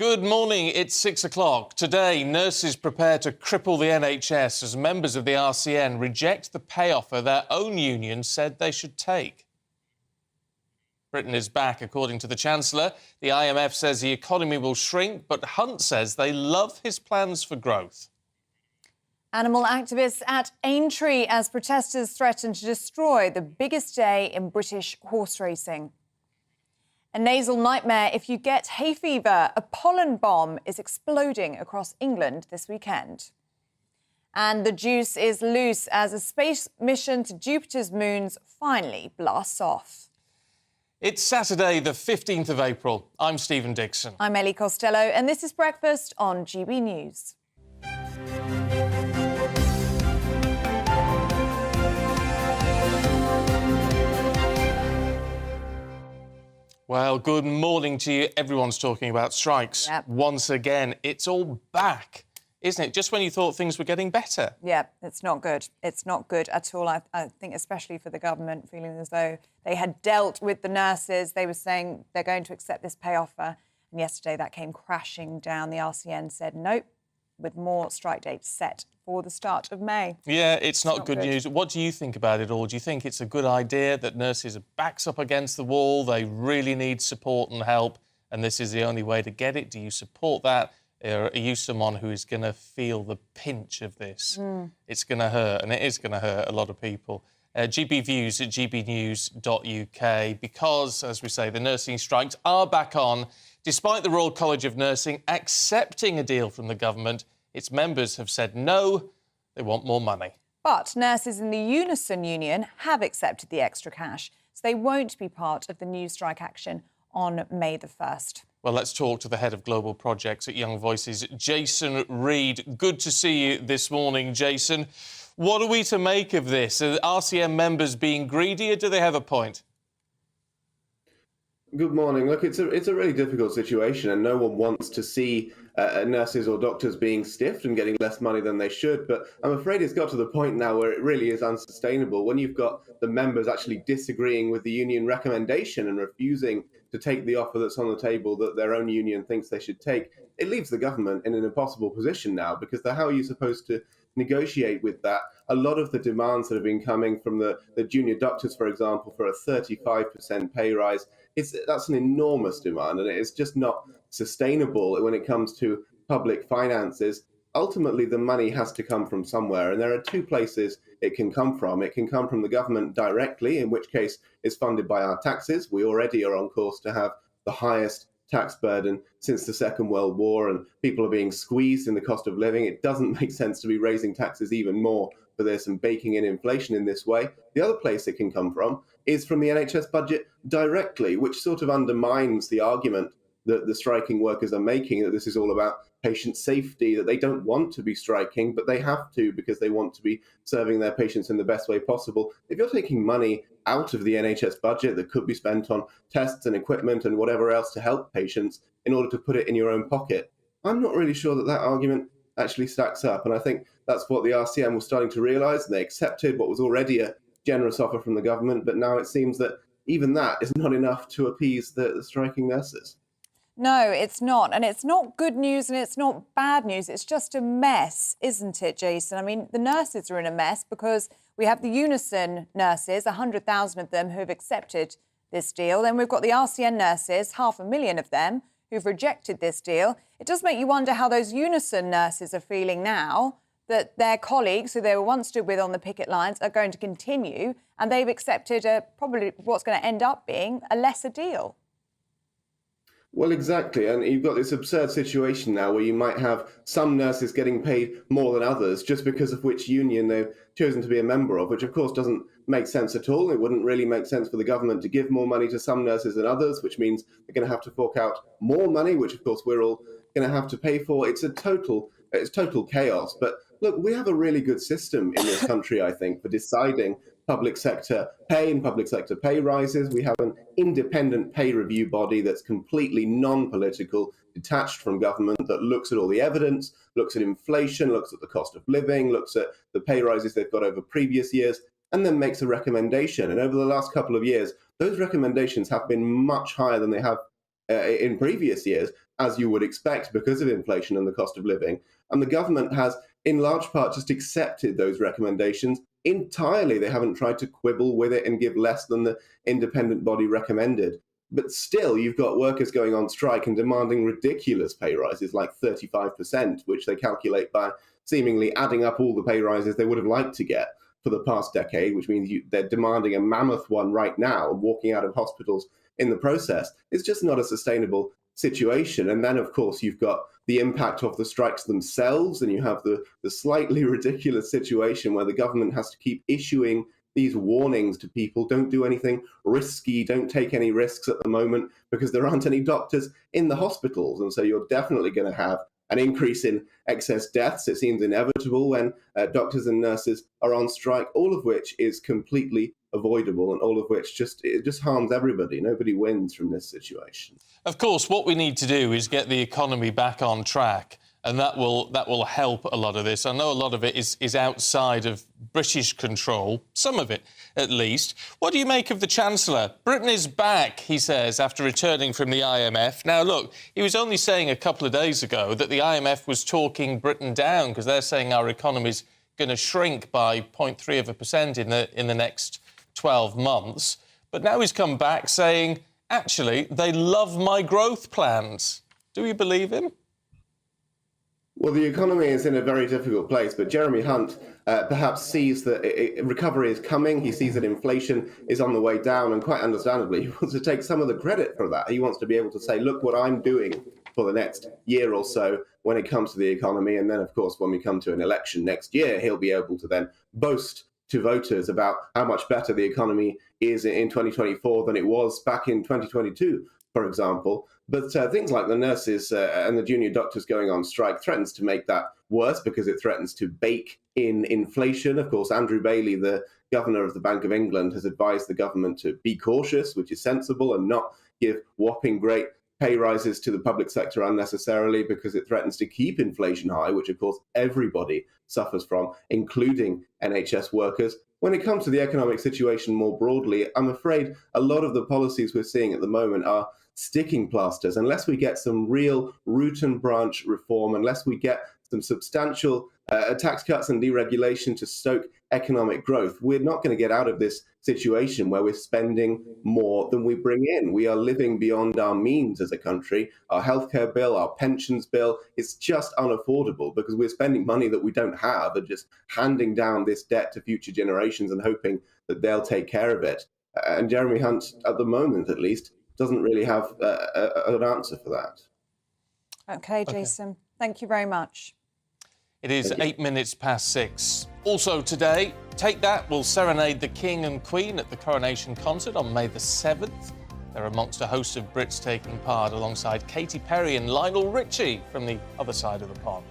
Good morning, it's 6 o'clock. Today, nurses prepare to cripple the NHS as members of the RCN reject the pay offer their own union said they should take. Britain is back, according to the Chancellor. The IMF says the economy will shrink, but Hunt says they love his plans for growth. Animal activists at Aintree as protesters threaten to destroy the biggest day in British horse racing. A nasal nightmare if you get hay fever. A pollen bomb is exploding across England this weekend. And the juice is loose as a space mission to Jupiter's moons finally blasts off. It's Saturday, the 15th of April. I'm Stephen Dixon. I'm Ellie Costello, and this is Breakfast on GB News. Well, good morning to you. Everyone's talking about strikes. Yep. Once again, it's all back, isn't it? Just when you thought things were getting better. Yeah, it's not good. It's not good at all. I think especially for the government, feeling as though they had dealt with the nurses. They were saying they're going to accept this pay offer. And yesterday that came crashing down. The RCN said nope, with more strike dates set for the start of May. Yeah, it's not good news. What do you think about it all? Do you think it's a good idea that nurses are backs up against the wall, they really need support and help, and this is the only way to get it? Do you support that? Or are you someone who is going to feel the pinch of this? It's going to hurt, and it is going to hurt a lot of people. GB Views at gbnews.uk, because, as we say, the nursing strikes are back on. Despite the Royal College of Nursing accepting a deal from the government, its members have said no, they want more money. But nurses in the Unison Union have accepted the extra cash, so they won't be part of the new strike action on May the 1st. Well, let's talk to the head of global projects at Young Voices, Jason Reid. Good to see you this morning, Jason. What are we to make of this? Are RCM members being greedy, or do they have a point? Good morning. Look, it's a really difficult situation, and no one wants to see nurses or doctors being stiffed and getting less money than they should. But I'm afraid it's got to the point now where it really is unsustainable. When you've got the members actually disagreeing with the union recommendation and refusing to take the offer that's on the table that their own union thinks they should take, it leaves the government in an impossible position now, because how are you supposed to negotiate with that? A lot of the demands that have been coming from the junior doctors, for example, for a 35% pay rise, that's an enormous demand, and it's just not sustainable when it comes to public finances. Ultimately, the money has to come from somewhere, and there are two places it can come from. It can come from the government directly, in which case it's funded by our taxes. We already are on course to have the highest tax burden since the Second World War, and people are being squeezed in the cost of living. It doesn't make sense to be raising taxes even more for this and baking in inflation in this way. The other place it can come from is from the NHS budget directly, which sort of undermines the argument that the striking workers are making, that this is all about patient safety, that they don't want to be striking, but they have to because they want to be serving their patients in the best way possible. If you're taking money out of the NHS budget that could be spent on tests and equipment and whatever else to help patients in order to put it in your own pocket, I'm not really sure that argument actually stacks up. And I think that's what the RCM was starting to realise, and they accepted what was already a generous offer from the government. But now it seems that even that is not enough to appease the striking nurses. No, it's not. And it's not good news and it's not bad news. It's just a mess, isn't it, Jason? I mean, the nurses are in a mess because we have the Unison nurses, 100,000 of them, who have accepted this deal. Then we've got the RCN nurses, 500,000 of them, who've rejected this deal. It does make you wonder how those Unison nurses are feeling now, that their colleagues, who they were once stood with on the picket lines, are going to continue, and they've accepted probably what's going to end up being a lesser deal. Well, exactly. And you've got this absurd situation now where you might have some nurses getting paid more than others just because of which union they've chosen to be a member of, which of course doesn't make sense at all. It wouldn't really make sense for the government to give more money to some nurses than others, which means they're going to have to fork out more money, which of course we're all going to have to pay for. It's total chaos. But look, we have a really good system in this country, I think, for deciding public sector pay and public sector pay rises. We have an independent pay review body that's completely non-political, detached from government, that looks at all the evidence, looks at inflation, looks at the cost of living, looks at the pay rises they've got over previous years, and then makes a recommendation. And over the last couple of years, those recommendations have been much higher than they have in previous years, as you would expect because of inflation and the cost of living. And the government has, in large part, just accepted those recommendations entirely. They haven't tried to quibble with it and give less than the independent body recommended. But still, you've got workers going on strike and demanding ridiculous pay rises, like 35%, which they calculate by seemingly adding up all the pay rises they would have liked to get for the past decade, which means they're demanding a mammoth one right now and walking out of hospitals in the process. It's just not a sustainable situation. And then, of course, you've got the impact of the strikes themselves, and you have the slightly ridiculous situation where the government has to keep issuing these warnings to people: don't do anything risky, don't take any risks at the moment, because there aren't any doctors in the hospitals. And so you're definitely going to have an increase in excess deaths. It seems inevitable when doctors and nurses are on strike, all of which is completely avoidable, and all of which just harms everybody. Nobody wins from this situation. Of course, what we need to do is get the economy back on track, and that will help a lot of this. I know a lot of it is outside of British control, some of it at least. What do you make of the Chancellor? Britain is back, he says, after returning from the IMF. Now, look, he was only saying a couple of days ago that the IMF was talking Britain down because they're saying our economy's going to shrink by 0.3% in the next 12 months. But now he's come back saying, actually, they love my growth plans. Do you believe him? Well, the economy is in a very difficult place, but Jeremy Hunt perhaps sees that recovery is coming. He sees that inflation is on the way down, and quite understandably, he wants to take some of the credit for that. He wants to be able to say, look what I'm doing for the next year or so when it comes to the economy. And then, of course, when we come to an election next year, he'll be able to then boast to voters about how much better the economy is in 2024 than it was back in 2022, for example. But things like the nurses and the junior doctors going on strike threatens to make that worse, because it threatens to bake in inflation. Of course, Andrew Bailey, the governor of the Bank of England, has advised the government to be cautious, which is sensible, and not give whopping great pay rises to the public sector unnecessarily, because it threatens to keep inflation high, which, of course, everybody suffers from, including NHS workers. When it comes to the economic situation more broadly, I'm afraid a lot of the policies we're seeing at the moment are sticking plasters. Unless we get some real root and branch reform, unless we get some substantial tax cuts and deregulation to stoke economic growth, we're not going to get out of this situation where we're spending more than we bring in. We are living beyond our means as a country. Our healthcare bill, our pensions bill, it's just unaffordable because we're spending money that we don't have and just handing down this debt to future generations and hoping that they'll take care of it. And Jeremy Hunt, at the moment at least, doesn't really have an answer for that. OK, Jason. Thank you very much. It is 8 minutes past 6. Also today, Take That will serenade the King and Queen at the coronation concert on May the 7th. They're amongst a host of Brits taking part alongside Katy Perry and Lionel Richie from the other side of the pond.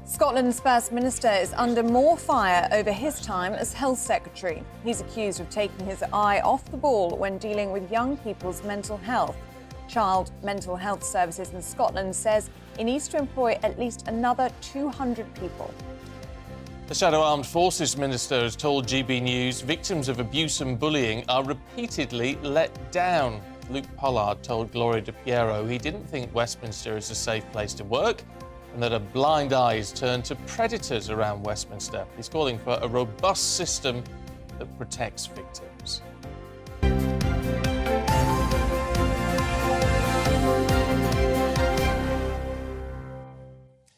Scotland's First Minister is under more fire over his time as Health Secretary. He's accused of taking his eye off the ball when dealing with young people's mental health. Child Mental Health Services in Scotland says it needs to employ at least another 200 people. The Shadow Armed Forces Minister has told GBNews victims of abuse and bullying are repeatedly let down. Luke Pollard told Gloria DePiero he didn't think Westminster is a safe place to work and that a blind eye is turned to predators around Westminster. He's calling for a robust system that protects victims.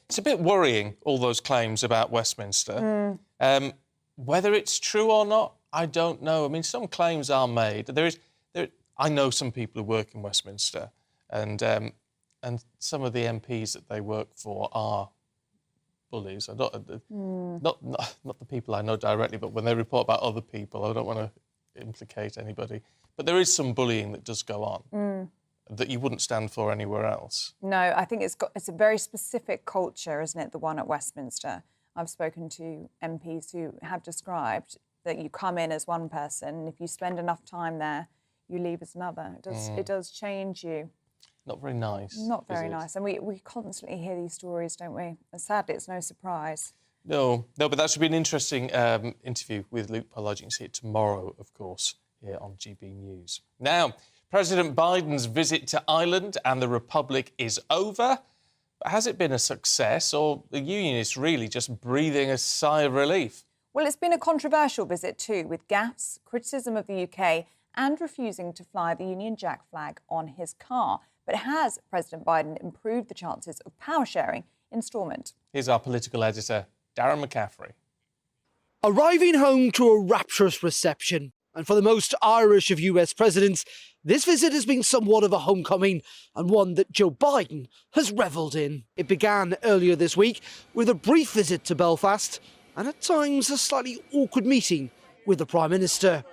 It's a bit worrying, all those claims about Westminster. Whether it's true or not, I don't know. I mean, some claims are made. I know some people who work in Westminster, and some of the MPs that they work for are bullies. Not the people I know directly, but when they report about other people, I don't want to implicate anybody. But there is some bullying that does go on. That you wouldn't stand for anywhere else. No, I think it's a very specific culture, isn't it, the one at Westminster? I've spoken to MPs who have described that you come in as one person, and if you spend enough time there, you leave as another. It does change you. Not very nice. Not very nice. And we constantly hear these stories, don't we? And sadly, it's no surprise. No, but that should be an interesting interview with Luke Pollard. You can see it tomorrow, of course, here on GB News. Now, President Biden's visit to Ireland and the Republic is over. But has it been a success, or the unionists really just breathing a sigh of relief? Well, it's been a controversial visit too, with gaffes, criticism of the UK and refusing to fly the Union Jack flag on his car. But has President Biden improved the chances of power sharing in Stormont? Here's our political editor, Darren McCaffrey. Arriving home to a rapturous reception, and for the most Irish of US presidents, this visit has been somewhat of a homecoming, and one that Joe Biden has revelled in. It began earlier this week with a brief visit to Belfast, and at times a slightly awkward meeting with the Prime Minister.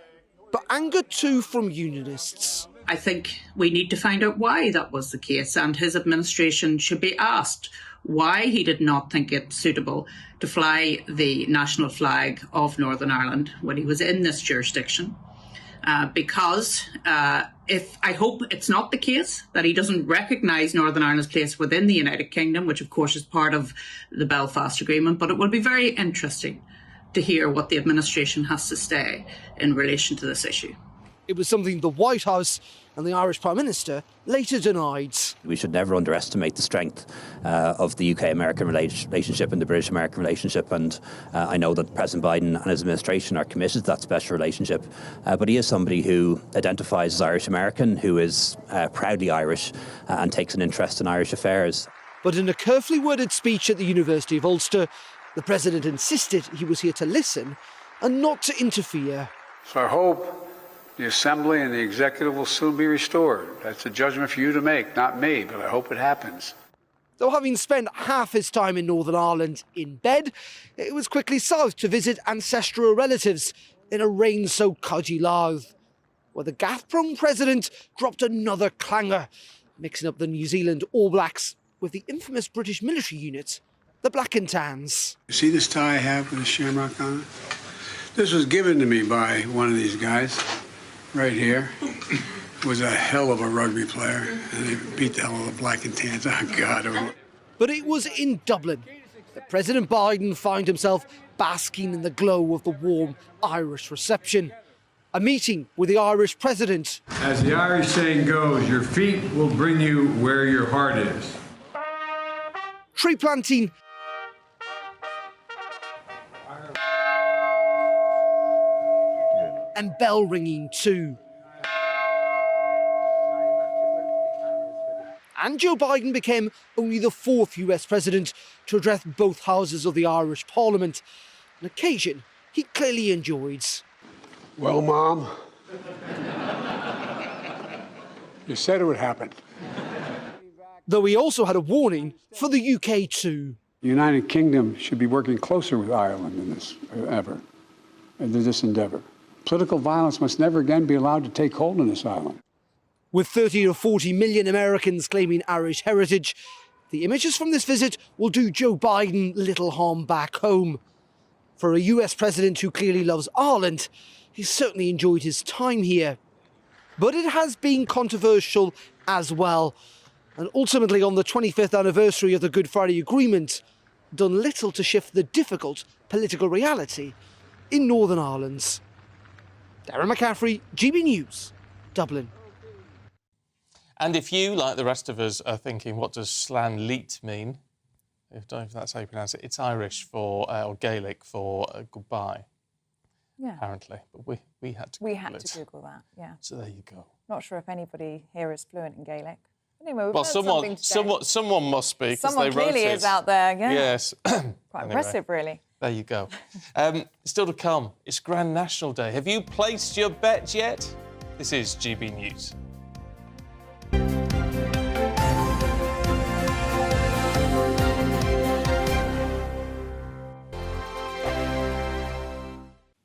But anger too from unionists. I think we need to find out why that was the case, and his administration should be asked why he did not think it suitable to fly the national flag of Northern Ireland when he was in this jurisdiction. Because if I hope it's not the case that he doesn't recognise Northern Ireland's place within the United Kingdom, which of course is part of the Belfast Agreement, but it will be very interesting to hear what the administration has to say in relation to this issue. It was something the White House and the Irish Prime Minister later denied. We should never underestimate the strength of the UK-American relationship and the British-American relationship, and I know that President Biden and his administration are committed to that special relationship, but he is somebody who identifies as Irish-American, who is proudly Irish and takes an interest in Irish affairs. But in a carefully worded speech at the University of Ulster, the President insisted he was here to listen and not to interfere. So I hope the Assembly and the Executive will soon be restored. That's a judgment for you to make, not me, but I hope it happens. Though having spent half his time in Northern Ireland in bed, it was quickly south to visit ancestral relatives in a rain-soaked County Louth, where the gaff-prone President dropped another clanger, mixing up the New Zealand All Blacks with the infamous British military unit, the Black and Tans. You see this tie I have with a shamrock on it? This was given to me by one of these guys. Right here was a hell of a rugby player, and they beat the hell out of the Black and Tans. Oh, God. But it was in Dublin that President Biden found himself basking in the glow of the warm Irish reception. A meeting with the Irish president. As the Irish saying goes, your feet will bring you where your heart is. Tree planting and bell ringing too. And Joe Biden became only the fourth US president to address both houses of the Irish Parliament, an occasion he clearly enjoyed. Well, Mom, you said it would happen. Though he also had a warning for the UK too. The United Kingdom should be working closer with Ireland in this endeavor. Political violence must never again be allowed to take hold on this island. With 30 to 40 million Americans claiming Irish heritage, the images from this visit will do Joe Biden little harm back home. For a US president who clearly loves Ireland, he's certainly enjoyed his time here. But it has been controversial as well, and ultimately on the 25th anniversary of the Good Friday Agreement, done little to shift the difficult political reality in Northern Ireland. Darren McCaffrey, GB News, Dublin. And if you, like the rest of us, are thinking, what does Slán Leat mean? I don't know if that's how you pronounce it. It's Irish for, or Gaelic for goodbye, apparently. But we had to Google it. Google that, yeah. So there you go. Not sure if anybody here is fluent in Gaelic. Anyway, we've Well, learned someone must be, because they wrote it. Someone clearly is out there, yeah. Yes. Quite impressive, really. There you go. Still to come, it's Grand National Day. Have you placed your bet yet? This is GB News.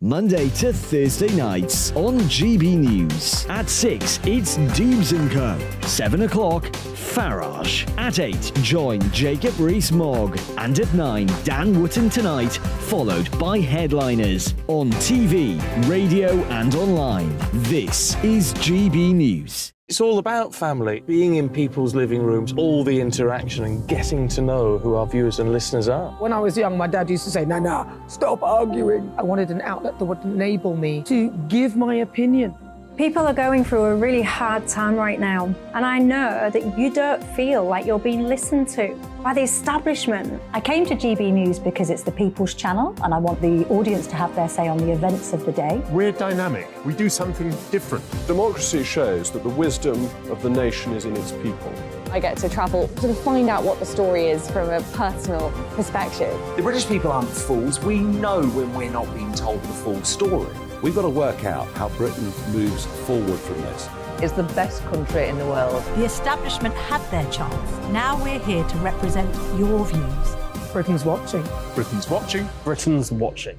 Monday to Thursday nights on GB News. At 6, it's Dubes & Co. 7 o'clock, Farage. At 8, join Jacob Rees-Mogg. And at 9, Dan Wootton Tonight, followed by headliners. On TV, radio and online. This is GB News. It's all about family, being in people's living rooms, all the interaction and getting to know who our viewers and listeners are. When I was young, my dad used to say, "Nah, stop arguing." I wanted an outlet that would enable me to give my opinion People are going through a really hard time right now, and I know that you don't feel like you're being listened to by the establishment. I came to GB News because it's the People's Channel, and I want the audience to have their say on the events of the day. We're dynamic. We do something different. Democracy shows that the wisdom of the nation is in its people. I get to travel to find out what the story is from a personal perspective. The British people aren't fools. We know when we're not being told the full story. We've got to work out how Britain moves forward from this. It's the best country in the world. The establishment had their chance. Now we're here to represent your views. Britain's watching. Britain's watching. Britain's watching.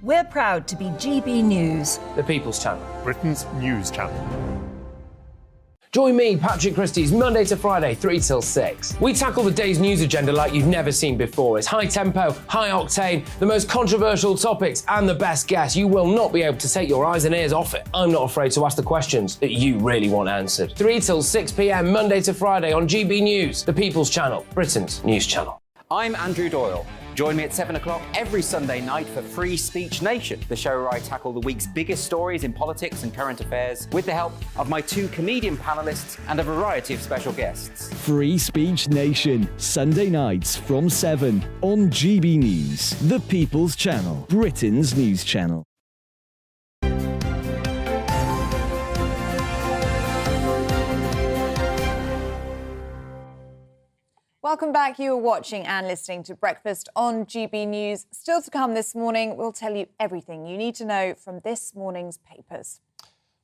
We're proud to be GB News. The People's Channel. Britain's news channel. Join me, Patrick Christie's, Monday to Friday, 3 till 6. We tackle the day's news agenda like you've never seen before. It's high tempo, high octane, the most controversial topics, and the best guests. You will not be able to take your eyes and ears off it. I'm not afraid to ask the questions that you really want answered. 3 till 6 p.m, Monday to Friday on GB News, the People's Channel, Britain's news channel. I'm Andrew Doyle. Join me at 7 o'clock every Sunday night for Free Speech Nation, the show where I tackle the week's biggest stories in politics and current affairs with the help of my 2 comedian panellists and a variety of special guests. Free Speech Nation, Sunday nights from 7 on GB News, the People's Channel, Britain's news channel. Welcome back. You are watching and listening to Breakfast on GB News. Still to come this morning, we'll tell you everything you need to know from this morning's papers.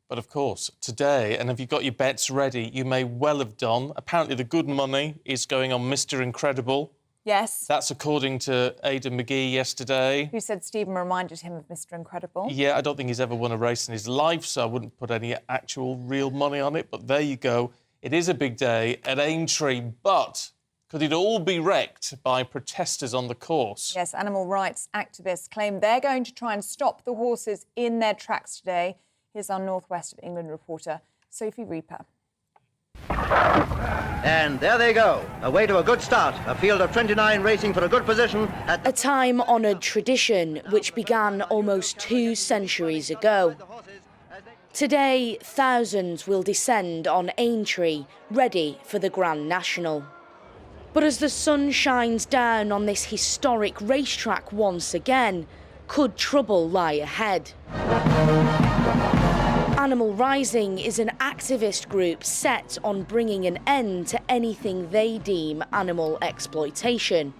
But of course, today, and have you got your bets ready? You may well have done. Apparently the good money is going on Mr. Incredible. Yes. That's according to Aidan McGee yesterday. Who said Stephen reminded him of Mr. Incredible. Yeah, I don't think he's ever won a race in his life, so I wouldn't put any actual real money on it. But there you go. It is a big day at Aintree, but could it all be wrecked by protesters on the course? Yes, animal rights activists claim they're going to try and stop the horses in their tracks today. Here's our North West of England reporter, Sophie Reaper. And there they go, away to a good start. A field of 29 racing for a good position at a time-honoured tradition which began almost 2 centuries ago. Today, thousands will descend on Aintree, ready for the Grand National. But as the sun shines down on this historic racetrack once again, could trouble lie ahead? Animal Rising is an activist group set on bringing an end to anything they deem animal exploitation.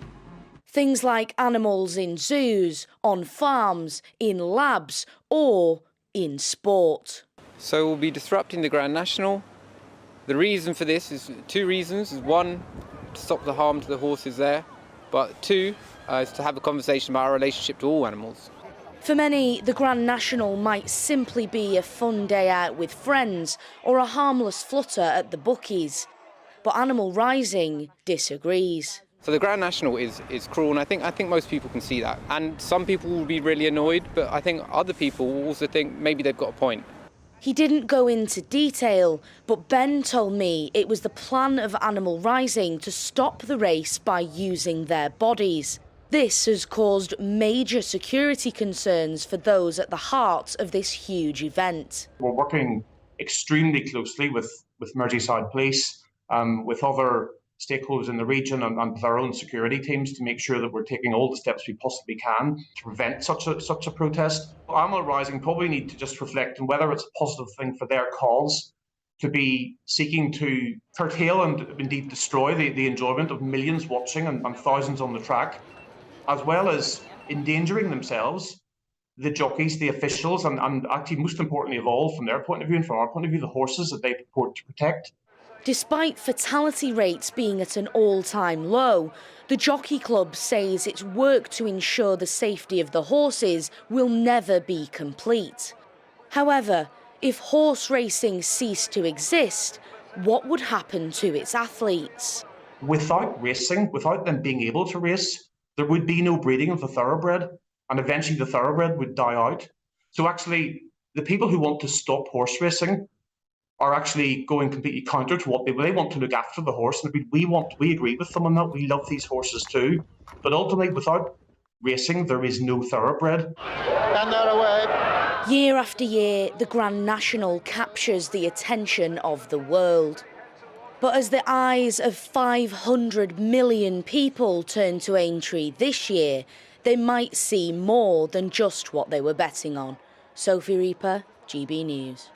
Things like animals in zoos, on farms, in labs, or in sport. So we'll be disrupting the Grand National. The reason for this is 2 reasons. One, to stop the harm to the horses there, but 2 is to have a conversation about our relationship to all animals. For many, the Grand National might simply be a fun day out with friends or a harmless flutter at the bookies. But Animal Rising disagrees. So the Grand National is cruel, and I think most people can see that. And some people will be really annoyed, but I think other people will also think maybe they've got a point. He didn't go into detail, but Ben told me it was the plan of Animal Rising to stop the race by using their bodies. This has caused major security concerns for those at the heart of this huge event. We're working extremely closely with Merseyside Police, with other stakeholders in the region and with our own security teams to make sure that we're taking all the steps we possibly can to prevent such a protest. Animal Rising probably need to just reflect on whether it's a positive thing for their cause to be seeking to curtail and indeed destroy the enjoyment of millions watching and thousands on the track, as well as endangering themselves, the jockeys, the officials, and actually most importantly of all, from their point of view and from our point of view, the horses that they purport to protect. Despite fatality rates being at an all-time low, the Jockey Club says its work to ensure the safety of the horses will never be complete. However, if horse racing ceased to exist, what would happen to its athletes? Without racing, without them being able to race, there would be no breeding of the thoroughbred, and eventually the thoroughbred would die out. So actually, the people who want to stop horse racing are actually going completely counter to what they want to look after the horse. And we agree with them on that. We love these horses too. But ultimately, without racing, there is no thoroughbred. And they're away. Year after year, the Grand National captures the attention of the world. But as the eyes of 500 million people turn to Aintree this year, they might see more than just what they were betting on. Sophie Reaper, GB News.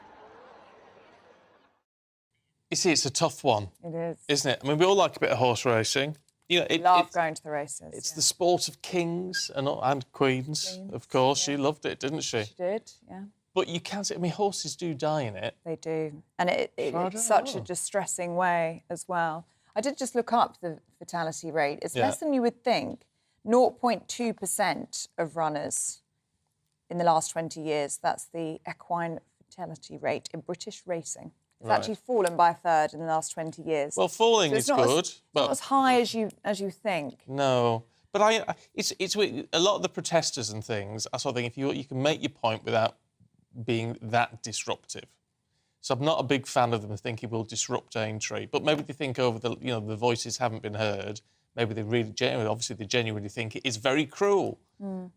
You see, it's a tough one. It is. Isn't it? I mean, we all like a bit of horse racing. You know, Love going to the races. It's the sport of kings and queens, of course. She loved it, didn't she? She did, yeah. But you can see, I mean, horses do die in it. They do. And it's such a distressing way as well. I did just look up the fatality rate. It's less than you would think. 0.2% of runners in the last 20 years. That's the equine fatality rate in British racing. It's actually fallen by a third in the last 20 years. Well, falling is good. But not as high as you think. No. But it's a lot of the protesters and things, I sort of think if you can make your point without being that disruptive. So I'm not a big fan of them thinking we'll disrupt Aintree, but maybe they think over the voices haven't been heard. Maybe they really genuinely think it is very cruel.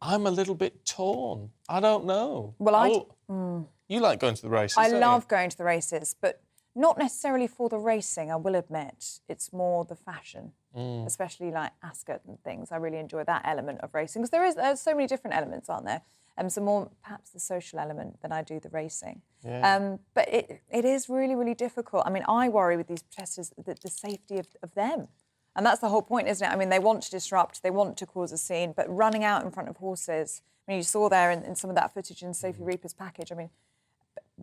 I'm a little bit torn. I don't know. Well, you like going to the races, I don't love you? going to the races, but not necessarily for the racing, I will admit. It's more the fashion, especially like Ascot and things. I really enjoy that element of racing because there's so many different elements, aren't there? So more perhaps the social element than I do the racing. Yeah. But it is really, really difficult. I mean, I worry with these protesters the safety of them. And that's the whole point, isn't it? I mean, they want to disrupt, they want to cause a scene, but running out in front of horses, I mean, you saw there in some of that footage in Sophie Reaper's package, I mean,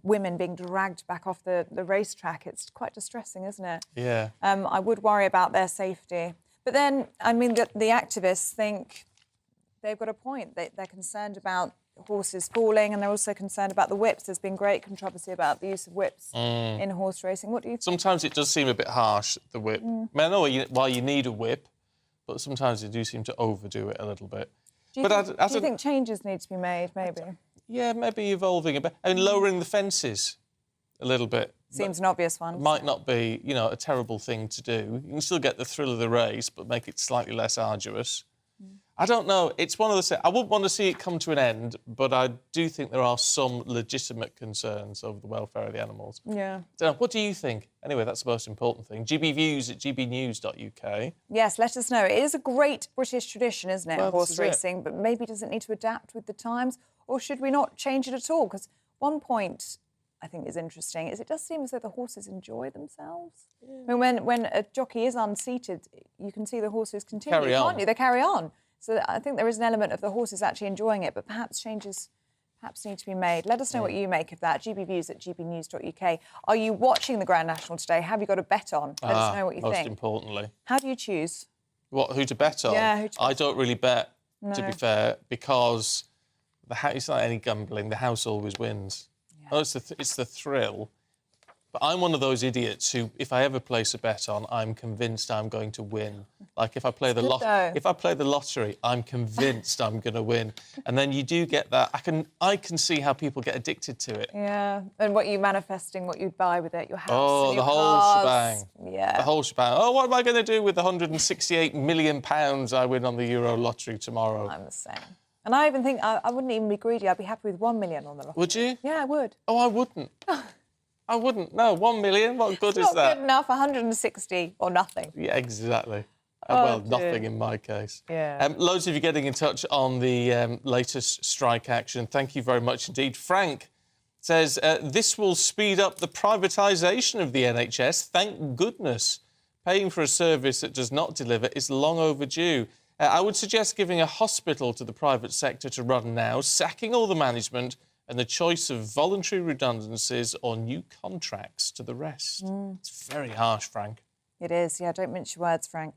women being dragged back off the racetrack, it's quite distressing, isn't it? Yeah. I would worry about their safety. But then, I mean, the activists think they've got a point. They're concerned about horses falling and they're also concerned about the whips. There's been great controversy about the use of whips in horse racing. What do you think? Sometimes it does seem a bit harsh, the whip. I mean, I know why you need a whip, but sometimes they do seem to overdo it a little bit. Do you think changes need to be made, maybe? Yeah, maybe evolving a bit. I mean, lowering the fences a little bit. Seems an obvious one. It might not be, a terrible thing to do. You can still get the thrill of the race, but make it slightly less arduous. I don't know. It's one of those... I wouldn't want to see it come to an end, but I do think there are some legitimate concerns over the welfare of the animals. Yeah. What do you think? Anyway, that's the most important thing. GBviews at gbnews.uk. Yes, let us know. It is a great British tradition, isn't it, Well, horse racing, but maybe does it need to adapt with the times, or should we not change it at all? Because one point I think is interesting is it does seem as though the horses enjoy themselves. I mean, when a jockey is unseated, you can see the horses continue, can't you? They carry on. So I think there is an element of the horses actually enjoying it, but perhaps changes need to be made. Let us know what you make of that. GBviews at gbnews.uk. Are you watching the Grand National today? Have you got a bet on? Let us know what you think. Most importantly. How do you choose? Who to bet on? Yeah, who to bet I don't really bet, to No. be fair, because it's not any gambling. The house always wins. Yeah. Oh, it's the thrill. But I'm one of those idiots who, if I ever place a bet on, I'm convinced I'm going to win. Like if I play the lottery, I'm convinced I'm going to win. And then you do get that. I can see how people get addicted to it. Yeah, and what you manifesting, what you'd buy with it, your house, and the your whole cars. shebang. Yeah, the whole shebang. Oh, what am I going to do with the £168 million I win on the Euro lottery tomorrow? I'm the same. And I even think I wouldn't even be greedy. I'd be happy with 1 million on the lottery. Would you? Yeah, I would. Oh, I wouldn't. I wouldn't. No, 1 million. What good It's is that? not good enough. 160 or nothing. Yeah, exactly. Oh, well, dear. nothing in my case. Yeah. Loads of you getting in touch on the latest strike action. Thank you very much indeed. Frank says, this will speed up the privatisation of the NHS. Thank goodness. Paying for a service that does not deliver is long overdue. I would suggest giving a hospital to the private sector to run now, sacking all the management and the choice of voluntary redundancies or new contracts to the rest. It's very harsh, Frank. It is, yeah, don't mince your words, Frank.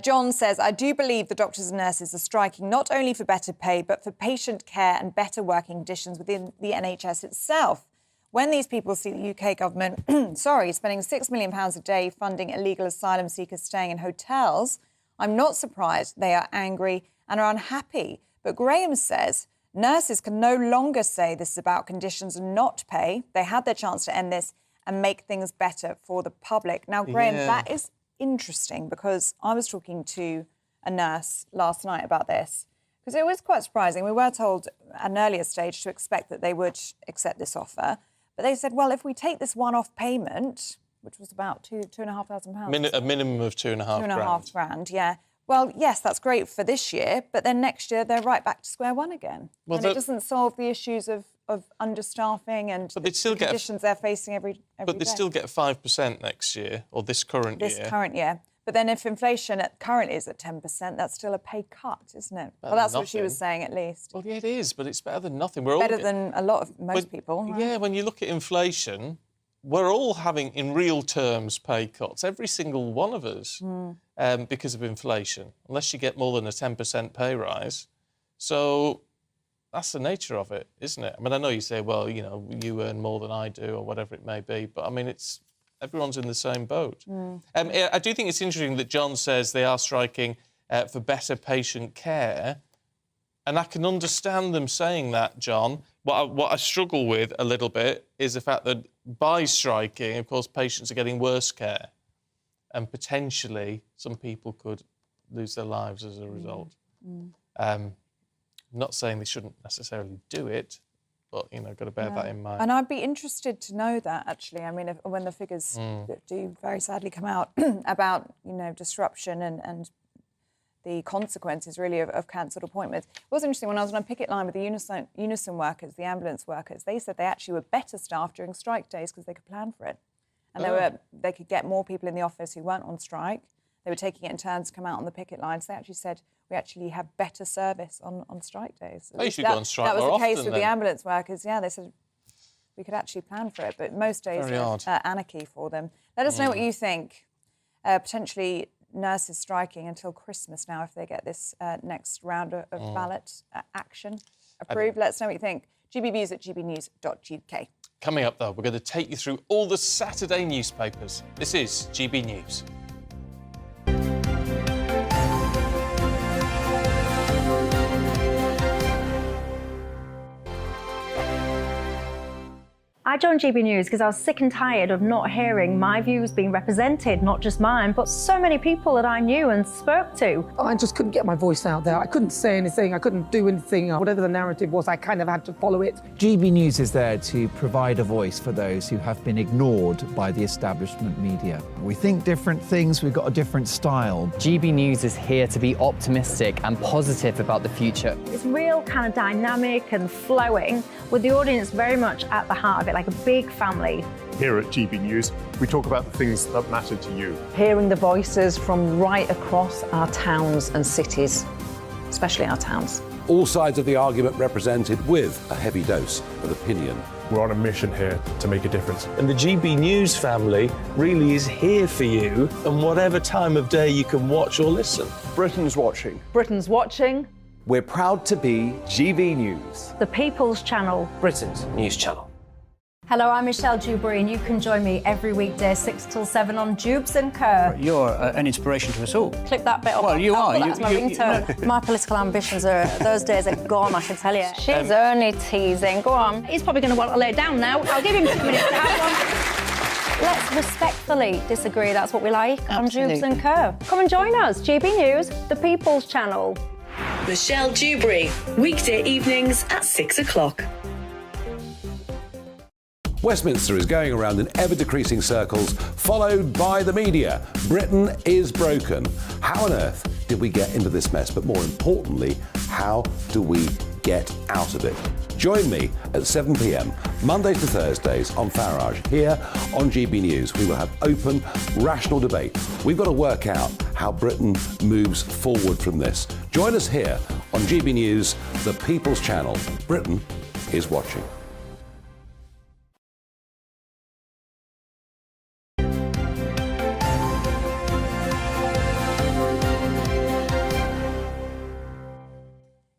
John says, I do believe the doctors and nurses are striking not only for better pay, but for patient care and better working conditions within the NHS itself. When these people see the UK government, spending £6 million a day funding illegal asylum seekers staying in hotels, I'm not surprised they are angry and are unhappy. But Graham says, nurses can no longer say this is about conditions and not pay. They had their chance to end this and make things better for the public. Now, Graham, that is interesting because I was talking to a nurse last night about this Because it was quite surprising. We were told at an earlier stage to expect that they would accept this offer. But they said, well, if we take this one-off payment, which was about £2,500. A minimum of £2,500. £2,500, yeah. Well, yes, that's great for this year, but then next year they're right back to square one again. Well, and it doesn't solve the issues of understaffing and the conditions they're facing every day. But they still get 5% next year, or this current year. This current year. But then if inflation currently is at 10%, that's still a pay cut, isn't it? Well, that's what she was saying, at least. Well, yeah, it is, but it's better than nothing. Better than a lot of most people. Right? Yeah, when you look at inflation, we're all having, in real terms, pay cuts, every single one of us, because of inflation, unless you get more than a 10% pay rise. So that's the nature of it, isn't it? I mean, I know you say, well, you know, you earn more than I do or whatever it may be, but, I mean, everyone's in the same boat. I do think it's interesting that John says they are striking for better patient care, and I can understand them saying that, John. What I struggle with a little bit is the fact that by striking, of course, patients are getting worse care, and potentially some people could lose their lives as a result. I'm not saying they shouldn't necessarily do it, but, you know, got to bear that in mind. And I'd be interested to know that, actually. I mean, when the figures do very sadly come out about, you know, disruption and the consequences, really, of cancelled appointments. It was interesting, when I was on a picket line with the Unison workers, the ambulance workers, they said they actually were better staffed during strike days because they could plan for it. And they could get more people in the office who weren't on strike. They were taking it in turns to come out on the picket lines. They actually said, we actually have better service on strike days. They should go on strike more often. That was the case with the ambulance workers. Yeah, they said we could actually plan for it, but most days anarchy for them. Let us know what you think. Potentially nurses striking until Christmas now if they get this next round of ballot action approved. Let us know what you think. GBViews at gbnews.uk. Coming up, though, we're going to take you through all the Saturday newspapers. This is GB News. I joined GB News because I was sick and tired of not hearing my views being represented, not just mine, but so many people that I knew and spoke to. I just couldn't get my voice out there. I couldn't say anything. I couldn't do anything. Whatever the narrative was, I kind of had to follow it. GB News is there to provide a voice for those who have been ignored by the establishment media. We think different things. We've got a different style. GB News is here to be optimistic and positive about the future. It's real kind of dynamic and flowing, with the audience very much at the heart of it, like a big family. Here at GB News, we talk about the things that matter to you. Hearing the voices from right across our towns and cities, especially our towns. All sides of the argument represented with a heavy dose of opinion. We're on a mission here to make a difference. And the GB News family really is here for you, and whatever time of day you can watch or listen. Britain's watching. Britain's watching. We're proud to be GB News, the People's Channel, Britain's news channel. Hello, I'm Michelle Dewberry, and you can join me every weekday 6 till 7 on Jubes and Co. You're an inspiration to us all. Clip that bit up. Well, you are. That's my ringtone. My political ambitions those days are gone, I can tell you. She's only teasing. Go on. He's probably going to want to lay down now. I'll give him 2 minutes to have one. Let's respectfully disagree. That's what we like on Jubes and Co. Come and join us. GB News, the People's Channel. Michelle Dewberry, weekday evenings at 6 o'clock. Westminster is going around in ever-decreasing circles, followed by the media. Britain is broken. How on earth did we get into this mess? But more importantly, how do we get out of it? Join me at 7 p.m, Mondays to Thursdays on Farage. Here on GB News, we will have open, rational debate. We've got to work out how Britain moves forward from this. Join us here on GB News, the People's Channel. Britain is watching.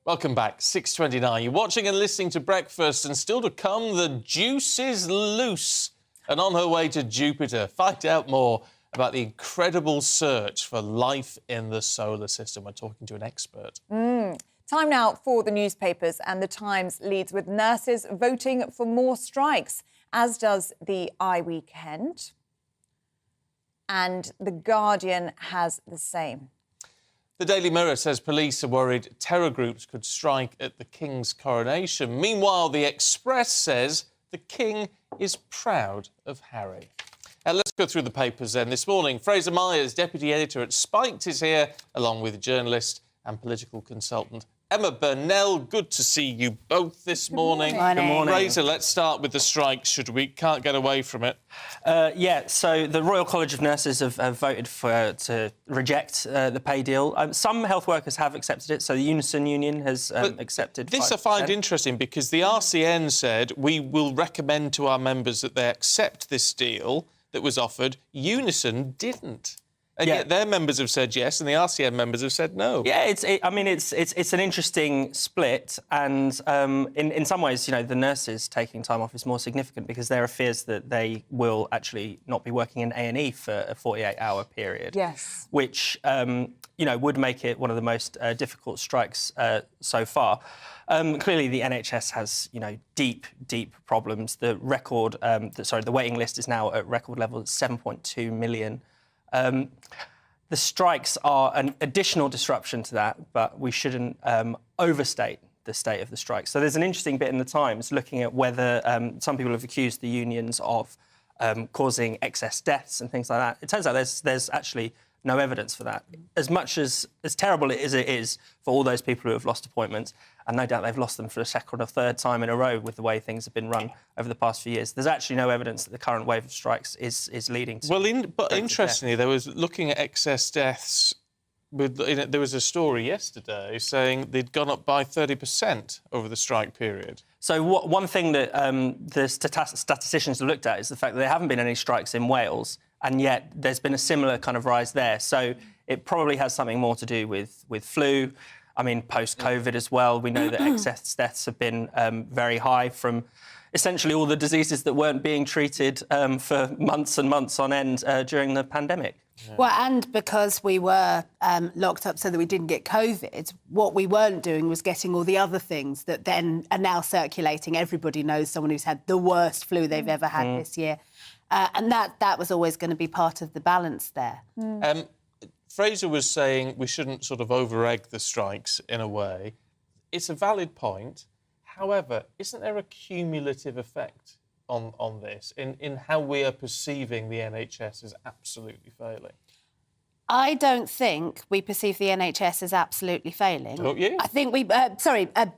Welcome back, 6:29. You're watching and listening to Breakfast, and still to come, the juice is loose and on her way to Jupiter. Find out more about the incredible search for life in the solar system. We're talking to an expert. Time now for the newspapers, and the Times leads with nurses voting for more strikes, as does the Eye Weekend. And the Guardian has the same. The Daily Mirror says police are worried terror groups could strike at the King's coronation. Meanwhile, The Express says the King is proud of Harry. Let's go through the papers then. This morning, Fraser Myers, deputy editor at Spiked, is here, along with journalist and political consultant Emma Burnell. Good to see you both this morning. Good morning. Fraser, let's start with the strikes, should we? Can't get away from it. Yeah, so the Royal College of Nurses have voted to reject the pay deal. Some health workers have accepted it, so the Unison Union has accepted 5%. This I find interesting because the RCN said we will recommend to our members that they accept this deal that was offered. Unison didn't. And yet their members have said yes, and the RCN members have said no. Yeah, it's an interesting split, and in some ways, you know, the nurses taking time off is more significant because there are fears that they will actually not be working in A&E for a 48-hour period. Yes. Which, you know, would make it one of the most difficult strikes so far. Clearly, the NHS has, you know, deep problems. The waiting list is now at record level at 7.2 million. The strikes are an additional disruption to that, but we shouldn't overstate the state of the strikes. So there's an interesting bit in the Times looking at whether some people have accused the unions of causing excess deaths and things like that. It turns out there's actually no evidence for that. As much as terrible it is for all those people who have lost appointments, and no doubt they've lost them for a second or third time in a row with the way things have been run over the past few years, there's actually no evidence that the current wave of strikes is leading to... Well, but interestingly, there was looking at excess deaths. There was a story yesterday saying they'd gone up by 30% over the strike period. So one thing that the statisticians have looked at is the fact that there haven't been any strikes in Wales, and yet there's been a similar kind of rise there. So it probably has something more to do with flu. I mean, post-COVID as well, we know that excess deaths have been very high from essentially all the diseases that weren't being treated for months and months on end during the pandemic. Yeah. Well, and because we were locked up so that we didn't get COVID, what we weren't doing was getting all the other things that then are now circulating. Everybody knows someone who's had the worst flu they've ever had this year. And that was always going to be part of the balance there. Fraser was saying we shouldn't sort of over-egg the strikes in a way. It's a valid point. However, isn't there a cumulative effect on this in how we are perceiving the NHS as absolutely failing? I don't think we perceive the NHS as absolutely failing. Don't you? I think we...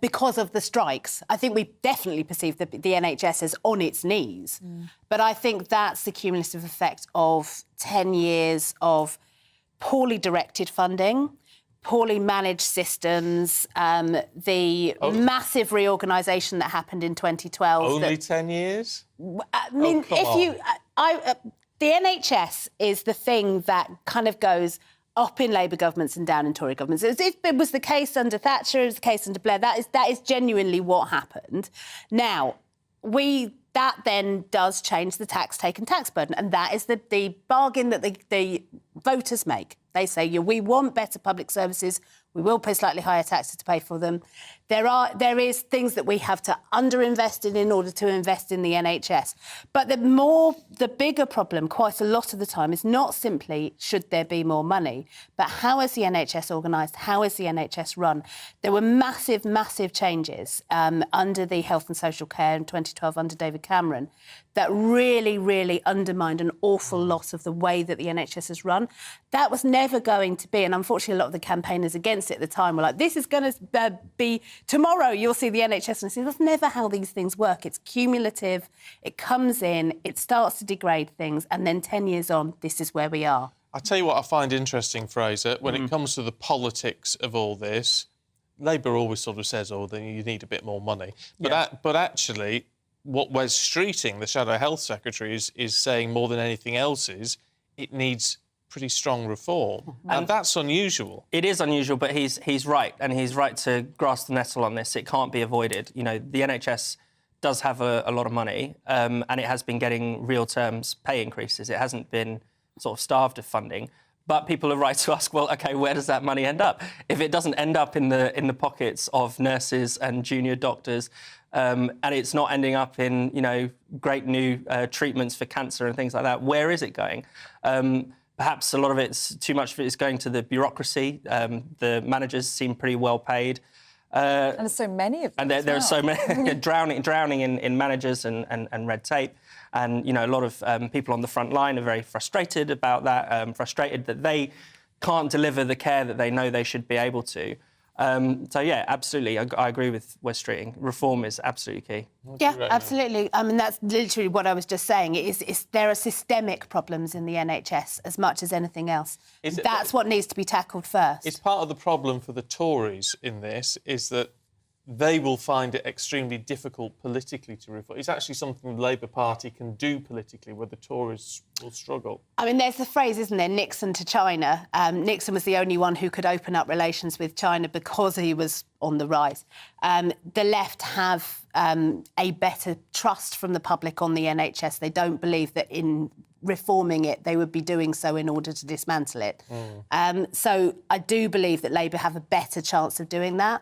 because of the strikes. I think we definitely perceive the NHS as on its knees. But I think that's the cumulative effect of 10 years of poorly directed funding, poorly managed systems, the massive reorganisation that happened in 2012. Only 10 years? I mean, the NHS is the thing that kind of goes up in Labour governments and down in Tory governments. As if it was the case under Thatcher, it was the case under Blair. That is genuinely what happened. Now, that then does change the tax take and tax burden, and that is the bargain that the voters make. They say, we want better public services, we will pay slightly higher taxes to pay for them. There is things that we have to underinvest in order to invest in the NHS. But the bigger problem, quite a lot of the time, is not simply should there be more money, but how is the NHS organised? How is the NHS run? There were massive, massive changes under the Health and Social Care in 2012 under David Cameron that really, really undermined an awful lot of the way that the NHS is run. That was never going to be, and unfortunately a lot of the campaigners against it at the time were like, this is going to be, tomorrow you'll see the NHS, and I said, that's never how these things work. It's cumulative, it comes in, it starts to degrade things, and then 10 years on, this is where we are. I'll tell you what I find interesting, Fraser, when it comes to the politics of all this, Labour always sort of says, then you need a bit more money. But actually, what Wes Streeting, the Shadow Health Secretary, is saying more than anything else is it needs pretty strong reform. And that's unusual. It is unusual, but he's right, and he's right to grasp the nettle on this. It can't be avoided. You know, the NHS does have a lot of money, and it has been getting real terms pay increases. It hasn't been sort of starved of funding. But people are right to ask, well, OK, where does that money end up? If it doesn't end up in the pockets of nurses and junior doctors, and it's not ending up in, great new treatments for cancer and things like that, where is it going? perhaps a lot of it's too much of it is going to the bureaucracy. The managers seem pretty well paid. And there's so many of them. And there are so many drowning in managers and red tape. And, you know, a lot of people on the front line are very frustrated about that, frustrated that they can't deliver the care that they know they should be able to. So, yeah, absolutely, I agree with Wes Streeting. Reform is absolutely key. Yeah, absolutely. I mean, that's literally what I was just saying. There are systemic problems in the NHS as much as anything else. That's what needs to be tackled first. It's part of the problem for the Tories in this, is that they will find it extremely difficult politically to reform. It's actually something the Labour Party can do politically, where the Tories will struggle. I mean, there's the phrase, isn't there, Nixon to China. Nixon was the only one who could open up relations with China because he was on the rise. The left have a better trust from the public on the NHS. They don't believe that in reforming it, they would be doing so in order to dismantle it. So I do believe that Labour have a better chance of doing that.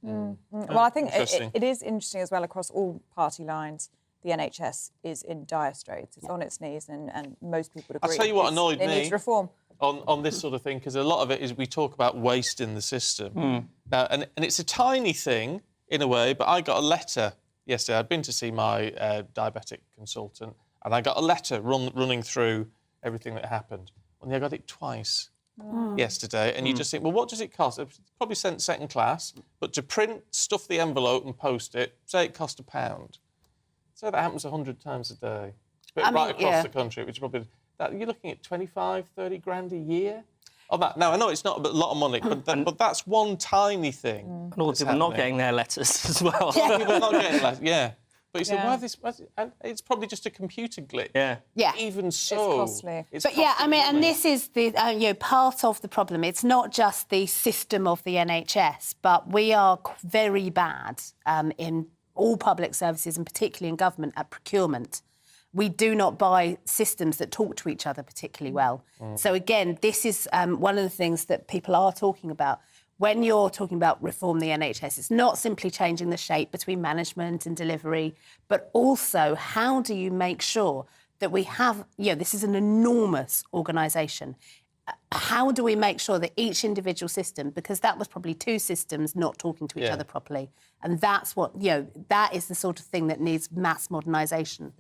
Well, I think it is interesting as well across all party lines. The NHS is in dire straits. It's on its knees, and most people would agree. I'll tell you what annoyed me. It needs reform. On this sort of thing, because a lot of it is we talk about waste in the system. Now, and it's a tiny thing in a way, but I got a letter yesterday. I'd been to see my diabetic consultant, and I got a letter running through everything that happened. Only I got it twice. Yesterday, and you just think, well, what does it cost? It's probably sent second class, but to print, stuff the envelope and post it, say it cost £1. So that happens 100 times a day. But right across the country, which is probably... you're looking at 25, 30 grand a year on that. Now, I know it's not a lot of money, but that's one tiny thing. And all the people not getting their letters as well. People not getting letters, yeah. But you say, why this? And it's probably just a computer glitch. Yeah. Even so, it's costly. But yeah, I mean, and this is the part of the problem. It's not just the system of the NHS, but we are very bad in all public services, and particularly in government, at procurement. We do not buy systems that talk to each other particularly well. So again, this is one of the things that people are talking about. When you're talking about reform the NHS, it's not simply changing the shape between management and delivery, but also how do you make sure that we have, this is an enormous organisation. How do we make sure that each individual system, because that was probably two systems not talking to each other properly, and that's what, that is the sort of thing that needs mass modernisation.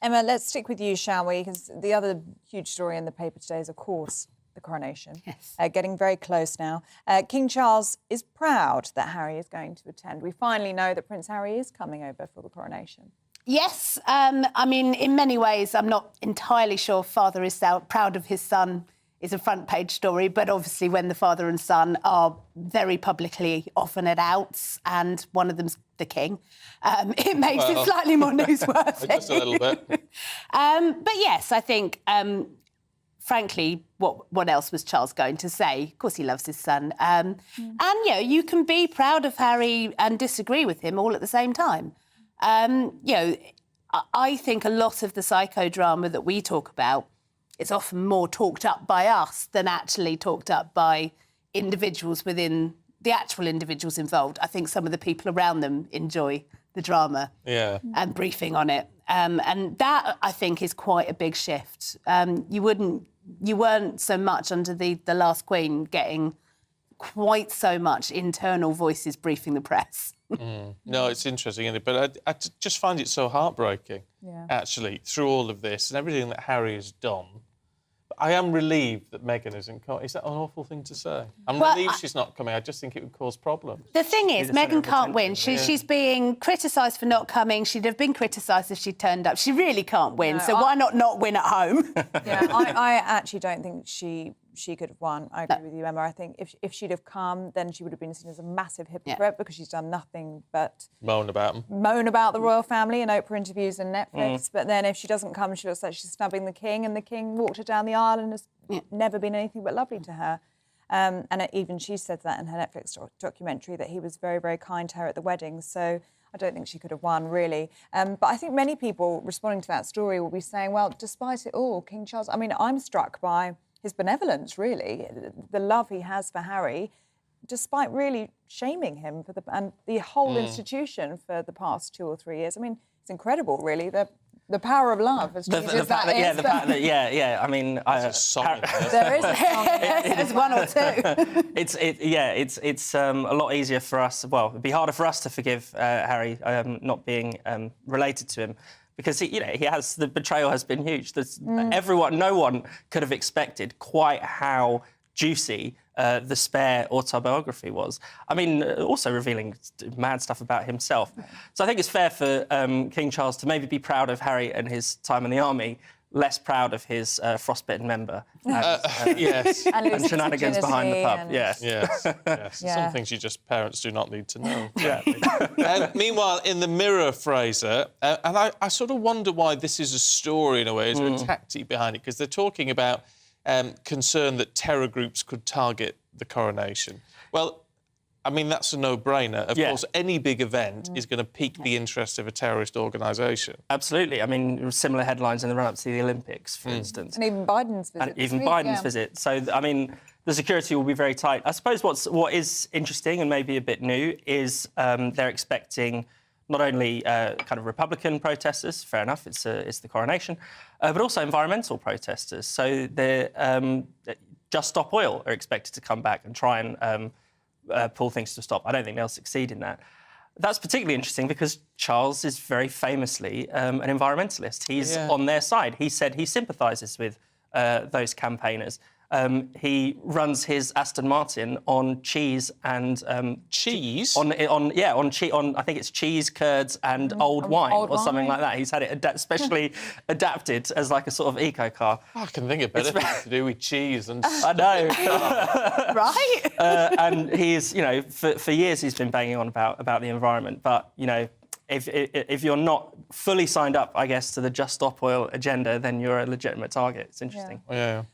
Emma, let's stick with you, shall we? Because the other huge story in the paper today is, of course, the coronation. Yes. Getting very close now. King Charles is proud that Harry is going to attend. We finally know that Prince Harry is coming over for the coronation. Yes, I mean, in many ways, I'm not entirely sure father is proud of his son is a front-page story, but obviously when the father and son are very publicly often at outs and one of them's the king, it makes it slightly more newsworthy. Just a little bit. But yes, I think... frankly, what else was Charles going to say? Of course, he loves his son. And, you can be proud of Harry and disagree with him all at the same time. I think a lot of the psychodrama that we talk about is often more talked up by us than actually talked up by individuals within the actual individuals involved. I think some of the people around them enjoy the drama and briefing on it. And that, I think, is quite a big shift. You weren't so much under the last Queen getting quite so much internal voices briefing the press. No, it's interesting, isn't it? But I just find it so heartbreaking, actually, through all of this and everything that Harry has done. But I am relieved that Meghan isn't coming. Is that an awful thing to say? I'm relieved she's not coming. I just think it would cause problems. The thing is, Meghan can't win. She's being criticised for not coming. She'd have been criticised if she'd turned up. She really can't win, so why not win at home? I actually don't think she could have won. I agree with you, Emma. I think if she'd have come, then she would have been seen as a massive hypocrite because she's done nothing but... Moan about them. Moan about the royal family in Oprah interviews and Netflix. But then if she doesn't come, she looks like she's snubbing the king, and the king walked her down the aisle and has never been anything but lovely to her. And even she said that in her Netflix documentary, that he was very, very kind to her at the wedding. So I don't think she could have won, really. But I think many people responding to that story will be saying, well, despite it all, King Charles... I mean, I'm struck by his benevolence, really, the love he has for Harry, despite really shaming him and the whole institution for the past 2 or 3 years. I mean, it's incredible, really. The power of love. As The fact that, the fact that, I mean, there is a song. There's one or two. It's a lot easier for us. Well, it'd be harder for us to forgive Harry not being related to him, because the betrayal has been huge. No one could have expected quite how juicy the Spare autobiography was. I mean, also revealing mad stuff about himself. So I think it's fair for King Charles to maybe be proud of Harry and his time in the army, less proud of his frostbitten member yes. and shenanigans behind the pub. Yes. Some things parents do not need to know. Meanwhile, in the Mirror, Fraser, and I sort of wonder why this is a story in a way, is there a tactic behind it? Because they're talking about concern that terror groups could target the coronation. Well, I mean, that's a no-brainer. Of course, any big event is going to pique the interest of a terrorist organisation. Absolutely. I mean, similar headlines in the run-up to the Olympics, for instance. And even Biden's visit. Visit. So, I mean, the security will be very tight. I suppose what is interesting and maybe a bit new is they're expecting not only kind of Republican protesters, fair enough, it's the coronation, but also environmental protesters. So the Just Stop Oil are expected to come back and try and pull things to a stop. I don't think they'll succeed in that. That's particularly interesting because Charles is very famously an environmentalist. He's on their side. He said he sympathises with those campaigners. He runs his Aston Martin on cheese and cheese on I think it's cheese, curds, and old wine or something like that. He's had it specially adapted as like a sort of eco car. I can think of better things to do with cheese and. I know, right? And he's for years he's been banging on about the environment, but If you're not fully signed up, I guess, to the Just Stop Oil agenda, then you're a legitimate target. It's interesting.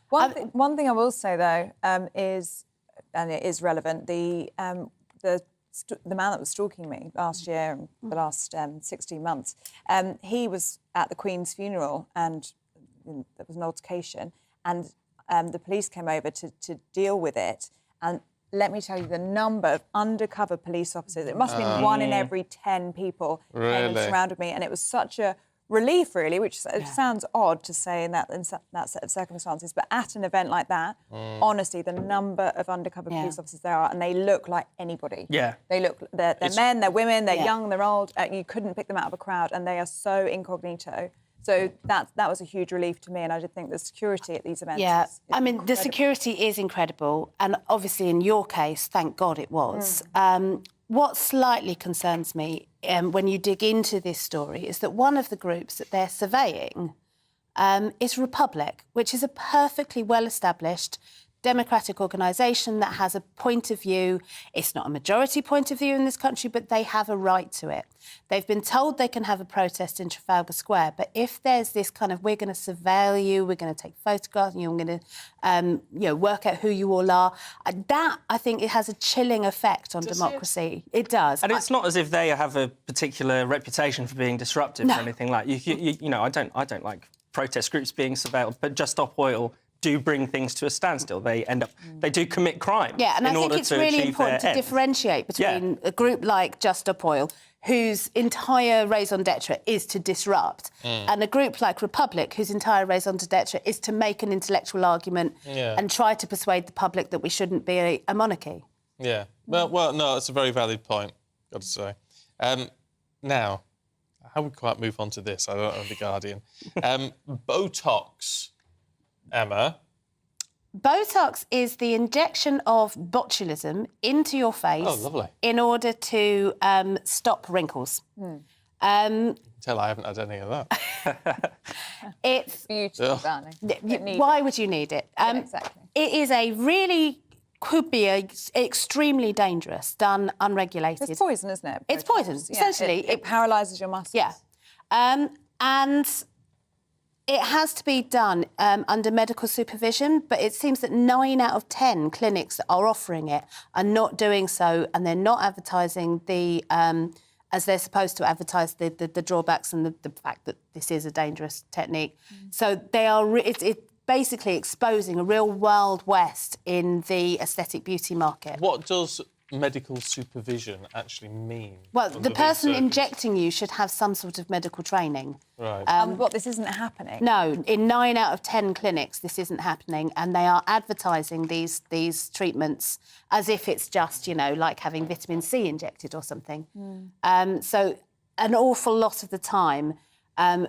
One thing I will say, though, is, and it is relevant, the man that was stalking me last year and the last 16 months, he was at the Queen's funeral and there was an altercation and the police came over to deal with it. And let me tell you, the number of undercover police officers, it must have been 1 in every 10 people came and surrounded me. And it was such a relief, really, which sounds odd to say in that set of circumstances. But at an event like that, honestly, the number of undercover police officers there are, and they look like anybody. Yeah. They're men, they're women, they're young, they're old. You couldn't pick them out of a crowd, and they are so incognito. So that was a huge relief to me, and I did think the security at these events is incredible. The security is incredible, and obviously in your case, thank God it was. What slightly concerns me when you dig into this story is that one of the groups that they're surveying is Republic, which is a perfectly well-established democratic organisation that has a point of view. It's not a majority point of view in this country, but they have a right to it. They've been told they can have a protest in Trafalgar Square, but if there's this kind of, we're going to surveil you, we're going to take photographs, and you're going to work out who you all are, that, I think, it has a chilling effect on democracy. It does. And it's not as if they have a particular reputation for being disruptive or anything like that. I don't like protest groups being surveilled, but Just Stop Oil do bring things to a standstill. They do commit crime. Yeah, and I think it's really important to differentiate between a group like Just Stop Oil, whose entire raison d'etre is to disrupt, and a group like Republic, whose entire raison d'etre is to make an intellectual argument and try to persuade the public that we shouldn't be a monarchy. Yeah. Well, no, it's a very valid point, got to say. Now, how we quite move on to this? I don't know, The Guardian. Botox. Emma? Botox is the injection of botulism into your face in order to stop wrinkles. Tell I haven't had any of that. It's beautiful, darling. Why would you need it? Exactly. It is could be extremely dangerous, done unregulated. It's poison, isn't it? It's poison, essentially. It paralyses your muscles. Yeah. And it has to be done under medical supervision, but it seems that 9 out of 10 clinics that are offering it are not doing so, and they're not advertising as they're supposed to advertise the drawbacks and the fact that this is a dangerous technique. So they are. It's basically exposing a real Wild West in the aesthetic beauty market. What does medical supervision actually mean? Well, under the these person circumstances? injecting you should have some sort of medical training. Right. This isn't happening? No, in 9 out of 10 clinics, this isn't happening, and they are advertising these treatments as if it's just, like having vitamin C injected or something. So an awful lot of the time,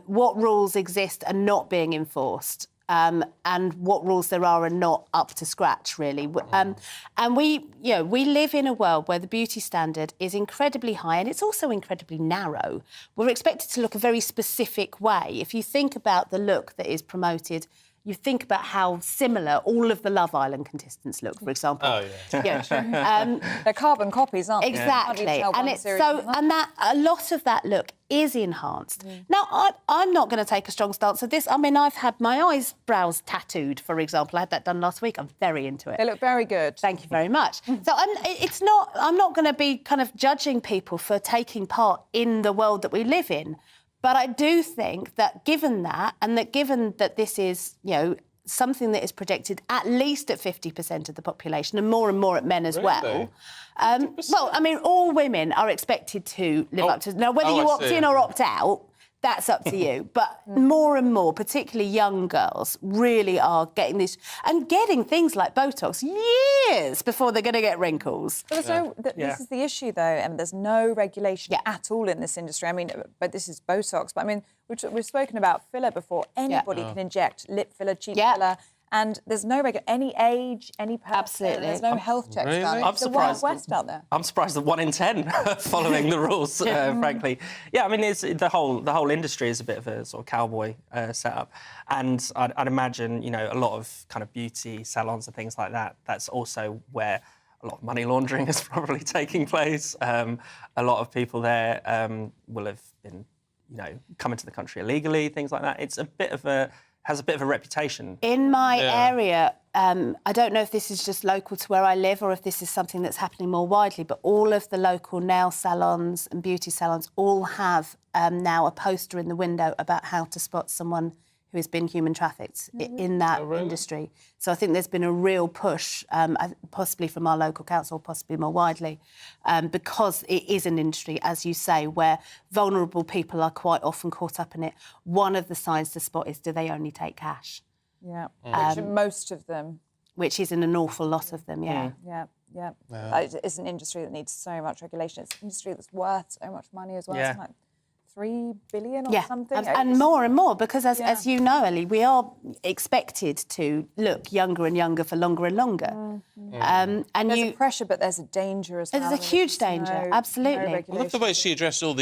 what rules exist are not being enforced. And what rules there are not up to scratch, really. And we live in a world where the beauty standard is incredibly high and it's also incredibly narrow. We're expected to look a very specific way. If you think about the look that is promoted, you think about how similar all of the Love Island contestants look, for example. Oh, yeah. They're carbon copies, aren't they? Exactly. Can't you tell And one it's series from another? and that a lot of that look is enhanced. Now, I'm not going to take a strong stance of this. I mean, I've had my eyebrows tattooed, for example. I had that done last week. I'm very into it. They look very good. Thank you very much. So I'm not going to be kind of judging people for taking part in the world that we live in. But I do think that given that this is, something that is projected at least at 50% of the population and more at men as well. Well, I mean, all women are expected to live up to... Now, whether you opt in or opt out, that's up to you. But more and more, particularly young girls, really are getting this... And getting things like Botox years before they're going to get wrinkles. But this is the issue, though, and there's no regulation at all in this industry. I mean, but this is Botox. But, I mean, we've spoken about filler before. Anybody can inject lip filler, cheek filler, and there's no any age, any person. Absolutely. There's no health checks done. I'm It's the Wild surprised. West out there. I'm surprised that 1 in 10 are following the rules, frankly. Yeah, I mean, it's the whole industry is a bit of a sort of cowboy setup, and I'd imagine, a lot of kind of beauty salons and things like that. That's also where a lot of money laundering is probably taking place. A lot of people there will have been, come into the country illegally, things like that. It's has a bit of a reputation. In my area, I don't know if this is just local to where I live or if this is something that's happening more widely, but all of the local nail salons and beauty salons all have now a poster in the window about how to spot someone who has been human trafficked in that industry. So I think there's been a real push, possibly from our local council, possibly more widely, because it is an industry, as you say, where vulnerable people are quite often caught up in it. One of the signs to spot is, do they only take cash? Yeah, which most of them. Which is in an awful lot of them, yeah. Yeah. It's an industry that needs so much regulation. It's an industry that's worth so much money as well. Yeah. It's like 3 billion or something. And more, because as you know, Ellie, we are expected to look younger and younger for longer and longer. And there's a pressure, but there's a danger as well. There's a huge danger, absolutely. I love the way she addresses all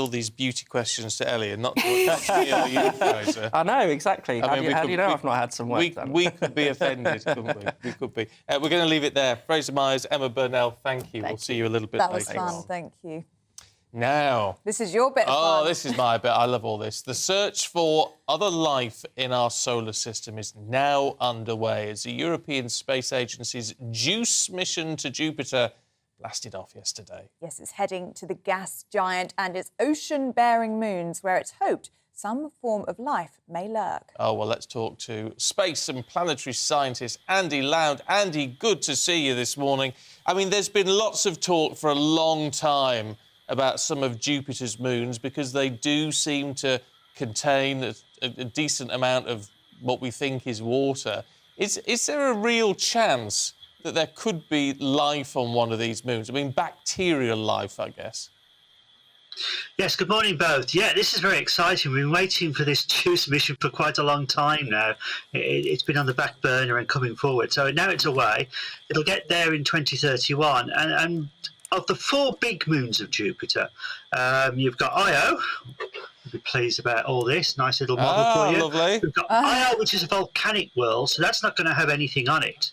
these beauty questions to Ellie and not to you guys. I know, exactly. How do you know I've not had some work done? We could be offended, couldn't we? We could be. We're going to leave it there. Fraser Myers, Emma Burnell, thank you. We'll see you a little bit later. That was fun, thank you. Now... This is your bit of fun. Oh, this is my bit. I love all this. The search for other life in our solar system is now underway as the European Space Agency's JUICE mission to Jupiter blasted off yesterday. Yes, it's heading to the gas giant and its ocean-bearing moons, where it's hoped some form of life may lurk. Oh, well, let's talk to space and planetary scientist Andy Loud. Andy, good to see you this morning. I mean, there's been lots of talk for a long time about some of Jupiter's moons because they do seem to contain a decent amount of what we think is water. Is there a real chance that there could be life on one of these moons? I mean, bacterial life, I guess. Yes, good morning, both. Yeah, this is very exciting. We've been waiting for this JUICE mission for quite a long time now. It's been on the back burner and coming forward. So now it's away. It'll get there in 2031. And of the 4 big moons of Jupiter, you've got Io. You'll be pleased about all this. Nice little model for you. Lovely. We've got Io, which is a volcanic world, so that's not going to have anything on it.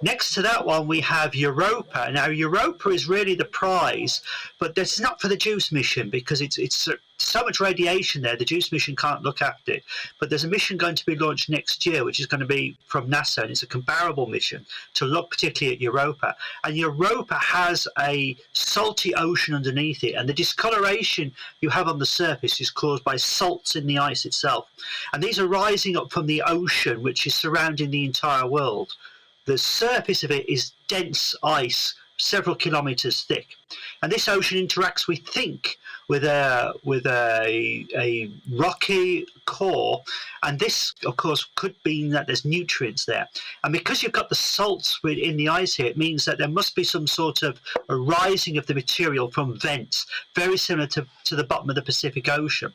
Next to that one, we have Europa. Now, Europa is really the prize, but this is not for the JUICE mission because it's so much radiation there, the JUICE mission can't look after it. But there's a mission going to be launched next year, which is going to be from NASA, and it's a comparable mission to look particularly at Europa. And Europa has a salty ocean underneath it, and the discoloration you have on the surface is caused by salts in the ice itself. And these are rising up from the ocean, which is surrounding the entire world. The surface of it is dense ice several kilometres thick. And this ocean interacts, we think, with a rocky core, and this, of course, could mean that there's nutrients there. And because you've got the salts in the ice here, it means that there must be some sort of a rising of the material from vents, very similar to the bottom of the Pacific Ocean.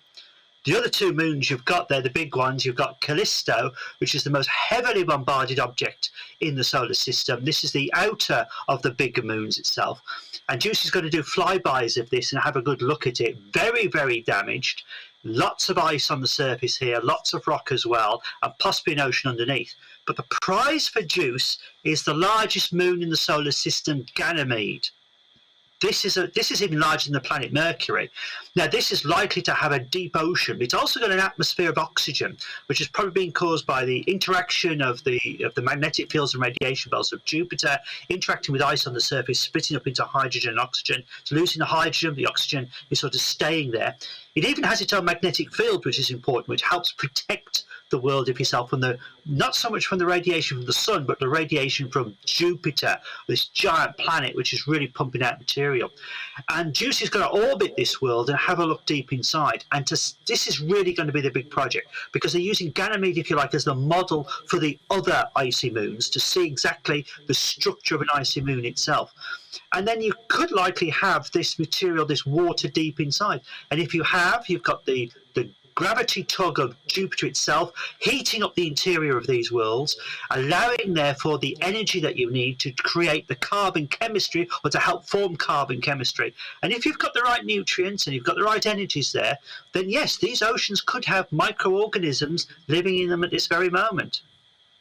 The other two moons you've got there, the big ones, you've got Callisto, which is the most heavily bombarded object in the solar system. This is the outer of the bigger moons itself. And Juice is going to do flybys of this and have a good look at it. Very, very damaged. Lots of ice on the surface here, lots of rock as well, and possibly an ocean underneath. But the prize for Juice is the largest moon in the solar system, Ganymede. This is even larger than the planet Mercury. Now, this is likely to have a deep ocean. It's also got an atmosphere of oxygen, which has probably been caused by the interaction of the magnetic fields and radiation belts of Jupiter, interacting with ice on the surface, splitting up into hydrogen and oxygen. It's losing the hydrogen, the oxygen is sort of staying there. It even has its own magnetic field, which is important, which helps protect the world of yourself from not so much from the radiation from the sun, but the radiation from Jupiter, this giant planet which is really pumping out material. And Juice is going to orbit this world and have a look deep inside. And this is really going to be the big project, because they're using Ganymede, if you like, as the model for the other icy moons to see exactly the structure of an icy moon itself. And then you could likely have this material, this water deep inside. And if you have, you've got the gravity tug of Jupiter itself heating up the interior of these worlds, allowing therefore the energy that you need to create the carbon chemistry, or to help form carbon chemistry. And if you've got the right nutrients and you've got the right energies there, then yes, these oceans could have microorganisms living in them at this very moment.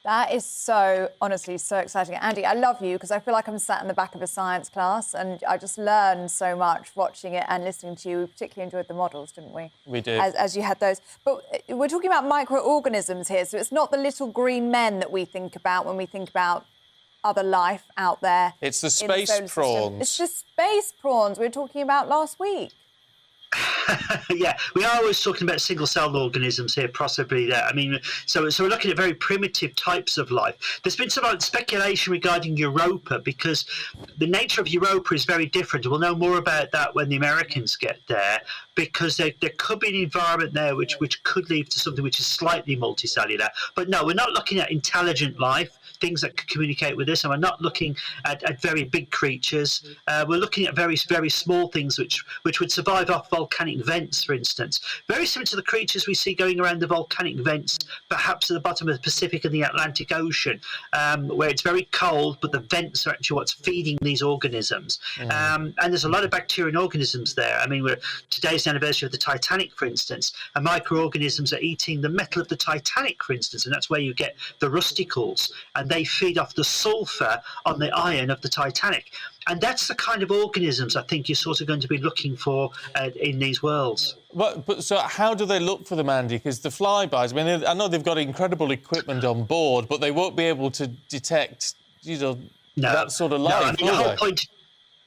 That is so, honestly, so exciting. Andy, I love you because I feel like I'm sat in the back of a science class and I just learned so much watching it and listening to you. We particularly enjoyed the models, didn't we? We did. As you had those. But we're talking about microorganisms here, so it's not the little green men that we think about when we think about other life out there. It's the space prawns. It's the space prawns we were talking about last week. Yeah, we are always talking about single-celled organisms here, possibly there. I mean, so we're looking at very primitive types of life. There's been some speculation regarding Europa, because the nature of Europa is very different. We'll know more about that when the Americans get there, because there could be an environment there which could lead to something which is slightly multicellular. But no, we're not looking at intelligent life, things that could communicate with us, and we're not looking at very big creatures. We're looking at very, very small things which would survive off volcanic vents, for instance. Very similar to the creatures we see going around the volcanic vents, perhaps at the bottom of the Pacific and the Atlantic Ocean, where it's very cold, but the vents are actually what's feeding these organisms. And there's a lot of bacteria and organisms there. I mean, today's the anniversary of the Titanic, for instance, and microorganisms are eating the metal of the Titanic, for instance, and that's where you get the rusticles, and they feed off the sulfur on the iron of the Titanic. And that's the kind of organisms I think you're sort of going to be looking for in these worlds. But so how do they look for them, Andy? Because the flybys, I mean, I know they've got incredible equipment on board, but they won't be able to detect, that sort of life,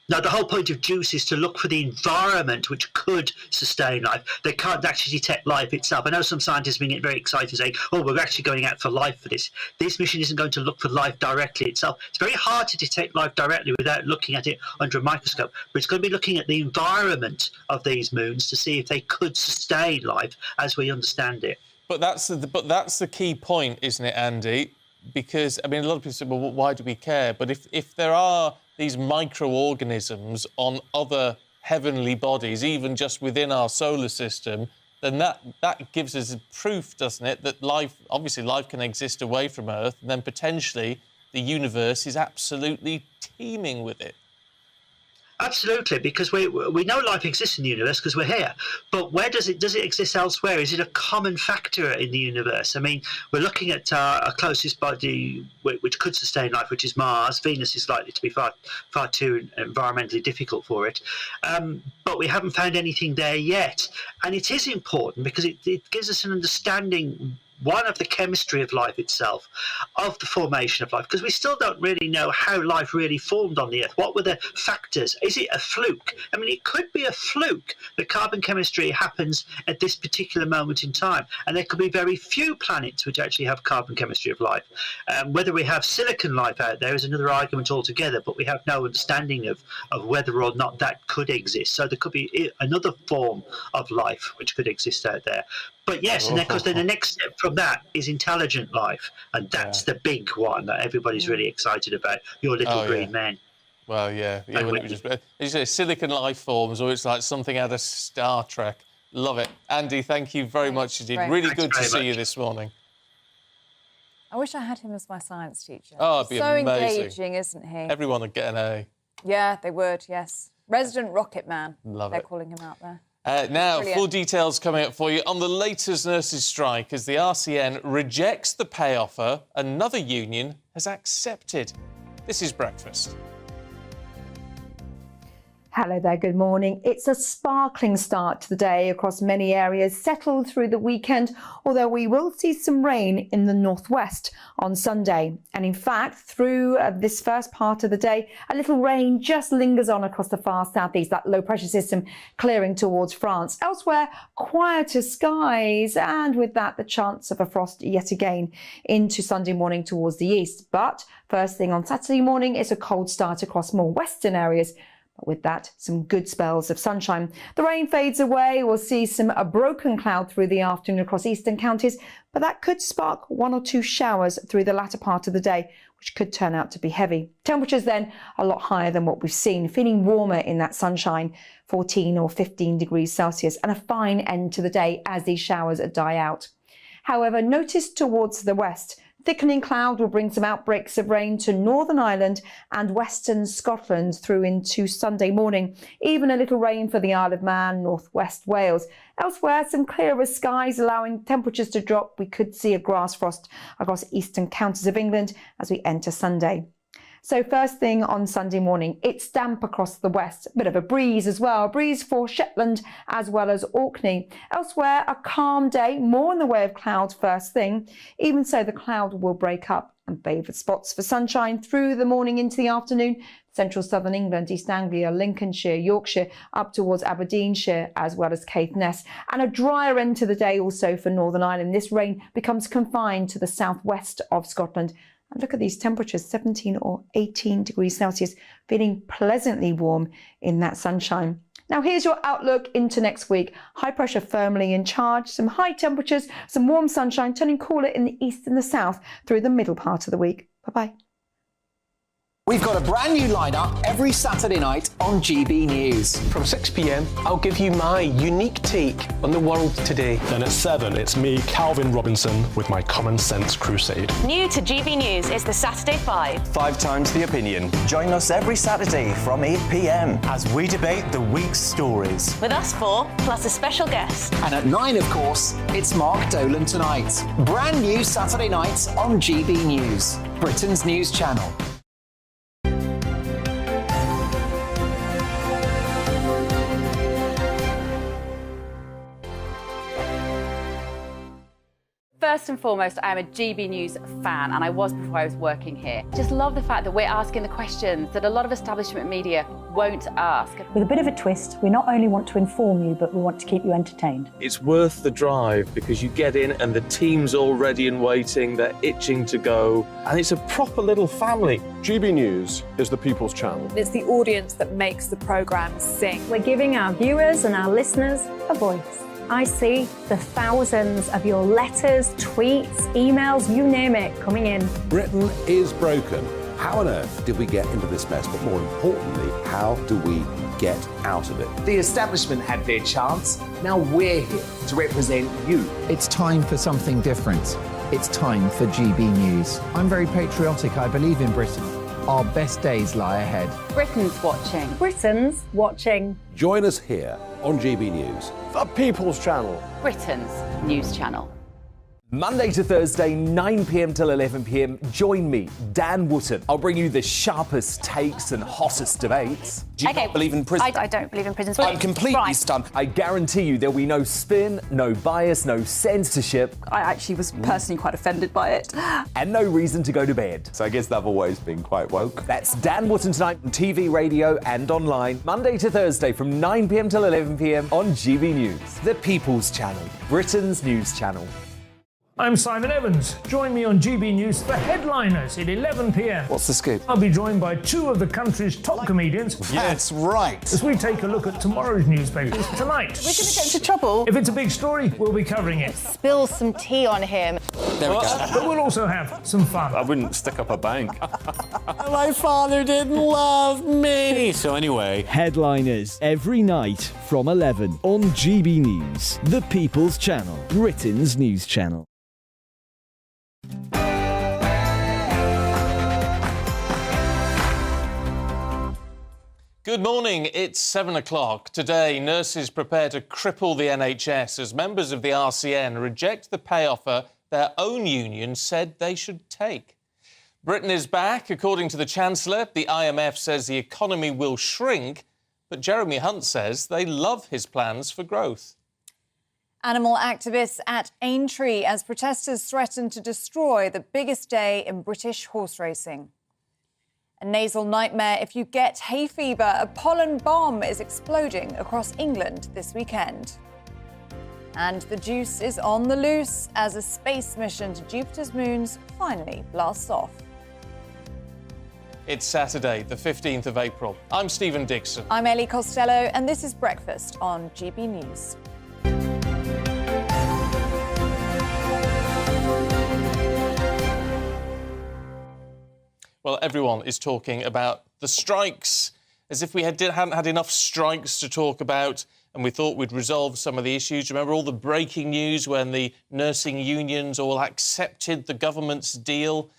the whole point of Juice is to look for the environment which could sustain life. They can't actually detect life itself. I know some scientists being very excited saying, oh, we're actually going out for life for this. This mission isn't going to look for life directly itself. It's very hard to detect life directly without looking at it under a microscope, but it's going to be looking at the environment of these moons to see if they could sustain life as we understand it. But that's the key point, isn't it, Andy? Because, I mean, a lot of people say, well, why do we care? But if there are these microorganisms on other heavenly bodies, even just within our solar system, then that gives us proof, doesn't it, that life can exist away from Earth, and then potentially the universe is absolutely teeming with it. Absolutely, because we know life exists in the universe because we're here. But where does it exist elsewhere? Is it a common factor in the universe? I mean, we're looking at our closest body which could sustain life, which is Mars. Venus is likely to be far too environmentally difficult for it. But we haven't found anything there yet. And it is important because it gives us an understanding one of the chemistry of life itself, of the formation of life, because we still don't really know how life really formed on the Earth. What were the factors? Is it a fluke? I mean, it could be a fluke that carbon chemistry happens at this particular moment in time, and there could be very few planets which actually have carbon chemistry of life. Whether we have silicon life out there is another argument altogether, but we have no understanding of whether or not that could exist. So there could be another form of life which could exist out there. But yes, and then the next step from that is intelligent life, and that's the big one that everybody's really excited about. Your little green men. Well, yeah, wouldn't it just, you say silicon life forms, or it's like something out of Star Trek. Love it, Andy. Thank you very much indeed. Really good to see you this morning. I wish I had him as my science teacher. Oh, it'd be so amazing. Engaging, isn't he? Everyone would get an A. Yeah, they would. Yes, resident rocket man. Love They're it. calling him out there. Now, Brilliant. full details coming up for you on the latest nurses' strike as the RCN rejects the pay offer another union has accepted. This is Breakfast. Hello there, good morning. It's a sparkling start to the day across many areas, settled through the weekend, although we will see some rain in the northwest on Sunday. And in fact, through this first part of the day, a little rain just lingers on across the far southeast, that low pressure system clearing towards France. Elsewhere, quieter skies, and with that, the chance of a frost yet again into Sunday morning towards the east. But first thing on Saturday morning, it's a cold start across more western areas. But with that, some good spells of sunshine. The rain fades away. We'll see a broken cloud through the afternoon across eastern counties, but that could spark 1 or 2 showers through the latter part of the day, which could turn out to be heavy. Temperatures then a lot higher than what we've seen, feeling warmer in that sunshine, 14 or 15 degrees Celsius, and a fine end to the day as these showers die out. However, notice towards the west, thickening cloud will bring some outbreaks of rain to Northern Ireland and western Scotland through into Sunday morning. Even a little rain for the Isle of Man, northwest Wales. Elsewhere, some clearer skies allowing temperatures to drop. We could see a grass frost across eastern counties of England as we enter Sunday. So first thing on Sunday morning, it's damp across the west. A bit of a breeze as well. A breeze for Shetland as well as Orkney. Elsewhere, a calm day, more in the way of clouds first thing. Even so, the cloud will break up and favoured spots for sunshine through the morning into the afternoon. Central southern England, East Anglia, Lincolnshire, Yorkshire, up towards Aberdeenshire, as well as Caithness. And a drier end to the day also for Northern Ireland. This rain becomes confined to the southwest of Scotland. And look at these temperatures, 17 or 18 degrees Celsius, feeling pleasantly warm in that sunshine. Now here's your outlook into next week. High pressure firmly in charge, some high temperatures, some warm sunshine, turning cooler in the east and the south through the middle part of the week. Bye-bye. We've got a brand new lineup every Saturday night on GB News. From 6 p.m, I'll give you my unique take on the world today. Then at 7, it's me, Calvin Robinson, with my Common Sense Crusade. New to GB News is the Saturday 5. 5 times the opinion. Join us every Saturday from 8 p.m. as we debate the week's stories. With us 4, plus a special guest. And at 9, of course, it's Mark Dolan Tonight. Brand new Saturday nights on GB News, Britain's news channel. First and foremost, I am a GB News fan, and I was before I was working here. Just love the fact that we're asking the questions that a lot of establishment media won't ask. With a bit of a twist, we not only want to inform you, but we want to keep you entertained. It's worth the drive because you get in and the team's all ready and waiting, they're itching to go, and it's a proper little family. GB News is the people's channel. It's the audience that makes the programme sing. We're giving our viewers and our listeners a voice. I see the thousands of your letters, tweets, emails, you name it, coming in. Britain is broken. How on earth did we get into this mess? But more importantly, how do we get out of it? The establishment had their chance. Now we're here to represent you. It's time for something different. It's time for GB News. I'm very patriotic. I believe in Britain. Our best days lie ahead. Britain's watching. Britain's watching. Join us here on GB News. The people's channel. Britain's news channel. Monday to Thursday, 9 p.m. till 11 p.m. Join me, Dan Wootton. I'll bring you the sharpest takes and hottest debates. Do you not believe in prison? I don't believe in prisons. I'm completely stunned. I guarantee you there'll be no spin, no bias, no censorship. I actually was personally quite offended by it. And no reason to go to bed. So I guess they've always been quite woke. That's Dan Wootton tonight on TV, radio and online. Monday to Thursday from 9 p.m. till 11 p.m. on GB News. The People's Channel, Britain's news channel. I'm Simon Evans. Join me on GB News for Headliners at 11 p.m. What's the scoop? I'll be joined by two of the country's top comedians. That's right. As we take a look at tomorrow's newspapers tonight. We're going to get into trouble. If it's a big story, we'll be covering it. Spill some tea on him. There we go. But we'll also have some fun. I wouldn't stick up a bank. My father didn't love me. So anyway, Headliners every night from 11 on GB News, the People's Channel, Britain's news channel. Good morning, it's 7 o'clock. Today, nurses prepare to cripple the NHS as members of the RCN reject the pay offer their own union said they should take. Britain is back, according to the Chancellor. The IMF says the economy will shrink, but Jeremy Hunt says they love his plans for growth. Animal activists at Aintree as protesters threaten to destroy the biggest day in British horse racing. A nasal nightmare if you get hay fever. A pollen bomb is exploding across England this weekend. And the juice is on the loose as a space mission to Jupiter's moons finally blasts off. It's Saturday, the 15th of April. I'm Stephen Dixon. I'm Ellie Costello, and this is Breakfast on GB News. Well, everyone is talking about the strikes, as if we hadn't had enough strikes to talk about, and we thought we'd resolve some of the issues. Remember all the breaking news when the nursing unions all accepted the government's deal?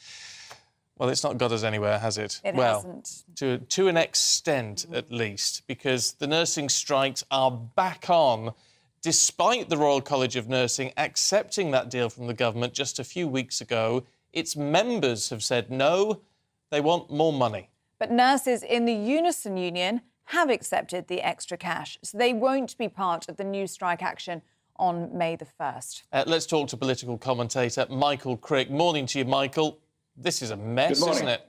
Well, it's not got us anywhere, has it? It hasn't. To an extent, at least, because the nursing strikes are back on, despite the Royal College of Nursing accepting that deal from the government just a few weeks ago. Its members have said no. They want more money. But nurses in the Unison Union have accepted the extra cash, so they won't be part of the new strike action on May the 1st. Let's talk to political commentator Michael Crick. Morning to you, Michael. This is a mess, isn't it?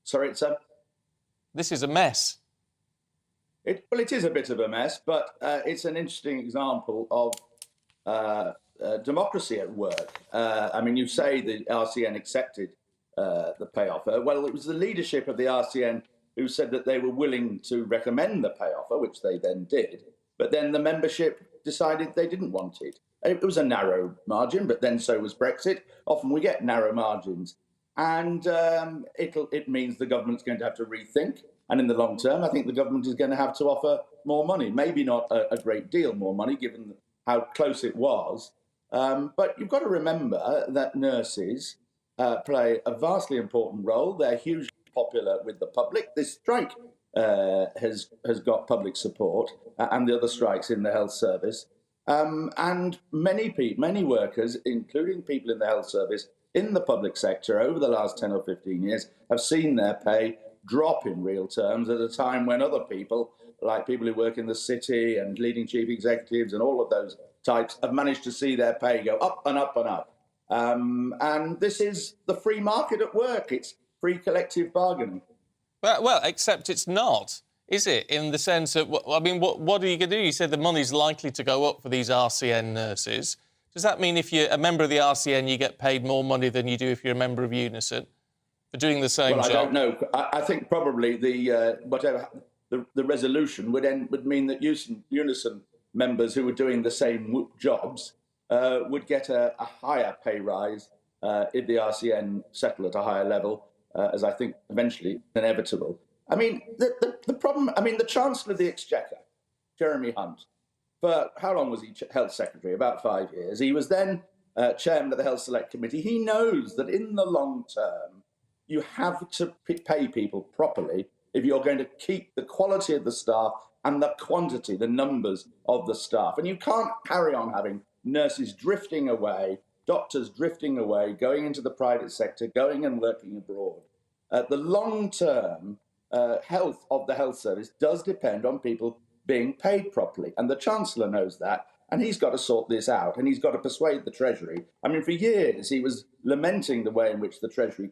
Sorry, sir? This is a mess. Well, it is a bit of a mess, but it's an interesting example of democracy at work. I mean, you say the RCN accepted the pay offer. Well, it was the leadership of the RCN who said that they were willing to recommend the pay offer, which they then did. But then the membership decided they didn't want it. It was a narrow margin, but then so was Brexit. Often we get narrow margins. And it means the government's going to have to rethink. And in the long term, I think the government is going to have to offer more money. Maybe not a great deal more money, given how close it was. But you've got to remember that nurses play a vastly important role. They're hugely popular with the public. This strike has got public support, and the other strikes in the health service. And many workers, including people in the health service, in the public sector over the last 10 or 15 years, have seen their pay drop in real terms at a time when other people, like people who work in the city and leading chief executives and all of those types, have managed to see their pay go up and up and up. And this is the free market at work. It's free collective bargaining. Well, except it's not, is it? In the sense that, I mean, what are you going to do? You said the money's likely to go up for these RCN nurses. Does that mean if you're a member of the RCN, you get paid more money than you do if you're a member of Unison for doing the same job? I don't know. I think probably the resolution would mean that Unison members who were doing the same jobs would get a higher pay rise if the RCN settle at a higher level, as I think eventually inevitable. I mean, the problem, the Chancellor of the Exchequer, Jeremy Hunt, for how long was he Health Secretary? About 5 years. He was then Chairman of the Health Select Committee. He knows that in the long term, you have to pay people properly if you're going to keep the quality of the staff and the quantity, the numbers of the staff. And you can't carry on having nurses drifting away doctors drifting away, going into the private sector, going and working abroad. The long-term health of the health service does depend on people being paid properly. And the Chancellor knows that. And he's got to sort this out. And he's got to persuade the Treasury. I mean, for years, he was lamenting the way in which the Treasury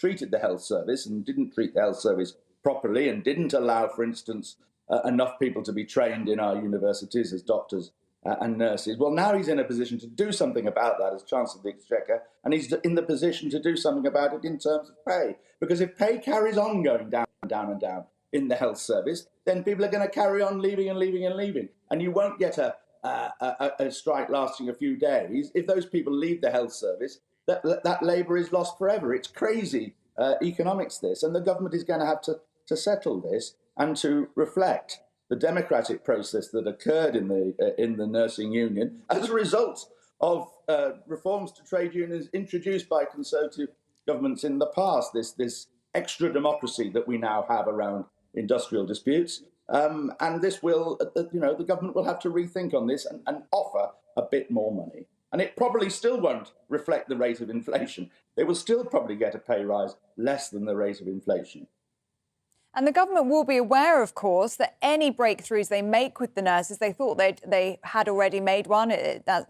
treated the health service and didn't treat the health service properly and didn't allow, for instance, enough people to be trained in our universities as doctors and nurses. Well, now he's in a position to do something about that as Chancellor of the Exchequer, and he's in the position to do something about it in terms of pay. Because if pay carries on going down and down and down in the health service, then people are going to carry on leaving and leaving and leaving. And you won't get a strike lasting a few days. If those people leave the health service, that labour is lost forever. It's crazy economics, this, and the government is going to have to settle this and to reflect the democratic process that occurred in the nursing union as a result of reforms to trade unions introduced by Conservative governments in the past. This extra democracy that we now have around industrial disputes. And this will, the government will have to rethink on this and offer a bit more money. And it probably still won't reflect the rate of inflation. They will still probably get a pay rise less than the rate of inflation. And the government will be aware, of course, that any breakthroughs they make with the nurses, they thought they had already made one. That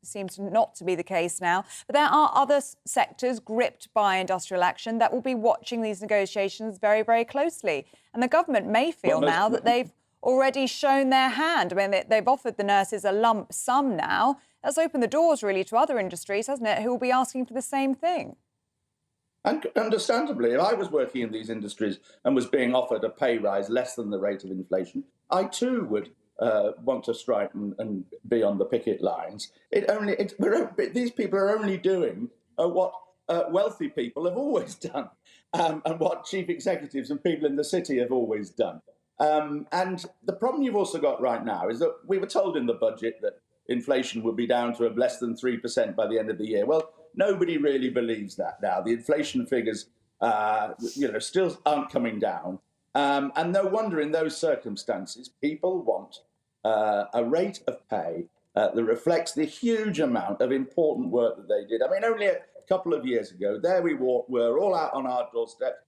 seems not to be the case now. But there are other sectors gripped by industrial action that will be watching these negotiations very, very closely. And the government may feel now that they've already shown their hand. I mean, they've offered the nurses a lump sum now. That's opened the doors, really, to other industries, hasn't it, who will be asking for the same thing. And understandably, if I was working in these industries and was being offered a pay rise less than the rate of inflation, I too would want to strike and be on the picket lines. These people are only doing what wealthy people have always done, and what chief executives and people in the city have always done. And the problem you've also got right now is that we were told in the budget that inflation would be down to less than 3% by the end of the year. Well, nobody really believes that now. The inflation figures, still aren't coming down. And no wonder in those circumstances, people want a rate of pay that reflects the huge amount of important work that they did. I mean, only a couple of years ago, there we were all out on our doorstep,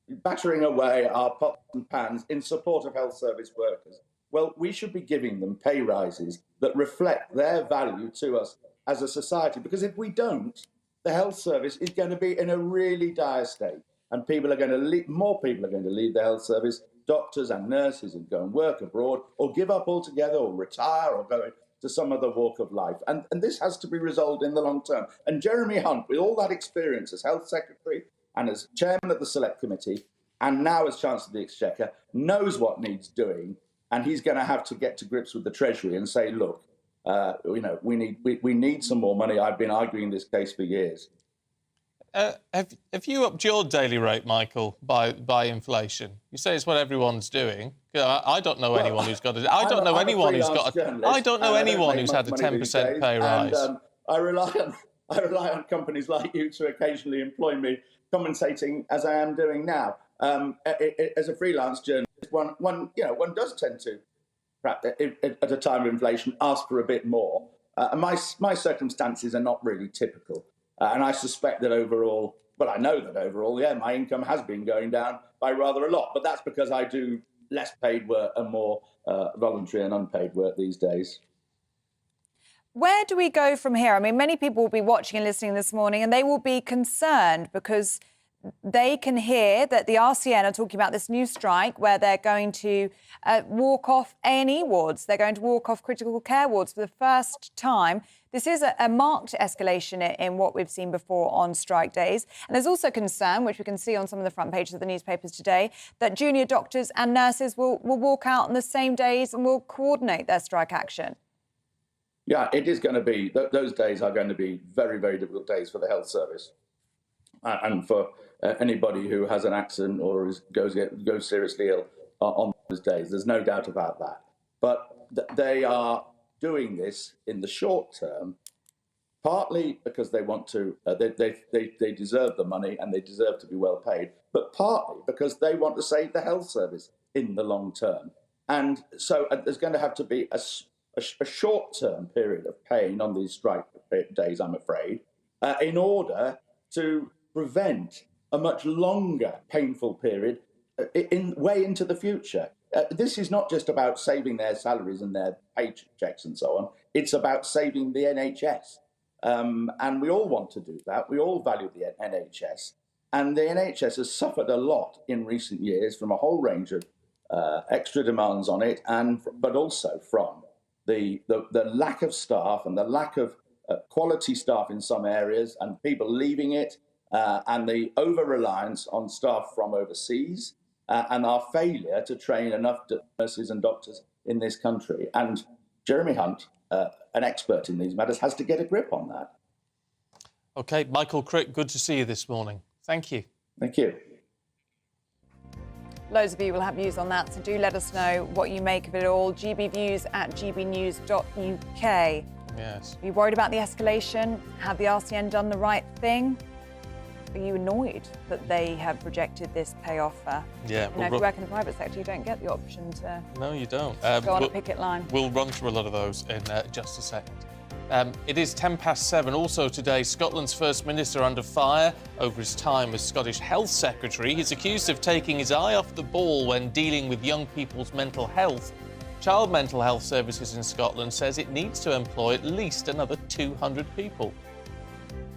battering away our pots and pans in support of health service workers. Well, we should be giving them pay rises that reflect their value to us as a society, because if we don't, the health service is going to be in a really dire state, and people are going to leave, more people are going to leave the health service, doctors and nurses, and go and work abroad, or give up altogether, or retire, or go to some other walk of life. And this has to be resolved in the long term. And Jeremy Hunt, with all that experience as Health Secretary and as Chairman of the Select Committee, and now as Chancellor of the Exchequer, knows what needs doing, and he's going to have to get to grips with the Treasury and say, look, we need some more money. I've been arguing this case for years. Have you upped your daily rate, Michael, by inflation? You say it's what everyone's doing. I don't know anyone who's got a. I don't know anyone who's got a. I don't know anyone who's had a 10% pay rise. And, I rely on companies like you to occasionally employ me, commentating as I am doing now. As a freelance journalist, one does tend to, perhaps at a time of inflation, ask for a bit more. My circumstances are not really typical. And I suspect that overall, well, I know that overall, yeah, my income has been going down by rather a lot. But that's because I do less paid work and more voluntary and unpaid work these days. Where do we go from here? I mean, many people will be watching and listening this morning, and they will be concerned because they can hear that the RCN are talking about this new strike where they're going to walk off A&E wards. They're going to walk off critical care wards for the first time. This is a marked escalation in what we've seen before on strike days. And there's also concern, which we can see on some of the front pages of the newspapers today, that junior doctors and nurses will walk out on the same days and will coordinate their strike action. Yeah, it is going to be, those days are going to be very, very difficult days for the health service. And for anybody who has an accident or goes seriously ill on those days. There's no doubt about that. But they are doing this in the short term, partly because they want to, they deserve the money and they deserve to be well paid, but partly because they want to save the health service in the long term. And so there's going to have to be a short-term period of pain on these strike days, I'm afraid, in order to prevent a much longer painful period way into the future. This is not just about saving their salaries and their paychecks and so on. It's about saving the NHS. And we all want to do that. We all value the NHS. And the NHS has suffered a lot in recent years from a whole range of extra demands on it, but also from the lack of staff and the lack of quality staff in some areas and people leaving it, and the over-reliance on staff from overseas, and our failure to train enough nurses and doctors in this country. And Jeremy Hunt, an expert in these matters, has to get a grip on that. OK, Michael Crick, good to see you this morning. Thank you. Thank you. Loads of you will have views on that, so do let us know what you make of it all. gbviews@gbnews.uk. Yes. Are you worried about the escalation? Have the RCN done the right thing? Are you annoyed that they have rejected this pay offer? Yeah. If you work in the private sector, you don't get the option to No, you don't. go on a picket line. We'll run through a lot of those in just a second. It is 7:10. Also today, Scotland's First Minister under fire over his time as Scottish Health Secretary. He's accused of taking his eye off the ball when dealing with young people's mental health. Child Mental Health Services in Scotland says it needs to employ at least another 200 people.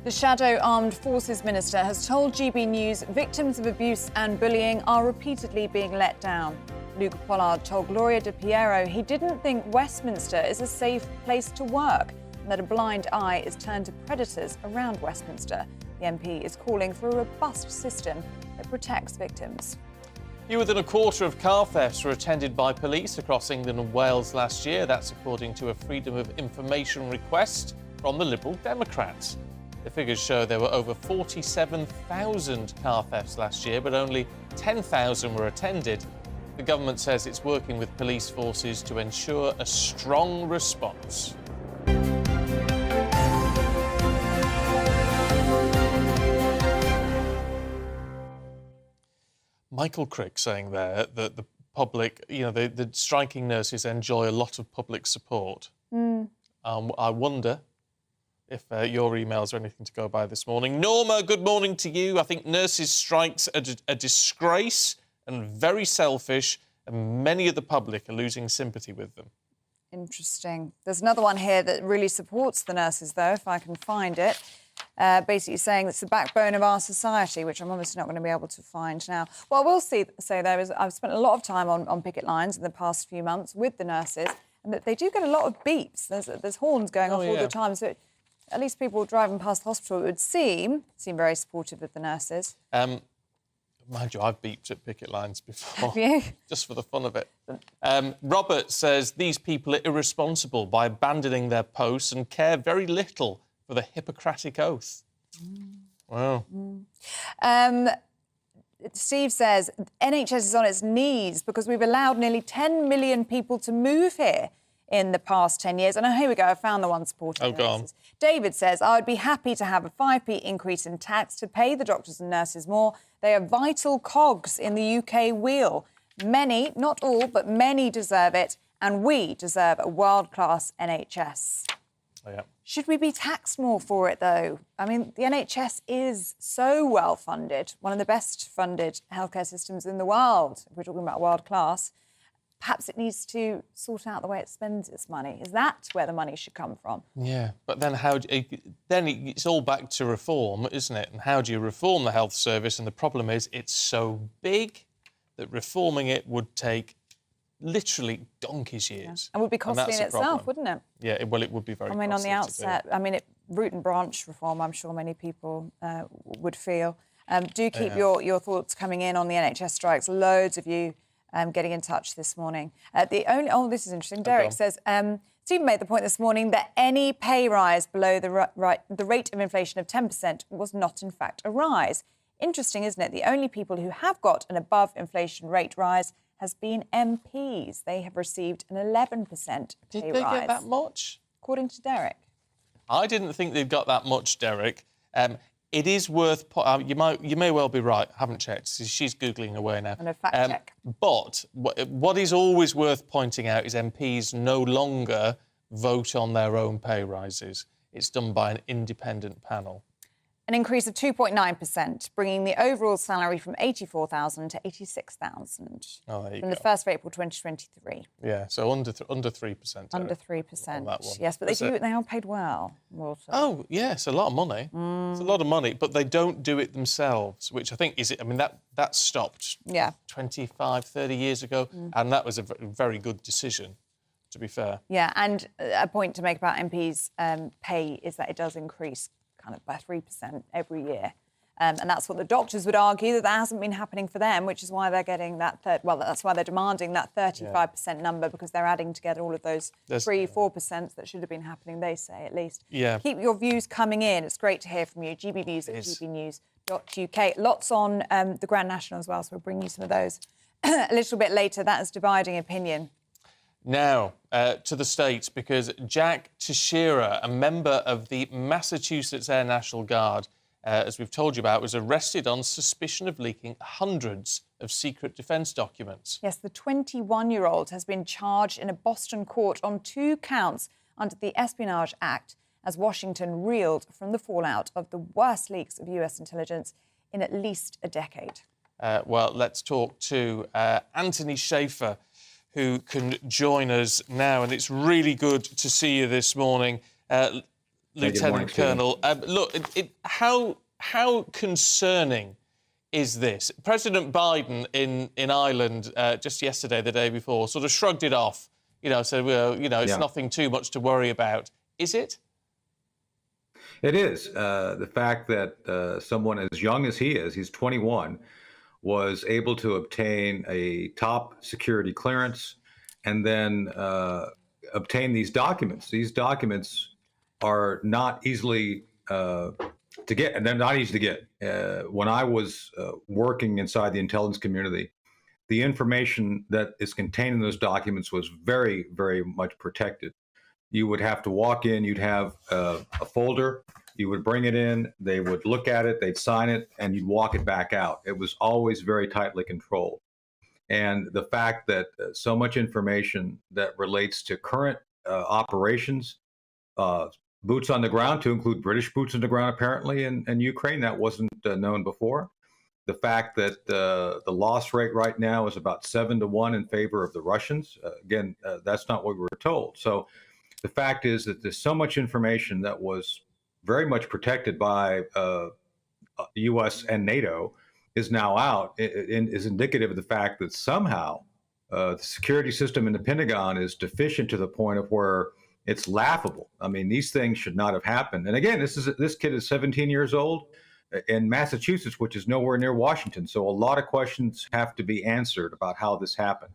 The Shadow Armed Forces Minister has told GB News victims of abuse and bullying are repeatedly being let down. Luke Pollard told Gloria De Piero he didn't think Westminster is a safe place to work and that a blind eye is turned to predators around Westminster. The MP is calling for a robust system that protects victims. Fewer than a quarter of car thefts were attended by police across England and Wales last year. That's according to a Freedom of Information request from the Liberal Democrats. The figures show there were over 47,000 car thefts last year, but only 10,000 were attended. The government says it's working with police forces to ensure a strong response. Michael Crick saying there that the public, the striking nurses enjoy a lot of public support. I wonder if your emails are anything to go by this morning. Norma, good morning to you. I think nurses' strikes are a disgrace and very selfish, and many of the public are losing sympathy with them. Interesting. There's another one here that really supports the nurses, though, if I can find it. Basically saying it's the backbone of our society, which I'm obviously not going to be able to find now. What I will say, though, is I've spent a lot of time on picket lines in the past few months with the nurses, and that they do get a lot of beeps. There's horns going off all the time, so at least people driving past the hospital, it would seem very supportive of the nurses. Mind you, I've beeped at picket lines before. Have you? Just for the fun of it. Robert says these people are irresponsible by abandoning their posts and care very little for the Hippocratic Oath. Wow. Steve says NHS is on its knees because we've allowed nearly 10 million people to move here in the past 10 years. And here we go, I found the one supporting go on. nurses. David says, I would be happy to have a 5p increase in tax to pay the doctors and nurses more. They are vital cogs in the UK wheel. Many, not all, but many deserve it, and we deserve a world-class NHS. Oh, yeah. Should we be taxed more for it, though? I mean, the NHS is so well-funded, one of the best-funded healthcare systems in the world, if we're talking about world-class. Perhaps it needs to sort out the way it spends its money. Is that where the money should come from? Yeah, but then then it's all back to reform, isn't it? And how do you reform the health service? And the problem is it's so big that reforming it would take literally donkey's years. And would be costly in itself, wouldn't it? Yeah, it would be very costly. I mean, on the outset, root and branch reform, I'm sure many people would feel. Do keep your thoughts coming in on the NHS strikes. Loads of you getting in touch this morning. This is interesting. Derek says, Stephen made the point this morning that any pay rise below the rate of inflation of 10% was not, in fact, a rise. Interesting, isn't it? The only people who have got an above-inflation rate rise has been MPs. They have received an 11% pay rise. Did they get that much? According to Derek. I didn't think they'd got that much, Derek. It is worth... you may well be right. I haven't checked. She's Googling away now. And a fact check. But what is always worth pointing out is MPs no longer vote on their own pay rises. it's done by an independent panel. An increase of 2.9%, bringing the overall salary from 84,000 to 86,000 Oh, there you from go. the 1st of April 2023. Yeah, so under 3%. Under 3%. Yes, but they are paid well. Oh, yes, a lot of money. It's a lot of money, but they don't do it themselves, which I think is... I mean, that stopped 25, 30 years ago, and that was a very good decision, to be fair. Yeah, and a point to make about MPs' pay is that it does increase kind of by 3% every year. And that's what the doctors would argue, that hasn't been happening for them, which is why they're getting that that's why they're demanding that 35% number, because they're adding together all of those 3-4% that should have been happening, they say, at least. Yeah. Keep your views coming in. It's great to hear from you. GBNews at gbnews.uk. Lots on the Grand National as well, so we'll bring you some of those a little bit later. That is dividing opinion. Now, to the States, because Jack Teixeira, a member of the Massachusetts Air National Guard, as we've told you about, was arrested on suspicion of leaking hundreds of secret defence documents. Yes, the 21-year-old has been charged in a Boston court on 2 counts under the Espionage Act as Washington reeled from the fallout of the worst leaks of US intelligence in at least a decade. Well, let's talk to Anthony Schaefer, who can join us now. And it's really good to see you this morning, Lieutenant Colonel. Look, how concerning is this? President Biden in Ireland just yesterday, the day before, sort of shrugged it off, said, well, it's nothing too much to worry about. Is it? It is. The fact that someone as young as he is, he's 21, was able to obtain a top security clearance and then obtain these documents. These documents are not easily to get, and they're not easy to get. When I was working inside the intelligence community, the information that is contained in those documents was very, very much protected. You would have to walk in, you'd have a folder, you would bring it in, they would look at it, they'd sign it, and you'd walk it back out. It was always very tightly controlled. And the fact that so much information that relates to current operations, boots on the ground, to include British boots on the ground apparently in Ukraine, that wasn't known before. The fact that the loss rate right now is about 7-1 in favor of the Russians, again, that's not what we were told. So the fact is that there's so much information that was very much protected by U.S. and NATO is now out, is indicative of the fact that somehow the security system in the Pentagon is deficient to the point of where it's laughable. I mean, these things should not have happened. And again, this kid is 17 years old in Massachusetts, which is nowhere near Washington. So a lot of questions have to be answered about how this happened.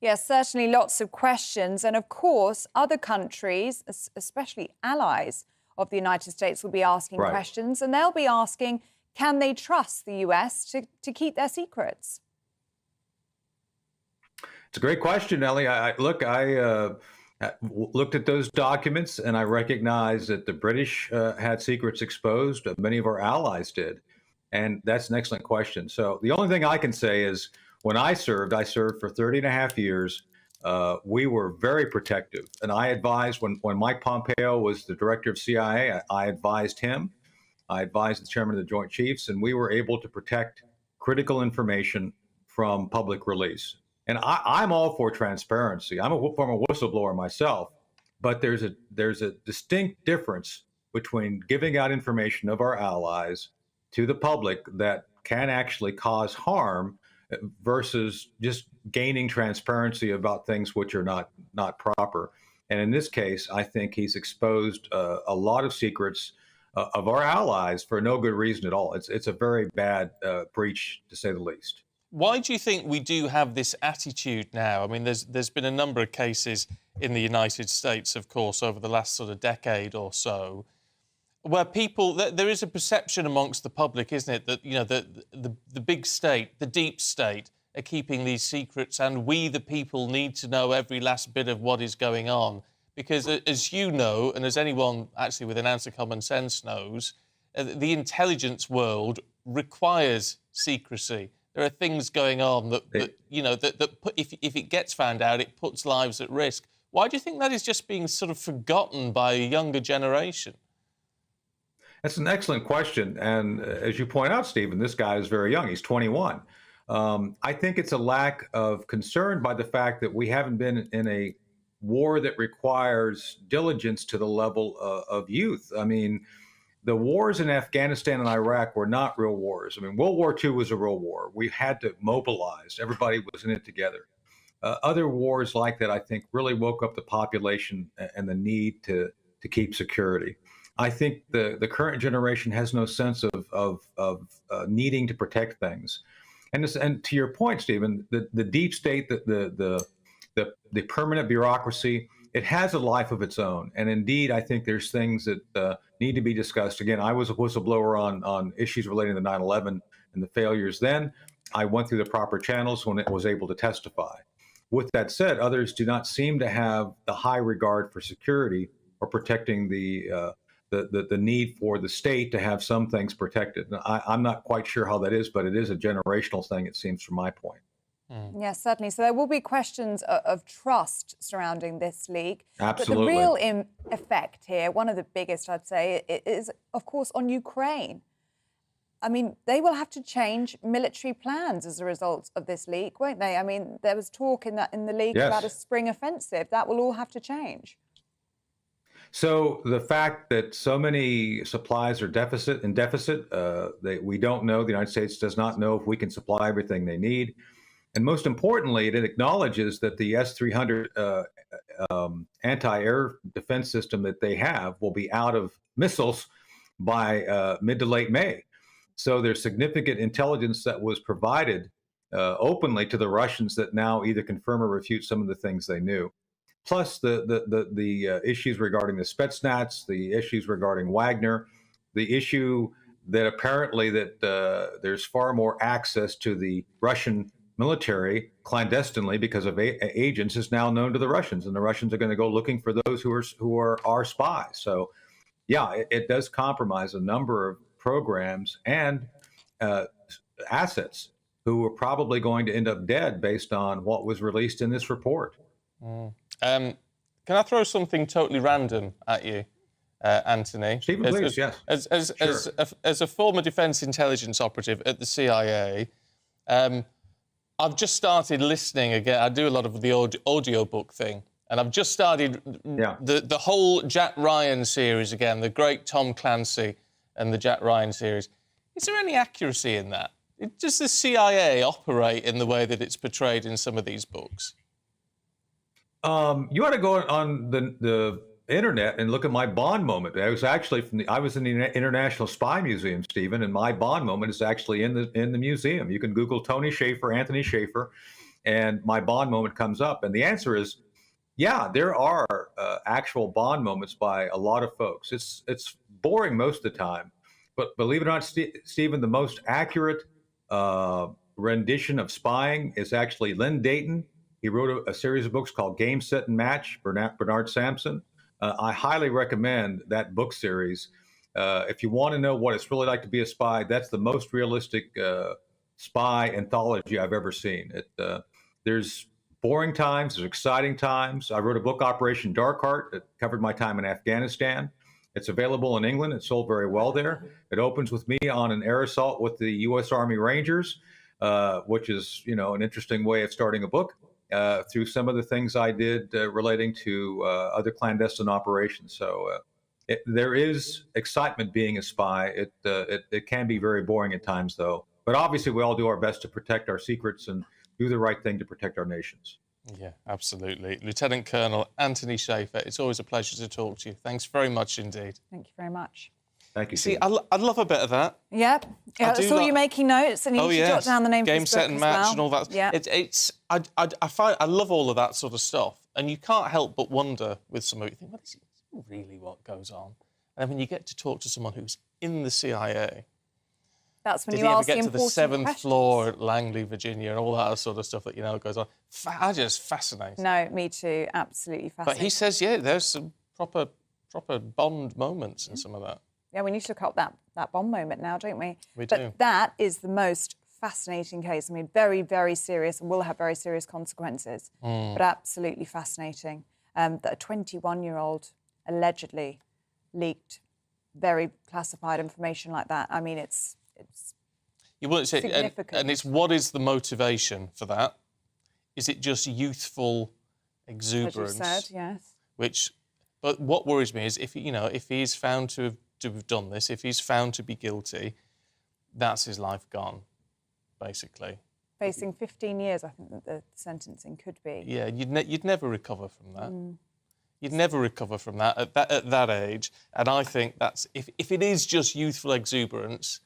Yes, certainly lots of questions. And of course, other countries, especially allies of the United States, will be asking questions, and they'll be asking, can they trust the US to keep their secrets? It's a great question, Ellie. I looked at those documents and I recognized that the British had secrets exposed. Many of our allies did. And that's an excellent question. So the only thing I can say is when I served for 30 and a half years. We were very protective. And I advised, when Mike Pompeo was the director of CIA, I advised him. I advised the chairman of the Joint Chiefs, and we were able to protect critical information from public release. And I'm all for transparency. I'm a former whistleblower myself, but there's a distinct difference between giving out information of our allies to the public that can actually cause harm versus just gaining transparency about things which are not proper. And in this case, I think he's exposed a lot of secrets of our allies for no good reason at all. It's a very bad breach, to say the least. Why do you think we do have this attitude now? I mean, there's been a number of cases in the United States, of course, over the last sort of decade or so, where there is a perception amongst the public, isn't it, that the big state, the deep state, are keeping these secrets, and we, the people, need to know every last bit of what is going on. Because, as you know, and as anyone actually with an ounce of common sense knows, the intelligence world requires secrecy. There are things going on that if it gets found out, it puts lives at risk. Why do you think that is just being sort of forgotten by a younger generation? That's an excellent question. And as you point out, Stephen, this guy is very young. He's 21. I think it's a lack of concern by the fact that we haven't been in a war that requires diligence to the level of youth. I mean, the wars in Afghanistan and Iraq were not real wars. I mean, World War II was a real war. We had to mobilize. Everybody was in it together. Other wars like that, I think, really woke up the population and the need to keep security. I think the current generation has no sense of needing to protect things. And to your point, Stephen, the deep state, the permanent bureaucracy, it has a life of its own. And indeed, I think there's things that need to be discussed. Again, I was a whistleblower on issues relating to 9/11 and the failures then. I went through the proper channels when it was able to testify. With that said, others do not seem to have the high regard for security or protecting the need for the state to have some things protected. I'm not quite sure how that is, but it is a generational thing, it seems, from my point. Yes, certainly. So there will be questions of trust surrounding this leak. Absolutely. But the real effect here, one of the biggest, I'd say, is, of course, on Ukraine. I mean, they will have to change military plans as a result of this leak, won't they? I mean, there was talk in the leak about a spring offensive. That will all have to change. So the fact that so many supplies are in deficit, we don't know. The United States does not know if we can supply everything they need. And most importantly, it acknowledges that the S-300 anti-air defense system that they have will be out of missiles by mid to late May. So there's significant intelligence that was provided openly to the Russians that now either confirm or refute some of the things they knew. Plus the issues regarding the Spetsnaz, the issues regarding Wagner, the issue that apparently that there's far more access to the Russian military clandestinely because of agents is now known to the Russians, and the Russians are going to go looking for those who are our spies. So, yeah, it does compromise a number of programs and assets who are probably going to end up dead based on what was released in this report. Can I throw something totally random at you, Anthony? Stephen, please, yes. As a former defence intelligence operative at the CIA, I've just started listening again. I do a lot of the audiobook thing, and I've just started the whole Jack Ryan series again, the great Tom Clancy and the Jack Ryan series. Is there any accuracy in that? Does the CIA operate in the way that it's portrayed in some of these books? You ought to go on the internet and look at my Bond moment. I was actually I was in the International Spy Museum, Stephen, and my Bond moment is actually in the museum. You can Google Tony Schaefer, Anthony Schaefer, and my Bond moment comes up. And the answer is, yeah, there are actual Bond moments by a lot of folks. It's boring most of the time, but believe it or not, Stephen, the most accurate rendition of spying is actually Len Dayton. He wrote a series of books called Game, Set, and Match, Bernard Sampson. I highly recommend that book series. If you want to know what it's really like to be a spy, that's the most realistic spy anthology I've ever seen. There's boring times, there's exciting times. I wrote a book, Operation Dark Heart, that covered my time in Afghanistan. It's available in England. It sold very well there. It opens with me on an air assault with the U.S. Army Rangers, which is, an interesting way of starting a book. Through some of the things I did relating to other clandestine operations. So there is excitement being a spy. It can be very boring at times, though. But obviously, we all do our best to protect our secrets and do the right thing to protect our nations. Yeah, absolutely. Lieutenant Colonel Anthony Schaefer, it's always a pleasure to talk to you. Thanks very much indeed. Thank you very much. Thank you. See, I'd love a bit of that. Yep. I saw you making notes, and you should jot down the name Game, of this Set, book and as Match well. and all that. Yeah. I love all of that sort of stuff, and you can't help but wonder with some of it. You think, well, this is really what goes on. And then when you get to talk to someone who's in the CIA, that's when did you he ever ask the get to the important 7th questions. floor at Langley, Virginia, and all that sort of stuff that goes on? Just fascinating. No, me too. Absolutely fascinating. But he says, there's some proper Bond moments in some of that. Yeah, we need to look up that Bond moment now, don't we? We but do. That is the most fascinating case. I mean, very, very serious and will have very serious consequences, but absolutely fascinating. that a 21-year-old allegedly leaked very classified information like that. I mean, it's You wouldn't say, significant. and it's what is the motivation for that? Is it just youthful exuberance? As you said, yes. But what worries me is if he's found to have done this, if he's found to be guilty, that's his life gone, basically. Facing 15 years, I think that the sentencing could be. Yeah, you'd never recover from that. You'd never recover from that at that age. And I think that's if it is just youthful exuberance,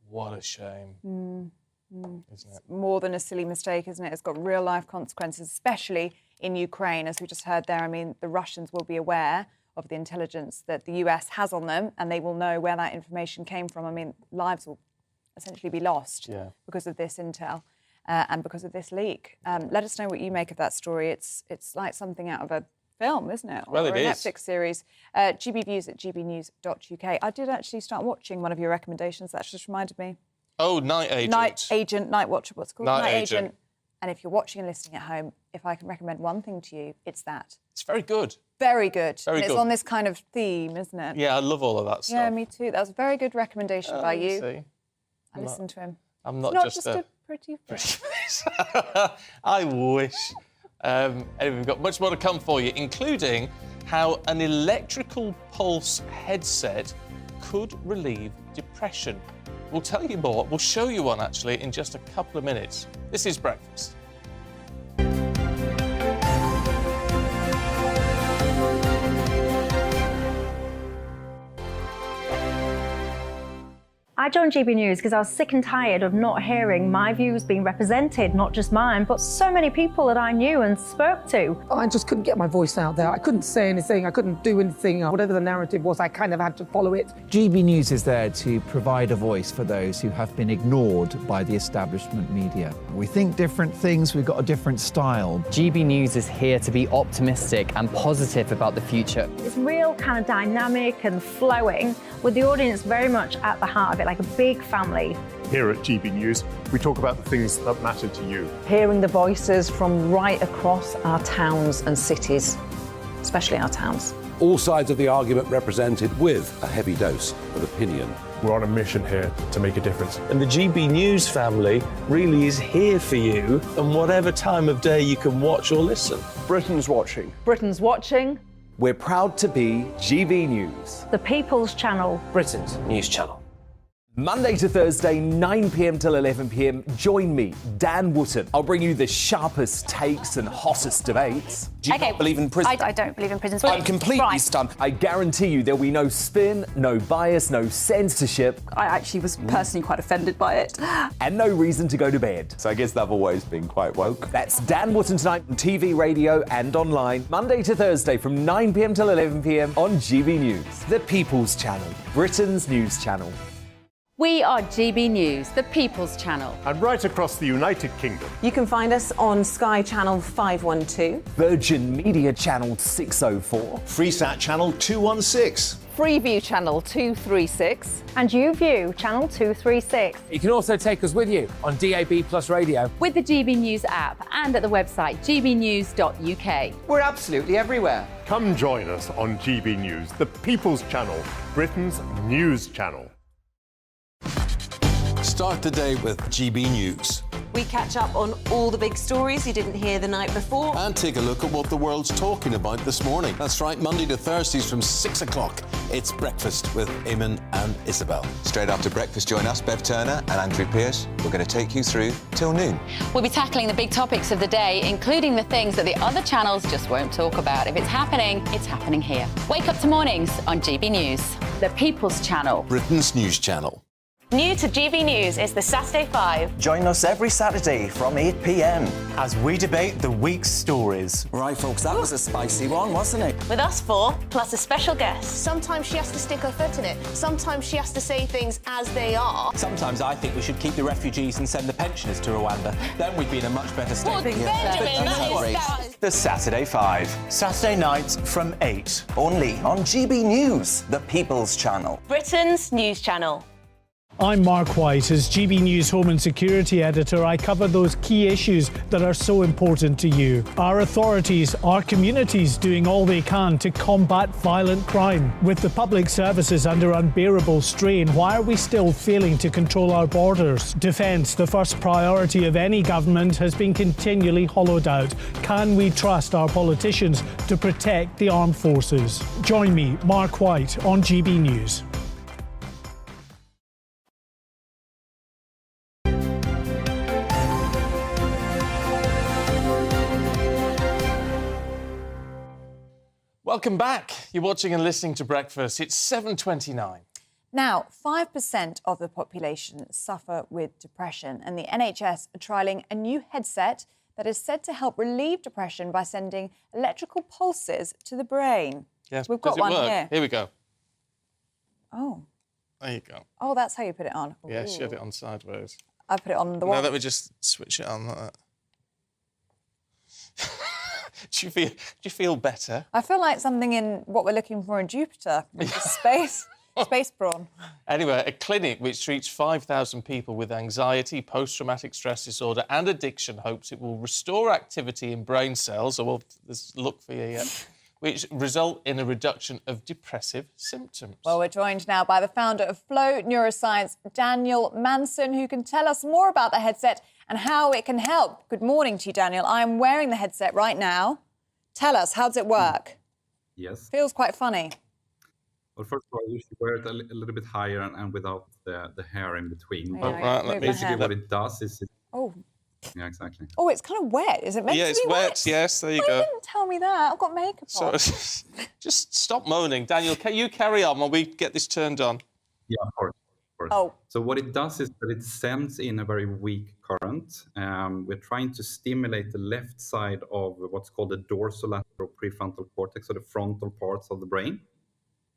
what a shame. Isn't it? More than a silly mistake, isn't it? It's got real-life consequences, especially in Ukraine, as we just heard there. I mean, the Russians will be aware of the intelligence that the US has on them, and they will know where that information came from. I mean, lives will essentially be lost because of this intel and because of this leak. Let us know what you make of that story. It's like something out of a film, isn't it? Well, or it a is. Netflix series. GBViews at gbnews.uk. I did actually start watching one of your recommendations. That just reminded me. Oh, Night Agent. Night Watcher, what's it called? Night Agent. And if you're watching and listening at home, if I can recommend one thing to you, it's that. It's very good. Very good. Very and it's good. on this kind of theme, isn't it? Yeah, I love all of that stuff. Yeah, me too. That was a very good recommendation by you. See? I listened to him. I'm It's not, just a pretty face. I wish. Anyway, we've got much more to come for you, including how an electrical pulse headset could relieve depression. We'll tell you more. We'll show you one, actually, in just a couple of minutes. This is Breakfast. I joined GB News because I was sick and tired of not hearing my views being represented, not just mine, but so many people that I knew and spoke to. I just couldn't get my voice out there. I couldn't say anything. I couldn't do anything. Whatever the narrative was, I kind of had to follow it. GB News is there to provide a voice for those who have been ignored by the establishment media. We think different things, we've got a different style. GB News is here to be optimistic and positive about the future. It's real kind of dynamic and flowing, with the audience very much at the heart of it, like a big family. Here at GB News, we talk about the things that matter to you. Hearing the voices from right across our towns and cities, especially our towns. All sides of the argument represented with a heavy dose of opinion. We're on a mission here to make a difference. And the GB News family really is here for you, and whatever time of day you can watch or listen. Britain's watching. Britain's watching. We're proud to be GB News, The People's Channel. Britain's news channel. Monday to Thursday, 9 p.m. till 11 p.m. Join me, Dan Wootton. I'll bring you the sharpest takes and hottest debates. Do you not believe in prison? I don't believe in prisons. I'm completely stunned. I guarantee you there'll be no spin, no bias, no censorship. I actually was personally quite offended by it. And no reason to go to bed. So I guess they've always been quite woke. That's Dan Wootton tonight on TV, radio and online. Monday to Thursday from 9 p.m. till 11 p.m. on GB News. The People's Channel, Britain's news channel. We are GB News, the People's Channel. And right across the United Kingdom. You can find us on Sky Channel 512. Virgin Media Channel 604. Freesat Channel 216. Freeview Channel 236. And YouView, Channel 236. You can also take us with you on DAB Plus Radio. With the GB News app and at the website gbnews.uk. We're absolutely everywhere. Come join us on GB News, the People's Channel, Britain's news channel. Start the day with GB News. We catch up on all the big stories you didn't hear the night before. And take a look at what the world's talking about this morning. That's right, Monday to Thursdays from 6 o'clock. It's Breakfast with Eamon and Isabel. Straight after breakfast, join us, Bev Turner and Andrew Pearce. We're going to take you through till noon. We'll be tackling the big topics of the day, including the things that the other channels just won't talk about. If it's happening here. Wake up to mornings on GB News, the People's Channel. Britain's news channel. New to GB News is the Saturday 5. Join us every Saturday from 8 p.m. as we debate the week's stories. Right, folks, that was a spicy one, wasn't it? With us 4, plus a special guest. Sometimes she has to stick her foot in it. Sometimes she has to say things as they are. Sometimes I think we should keep the refugees and send the pensioners to Rwanda. Then we'd be in a much better state. Well, Benjamin, that is... The Saturday 5. Saturday nights from 8. Only on GB News, the People's Channel. Britain's news channel. I'm Mark White. As GB News Home and Security Editor, I cover those key issues that are so important to you. Our authorities, our communities doing all they can to combat violent crime. With the public services under unbearable strain, why are we still failing to control our borders? Defence, the first priority of any government, has been continually hollowed out. Can we trust our politicians to protect the armed forces? Join me, Mark White, on GB News. Welcome back. You're watching and listening to Breakfast. It's 7:29. Now, 5% of the population suffer with depression, and the NHS are trialling a new headset that is said to help relieve depression by sending electrical pulses to the brain. Yes, we've got one here. Here we go. Oh. There you go. Oh, that's how you put it on. Yeah, she had it on sideways. I put it on the wall. Now let me just switch it on like that. Do you feel better? I feel like something in what we're looking for in Jupiter, space prawn. Anyway, a clinic which treats 5,000 people with anxiety, post-traumatic stress disorder and addiction hopes it will restore activity in brain cells, or well, there's look for you yet, which result in a reduction of depressive symptoms. Well, we're joined now by the founder of Flow Neuroscience, Daniel Manson, who can tell us more about the headset and how it can help. Good morning to you, Daniel. I'm wearing the headset right now. Tell us, how does it work? Yes. Feels quite funny. Well, first of all, you should wear it a little bit higher and without the hair in between. Yeah, right, basically, what it does is... Oh. Yeah, exactly. Oh, it's kind of wet. Is it meant to be it's wet? Yes, there you go. You didn't tell me that. I've got makeup on. So, just stop moaning. Daniel, can you carry on while we get this turned on? Yeah, of course. Oh. So what it does is that it sends in a very weak current. We're trying to stimulate the left side of what's called the dorsolateral prefrontal cortex, so the frontal parts of the brain.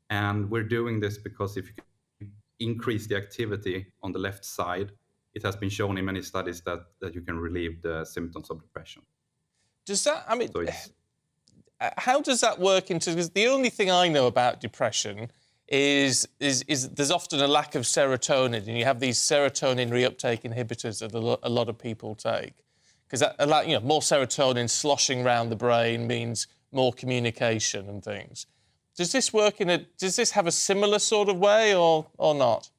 And we're doing this because if you can increase the activity on the left side, it has been shown in many studies that you can relieve the symptoms of depression. Does that, I mean, how does that work into, because the only thing I know about depression is there's often a lack of serotonin, and you have these serotonin reuptake inhibitors that a lot of people take. Because more serotonin sloshing around the brain means more communication and things. Does this work does this have a similar sort of way or not?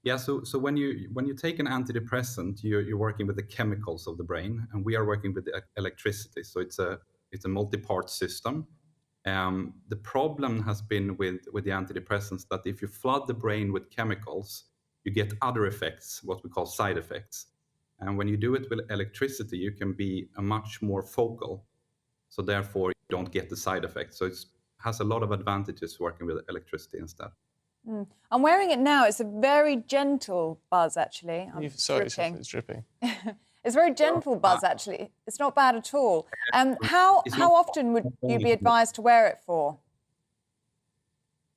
Yeah, so when you take an antidepressant, you're working with the chemicals of the brain, and we are working with the electricity. So it's a multi-part system. The problem has been with the antidepressants that if you flood the brain with chemicals, you get other effects, what we call side effects. And when you do it with electricity, you can be a much more focal. So therefore, you don't get the side effects. So it has a lot of advantages working with electricity instead. I'm wearing it now. It's a very gentle buzz, actually. Sorry, it's dripping. It's a very gentle buzz, actually. It's not bad at all. How often would you be advised to wear it for?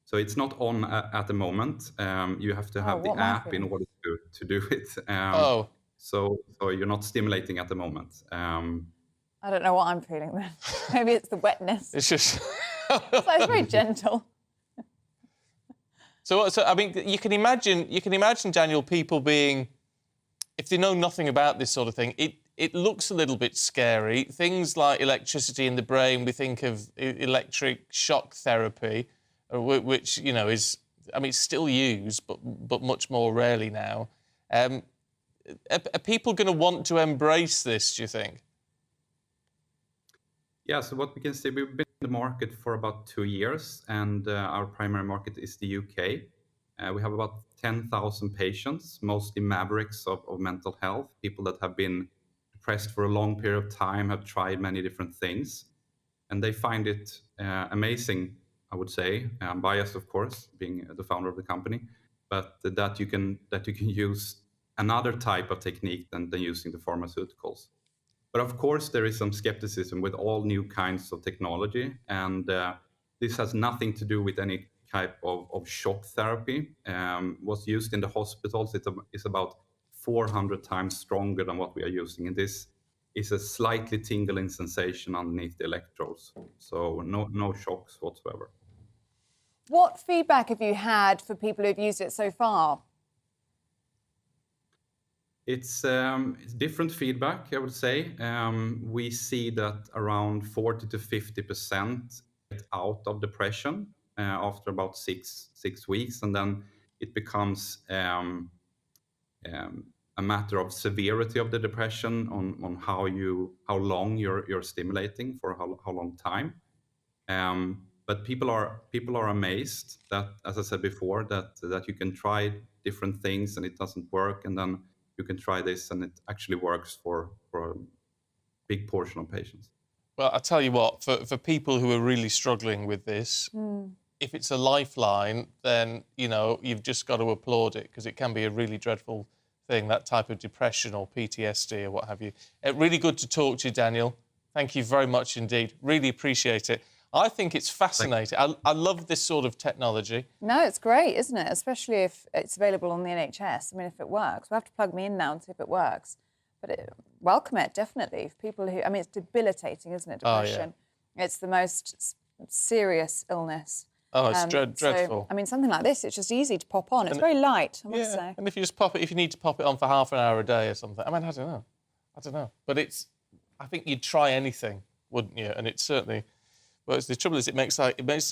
So it's not on at the moment. You have to have the app in order to do it. So you're not stimulating at the moment. I don't know what I'm feeling then. Maybe it's the wetness. It's just... It's very gentle. So I mean, you can imagine, Daniel, people being, if they know nothing about this sort of thing, it looks a little bit scary. Things like electricity in the brain, we think of electric shock therapy, which is, I mean, it's still used, but much more rarely now. Are people going to want to embrace this, do you think? Yeah, so what we can say, we've been in the market for about 2 years, and our primary market is the UK. We have about 10,000 patients, mostly mavericks of mental health, people that have been depressed for a long period of time, have tried many different things, and they find it amazing, I would say. I'm biased, of course, being the founder of the company, but that you can use another type of technique than using the pharmaceuticals. But of course, there is some skepticism with all new kinds of technology, and this has nothing to do with any type of shock therapy. What's used in the hospitals is about 400 times stronger than what we are using, and this is a slightly tingling sensation underneath the electrodes, so no shocks whatsoever. What feedback have you had for people who've used it so far? It's different feedback, I would say. We see that around 40 to 50% get out of depression after about six weeks, and then it becomes a matter of severity of the depression on how long you're stimulating for how long time. But people are amazed that, as I said before, that you can try different things and it doesn't work, and then you can try this and it actually works for a big portion of patients. Well, I tell you what, for people who are really struggling with this, if it's a lifeline, then, you've just got to applaud it, because it can be a really dreadful thing, that type of depression or PTSD or what have you. Really good to talk to you, Daniel. Thank you very much indeed. Really appreciate it. I think it's fascinating. I love this sort of technology. No, it's great, isn't it? Especially if it's available on the NHS. I mean, if it works. We'll have to plug me in now and see if it works. But welcome it, definitely. For people who... I mean, it's debilitating, isn't it, depression? Oh, yeah. It's the most serious illness. Oh, it's dreadful. So, I mean, something like this, it's just easy to pop on. It's very light, I must say. And if you just if you need to pop it on for half an hour a day or something, I mean, I don't know. But I think you'd try anything, wouldn't you? And it's certainly... Well, the trouble is, it makes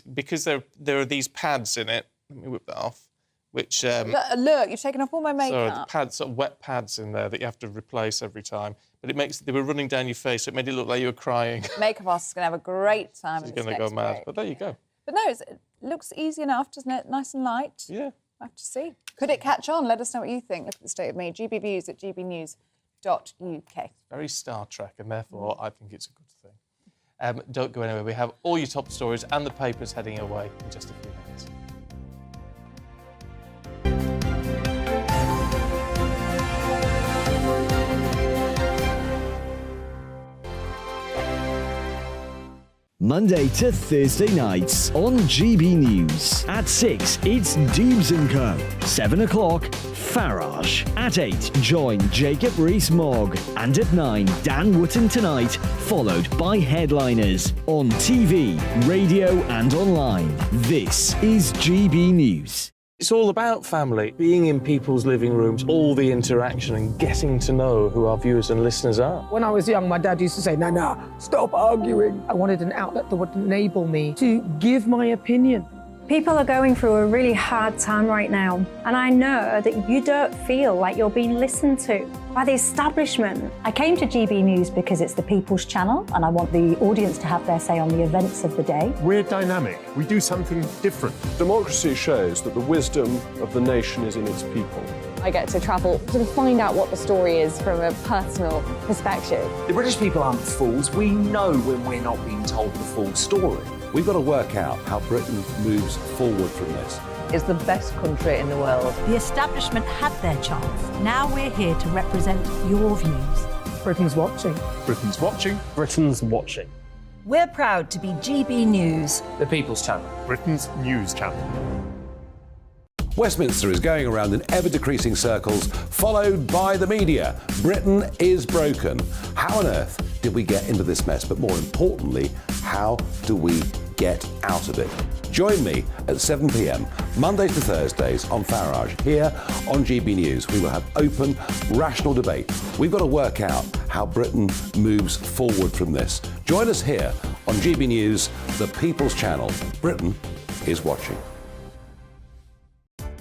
because there are these pads in it. Let me whip that off. Which look, you've taken off all my makeup. Sorry, the pads, sort of wet pads in there that you have to replace every time. But they were running down your face, so it made it look like you were crying. Makeup artist is going to have a great time. She's going to go mad. But there you go. But no, it looks easy enough, doesn't it? Nice and light. Yeah. I have to see. Could it catch on? Let us know what you think. Look at the state of me. gbnews@gbnews.uk. Very Star Trek, and therefore I think it's a good thing. Don't go anywhere. We have all your top stories and the papers heading away in just a few minutes. Monday to Thursday nights on GB News. At 6, it's Deebs & Co. 7 o'clock, Farage. At 8, join Jacob Rees-Mogg. And at 9, Dan Wootton Tonight, followed by Headliners. On TV, radio and online. This is GB News. It's all about family, being in people's living rooms, all the interaction and getting to know who our viewers and listeners are. When I was young, my dad used to say, Nana, stop arguing. I wanted an outlet that would enable me to give my opinion. People are going through a really hard time right now, and I know that you don't feel like you're being listened to by the establishment. I came to GB News because it's the People's Channel, and I want the audience to have their say on the events of the day. We're dynamic. We do something different. Democracy shows that the wisdom of the nation is in its people. I get to travel to find out what the story is from a personal perspective. The British people aren't fools. We know when we're not being told the full story. We've got to work out how Britain moves forward from this. It's the best country in the world. The establishment had their chance. Now we're here to represent your views. Britain's watching. Britain's watching. Britain's watching. We're proud to be GB News. The People's Channel. Britain's news channel. Westminster is going around in ever-decreasing circles, followed by the media. Britain is broken. How on earth did we get into this mess? But more importantly, how do we get out of it? Join me at 7 p.m, Mondays to Thursdays on Farage. Here on GB News, we will have open, rational debate. We've got to work out how Britain moves forward from this. Join us here on GB News, the People's Channel. Britain is watching.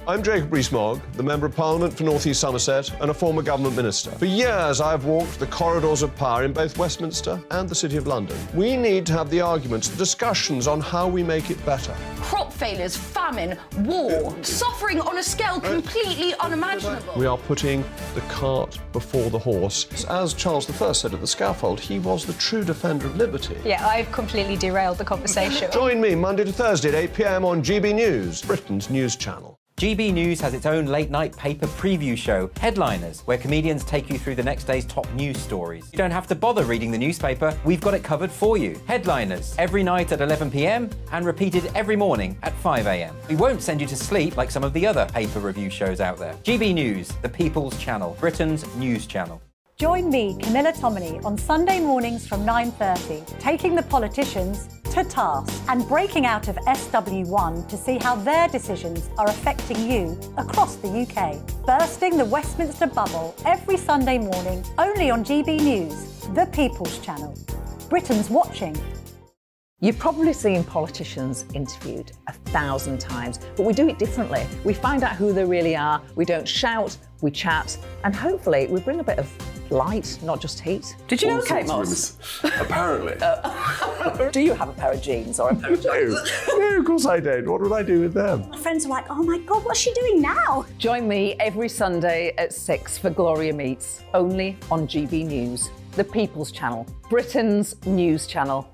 I'm Jacob Rees-Mogg, the Member of Parliament for North East Somerset and a former government minister. For years, I've walked the corridors of power in both Westminster and the City of London. We need to have the arguments, the discussions on how we make it better. Crop failures, famine, war, suffering on a scale completely unimaginable. We are putting the cart before the horse. As Charles I said at the scaffold, he was the true defender of liberty. Yeah, I've completely derailed the conversation. Join me Monday to Thursday at 8 p.m. on GB News, Britain's news channel. GB News has its own late-night paper preview show, Headliners, where comedians take you through the next day's top news stories. You don't have to bother reading the newspaper, we've got it covered for you. Headliners, every night at 11 p.m. and repeated every morning at 5 a.m. We won't send you to sleep like some of the other paper review shows out there. GB News, the People's Channel, Britain's news channel. Join me, Camilla Tominey, on Sunday mornings from 9:30, taking the politicians to task and breaking out of SW1 to see how their decisions are affecting you across the UK. Bursting the Westminster bubble every Sunday morning, only on GB News, the People's Channel. Britain's watching. You've probably seen politicians interviewed 1,000 times, but we do it differently. We find out who they really are, we don't shout, we chat, and hopefully we bring a bit of light, not just heat. Did you know Kate Moss? Apparently. Do you have a pair of jeans or a pair of jeans? No, of course I don't. What would I do with them? My friends are like, oh my God, what's she doing now? Join me every Sunday at 6 for Gloria Meets, only on GB News, the People's Channel, Britain's news channel.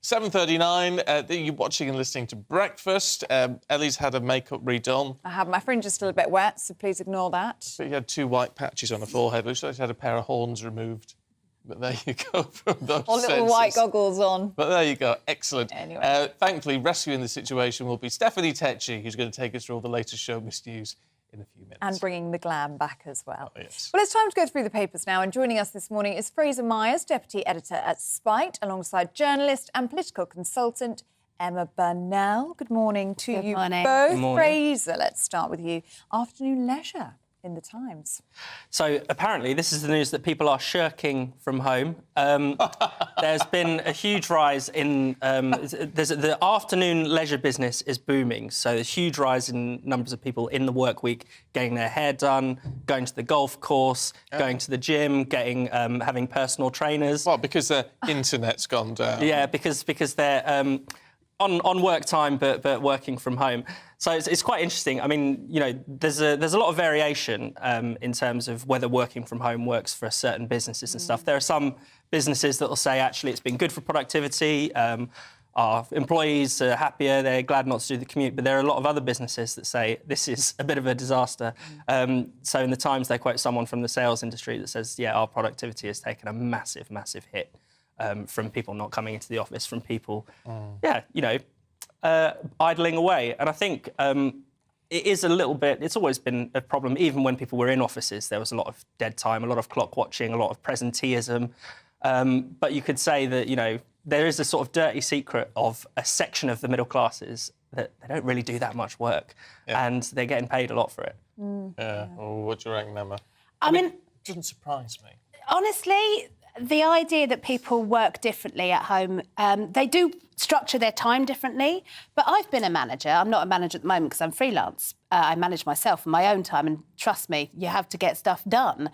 7:39. You're watching and listening to Breakfast. Ellie's had her makeup redone. I have. My fringe is still a bit wet, so please ignore that. But you had 2 white patches on her forehead. Looks like she had a pair of horns removed. But there you go from those Or little senses. white goggles on. But there you go. Excellent. Anyway. Thankfully, rescuing the situation will be Stephanie Tecci, who's going to take us through all the latest showbiz news in a few minutes. And bringing the glam back as well. Oh, yes. Well, it's time to go through the papers now. And joining us this morning is Fraser Myers, Deputy Editor at Spite, alongside journalist and political consultant Emma Burnell. Good morning to you morning. both. Good morning. Fraser, let's start with you. Afternoon leisure in the Times. So apparently this is the news that people are shirking from home. There's been a huge rise in... the afternoon leisure business is booming, so there's a huge rise in numbers of people in the work week getting their hair done, going to the golf course, going to the gym, having personal trainers. What, because the internet's gone down? Yeah, because they're... on work time, but working from home. So it's quite interesting. I mean, you know, there's a lot of variation in terms of whether working from home works for certain businesses and stuff. There are some businesses that will say, actually, it's been good for productivity. Our employees are happier, they're glad not to do the commute. But there are a lot of other businesses that say this is a bit of a disaster. So in the Times, they quote someone from the sales industry that says, yeah, our productivity has taken a massive, massive hit. From people not coming into the office, from people, idling away. And I think it is a little bit... It's always been a problem. Even when people were in offices, there was a lot of dead time, a lot of clock watching, a lot of presenteeism. But you could say that, you know, there is a sort of dirty secret of a section of the middle classes that they don't really do that much work, and they're getting paid a lot for it. Yeah. Oh, what do you reckon, Emma? I mean... It doesn't surprise me. Honestly, the idea that people work differently at home, they do structure their time differently. But I've been a manager. I'm not a manager at the moment because I'm freelance. I manage myself in my own time, and trust me, you have to get stuff done.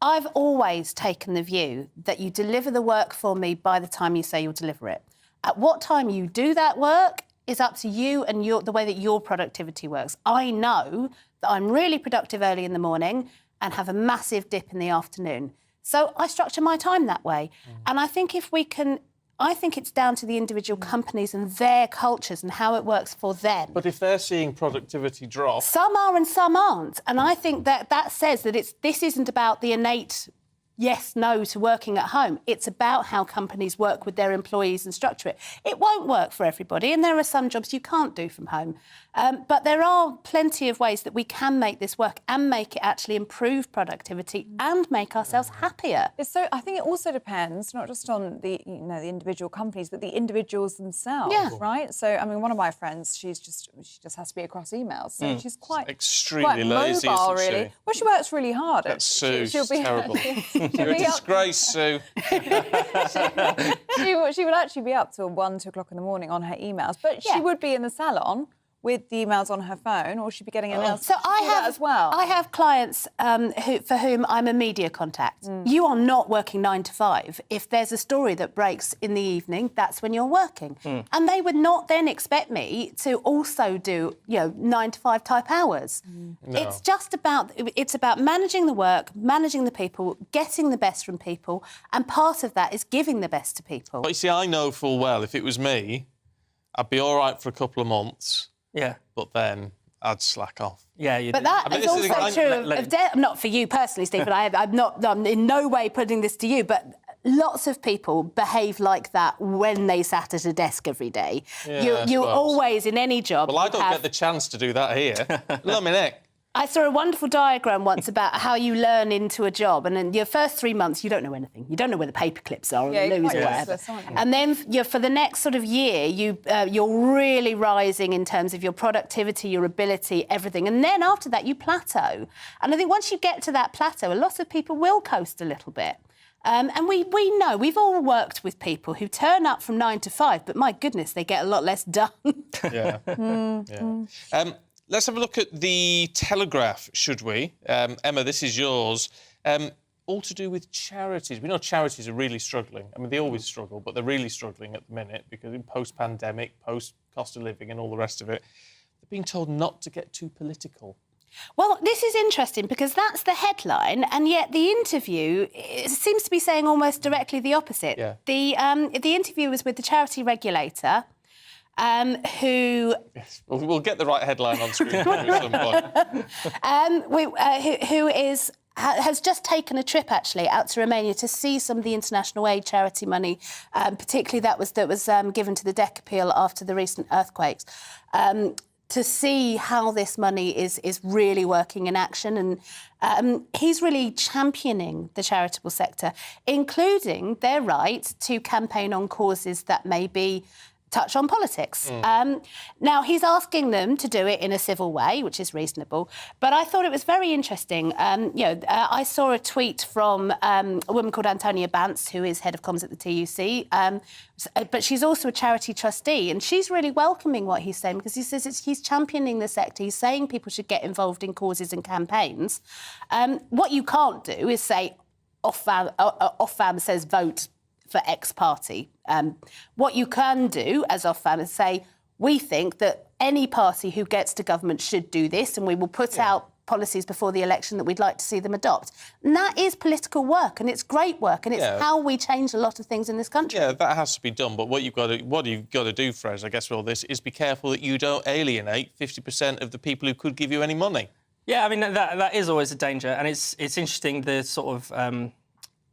I've always taken the view that you deliver the work for me by the time you say you'll deliver it. At what time you do that work is up to you and the way that your productivity works. I know that I'm really productive early in the morning and have a massive dip in the afternoon. So I structure my time that way. And I think I think it's down to the individual companies and their cultures and how it works for them. But if they're seeing productivity drop... Some are and some aren't. And I think that says that this isn't about the innate yes, no to working at home. It's about how companies work with their employees and structure it. It won't work for everybody, and there are some jobs you can't do from home. But there are plenty of ways that we can make this work and make it actually improve productivity and make ourselves happier. So I think it also depends not just on the individual companies, but the individuals themselves, right? So I mean, one of my friends, she just has to be across emails, so she's quite extremely lazy, mobile, isn't really. she? Well, she works really hard. That's Sue. She'll be terrible. You're a disgrace, Sue. she would actually be up till 1, 2 o'clock in the morning on her emails, but she would be in the salon with the emails on her phone, or she'd be getting emails. So I have as well. I have clients for whom I'm a media contact. You are not working 9 to 5. If there's a story that breaks in the evening, that's when you're working. And they would not then expect me to also do 9 to 5 type hours. No. It's just about managing the work, managing the people, getting the best from people, and part of that is giving the best to people. But you see, I know full well if it was me, I'd be all right for a couple of months. Yeah. But then I'd slack off. Yeah, you But that is also true of not for you personally, Steve, but I'm in no way putting this to you, but lots of people behave like that when they sat at a desk every day. Yeah, You're always, in any job... Well, I don't get the chance to do that here. Let me neck. I saw a wonderful diagram once about how you learn into a job, and in your first 3 months, you don't know anything. You don't know where the paper clips are on the loos or whatever. And then for the next sort of year, you're really rising in terms of your productivity, your ability, everything. And then after that, you plateau. And I think once you get to that plateau, a lot of people will coast a little bit. And we know, we've all worked with people who turn up from 9 to 5, but my goodness, they get a lot less done. Yeah. Let's have a look at the Telegraph, should we? Emma, this is yours. All to do with charities. We know charities are really struggling. I mean, they always struggle, but they're really struggling at the minute because in post-pandemic, post-cost of living and all the rest of it, they're being told not to get too political. Well, this is interesting because that's the headline, and yet the interview seems to be saying almost directly the opposite. Yeah. The interview was with the charity regulator, who... Yes. We'll get the right headline on screen at some point. Who has just taken a trip, actually, out to Romania to see some of the international aid charity money, particularly that was given to the DEC appeal after the recent earthquakes, to see how this money is really working in action. And he's really championing the charitable sector, including their right to campaign on causes that may be touch on politics. Now, he's asking them to do it in a civil way, which is reasonable, but I thought it was very interesting. I saw a tweet from a woman called Antonia Bantz, who is head of comms at the TUC, but she's also a charity trustee, and she's really welcoming what he's saying because he says he's championing the sector. He's saying people should get involved in causes and campaigns. What you can't do is say, Ofcom says vote for X party. What you can do as Ofcom is say, we think that any party who gets to government should do this, and we will put out policies before the election that we'd like to see them adopt. And that is political work, and it's great work, and it's how we change a lot of things in this country. Yeah, that has to be done, but what you've got to do, Fres, I guess, with all this, is be careful that you don't alienate 50% of the people who could give you any money. Yeah, I mean, that is always a danger, and it's interesting, the sort of...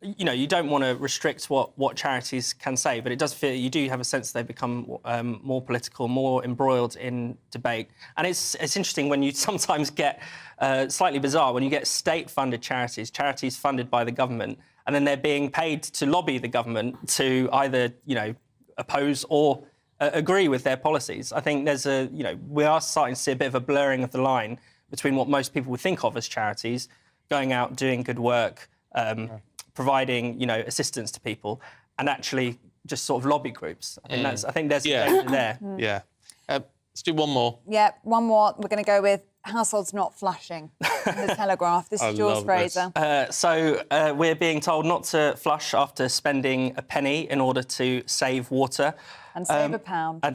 you don't want to restrict what charities can say, but it does feel you do have a sense they've become more political, more embroiled in debate. And it's interesting when you sometimes get slightly bizarre when you get state-funded charities funded by the government, and then they're being paid to lobby the government to either oppose or agree with their policies. I think there's we are starting to see a bit of a blurring of the line between what most people would think of as charities, going out doing good work. Providing, assistance to people, and actually just sort of lobby groups. I think there's a danger there. Yeah. Let's do one more. Yeah, one more. We're going to go with households not flushing in the Telegraph. This is Jules Fraser. So we're being told not to flush after spending a penny in order to save water. And save a pound.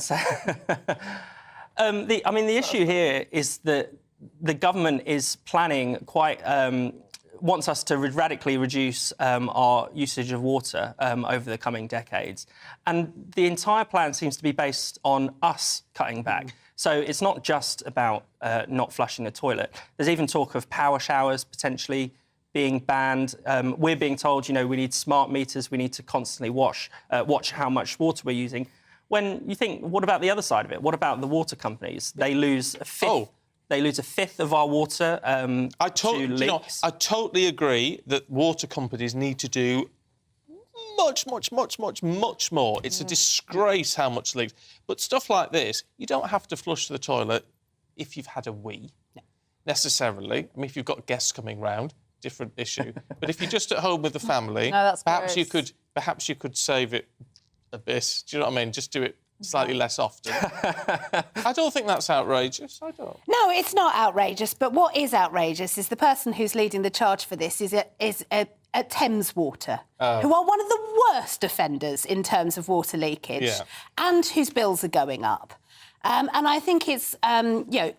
And the issue here is that the government is planning quite... wants us to radically reduce our usage of water over the coming decades. And the entire plan seems to be based on us cutting back. So it's not just about not flushing the toilet. There's even talk of power showers potentially being banned. We're being told, we need smart meters, we need to constantly watch how much water we're using. When you think, what about the other side of it? What about the water companies? They lose a fifth. They lose a fifth of our water to leaks. I totally agree that water companies need to do much more. It's a disgrace how much leaks. But stuff like this, you don't have to flush the toilet if you've had a wee, necessarily. I mean, if you've got guests coming round, different issue. But if you're just at home with the family, perhaps you could save it a bit. Do you know what I mean? Just do it slightly less often. I don't think that's outrageous. I don't. No, it's not outrageous. But what is outrageous is the person who's leading the charge for this is at Thames Water, who are one of the worst offenders in terms of water leakage, and whose bills are going up. And I think it's, I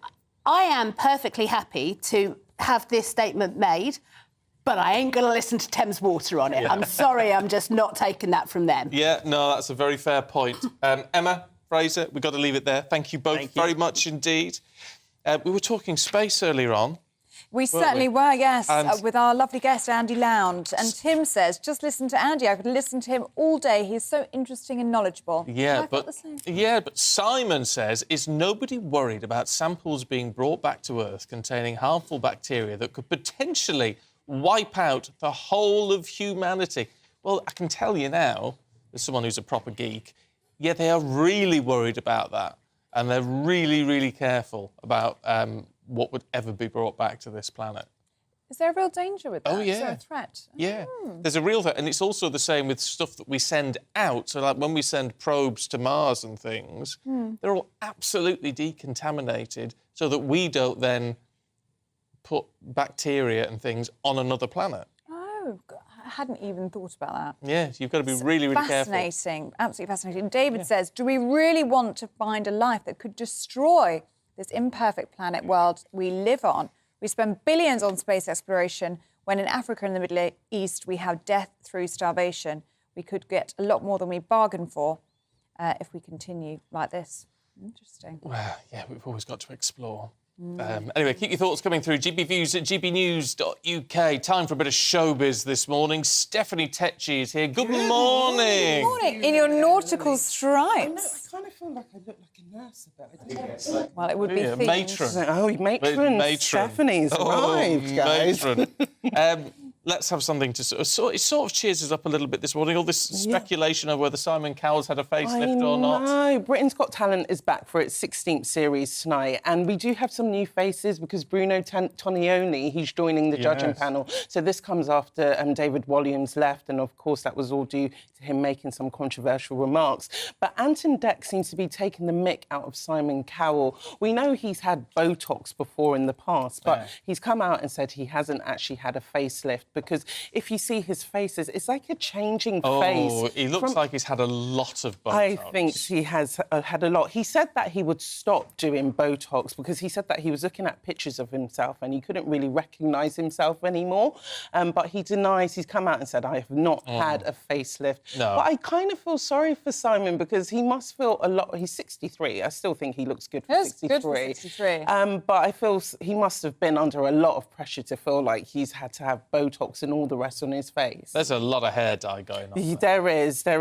am perfectly happy to have this statement made, but I ain't going to listen to Thames Water on it. Yeah. I'm sorry, I'm just not taking that from them. Yeah, no, that's a very fair point. Emma, Fraser, we've got to leave it there. Thank you both very much indeed. We were talking space earlier on. We certainly were, yes, And- with our lovely guest, Andy Lound. And Tim says, just listen to Andy. I could listen to him all day. He's so interesting and knowledgeable. Yeah, I felt the same. but Simon says, is nobody worried about samples being brought back to Earth containing harmful bacteria that could potentially wipe out the whole of humanity? Well, I can tell you now, as someone who's a proper geek, yeah, they are really worried about that. And they're really, really careful about what would ever be brought back to this planet. Is there a real danger with that? Oh, yeah. Is there a threat? Yeah, there's a real threat. And it's also the same with stuff that we send out. So, like, when we send probes to Mars and things, they're all absolutely decontaminated so that we don't then put bacteria and things on another planet. Oh, I hadn't even thought about that. Yeah, you've got to be really, really careful. Fascinating, absolutely fascinating. David says, do we really want to find a life that could destroy this imperfect planet world we live on? We spend billions on space exploration when in Africa and the Middle East we have death through starvation. We could get a lot more than we bargained for if we continue like this. Interesting. Well, yeah, we've always got to explore. Anyway, keep your thoughts coming through. GBviews at gbnews.uk. Time for a bit of showbiz this morning. Stephanie Tetchy is here. Good morning. Good morning. In your nautical stripes. I kind of feel like I look like a nurse a bit. Well, it would be themed. Matron. Oh, matron. Stephanie's arrived, guys. Matron. Let's have something to it sort of cheers us up a little bit this morning. All this speculation of whether Simon Cowell's had a facelift or not. No, Britain's Got Talent is back for its 16th series tonight, and we do have some new faces because Bruno Tonioli, he's joining the judging panel. So this comes after David Walliams left, and of course that was all due to him making some controversial remarks. But Anton Deck seems to be taking the mick out of Simon Cowell. We know he's had Botox before in the past, but he's come out and said he hasn't actually had a facelift, because if you see his faces, it's like a changing face. Oh, he looks like he's had a lot of Botox. I think he has had a lot. He said that he would stop doing Botox because he said that he was looking at pictures of himself and he couldn't really recognise himself anymore. But he denies, he's come out and said, I have not had a facelift. No. But I kind of feel sorry for Simon because he must feel a lot... He's 63. I still think he looks good for 63. Good for 63. But I feel he must have been under a lot of pressure to feel like he's had to have Botox and all the rest on his face. There's a lot of hair dye going on. There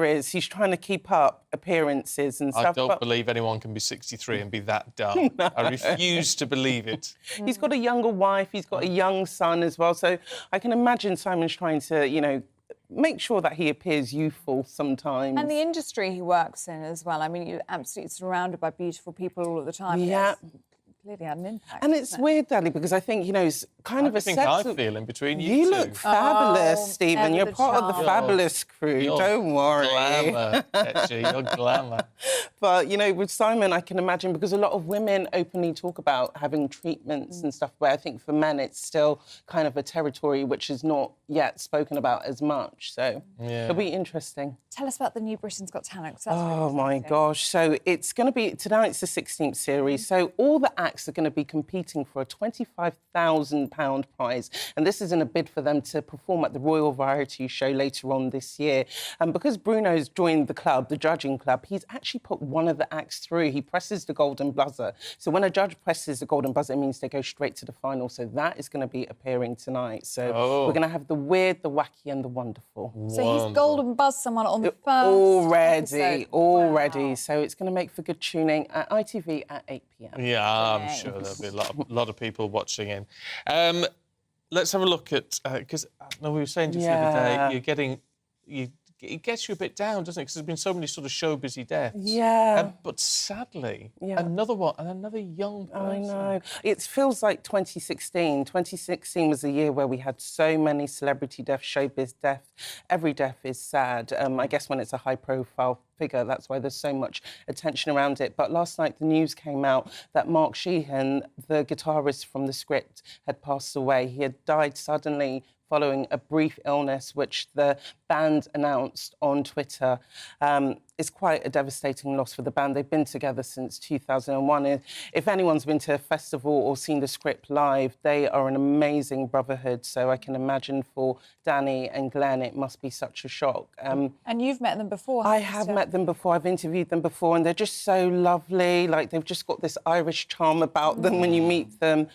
is. He's trying to keep up appearances and stuff. I don't believe anyone can be 63 and be that dumb. No. I refuse to believe it. He's got a younger wife, he's got a young son as well, so I can imagine Simon's trying to, you know, make sure that he appears youthful sometimes. And the industry he works in as well. I mean, you're absolutely surrounded by beautiful people all of the time. Yeah. Yes, clearly had an impact. And it's weird, Danny, because I think, you know, it's kind of a think sense I of... feel in between you You two. look fabulous, Oh, Stephen. ever You're the part of the charm. fabulous crew. You're Don't worry. Glamour, Tetchy, you're glamour. But, you know, with Simon, I can imagine, because a lot of women openly talk about having treatments and stuff, where I think for men it's still kind of a territory which is not yet spoken about as much. So it'll be interesting. Tell us about the new Britain's Got Talent. 'Cause that's Oh, really my exciting. gosh. So it's going to be... Tonight it's the 16th series. So all the acts are going to be competing for a £25,000 prize. And this is in a bid for them to perform at the Royal Variety Show later on this year. And because Bruno's joined the club, the judging club, he's actually put one of the acts through. He presses the golden buzzer. So when a judge presses the golden buzzer, it means they go straight to the final. So that is going to be appearing tonight. So we're going to have the weird, the wacky and the wonderful. So he's golden buzzed someone on the first Already. episode. So it's going to make for good tuning at ITV at 8 p.m. Yeah, I'm sure there'll be a lot of people watching in. Let's have a look at... Because we were saying just the other day, it gets you a bit down, doesn't it? Because there's been so many sort of show-busy deaths. Yeah. But sadly, another one, and another young person. I know. It feels like 2016. 2016 was the year where we had so many celebrity deaths, showbiz deaths. Every death is sad. I guess when it's a high-profile figure, that's why there's so much attention around it. But last night the news came out that Mark Sheehan, the guitarist from The Script, had passed away. He had died suddenly following a brief illness, which the band announced on Twitter. It's quite a devastating loss for the band. They've been together since 2001. If anyone's been to a festival or seen the script live, they are an amazing brotherhood. So I can imagine for Danny and Glenn, it must be such a shock. And you've met them before? I have met them before. I've interviewed them before, and they're just so lovely. Like, they've just got this Irish charm about them when you meet them.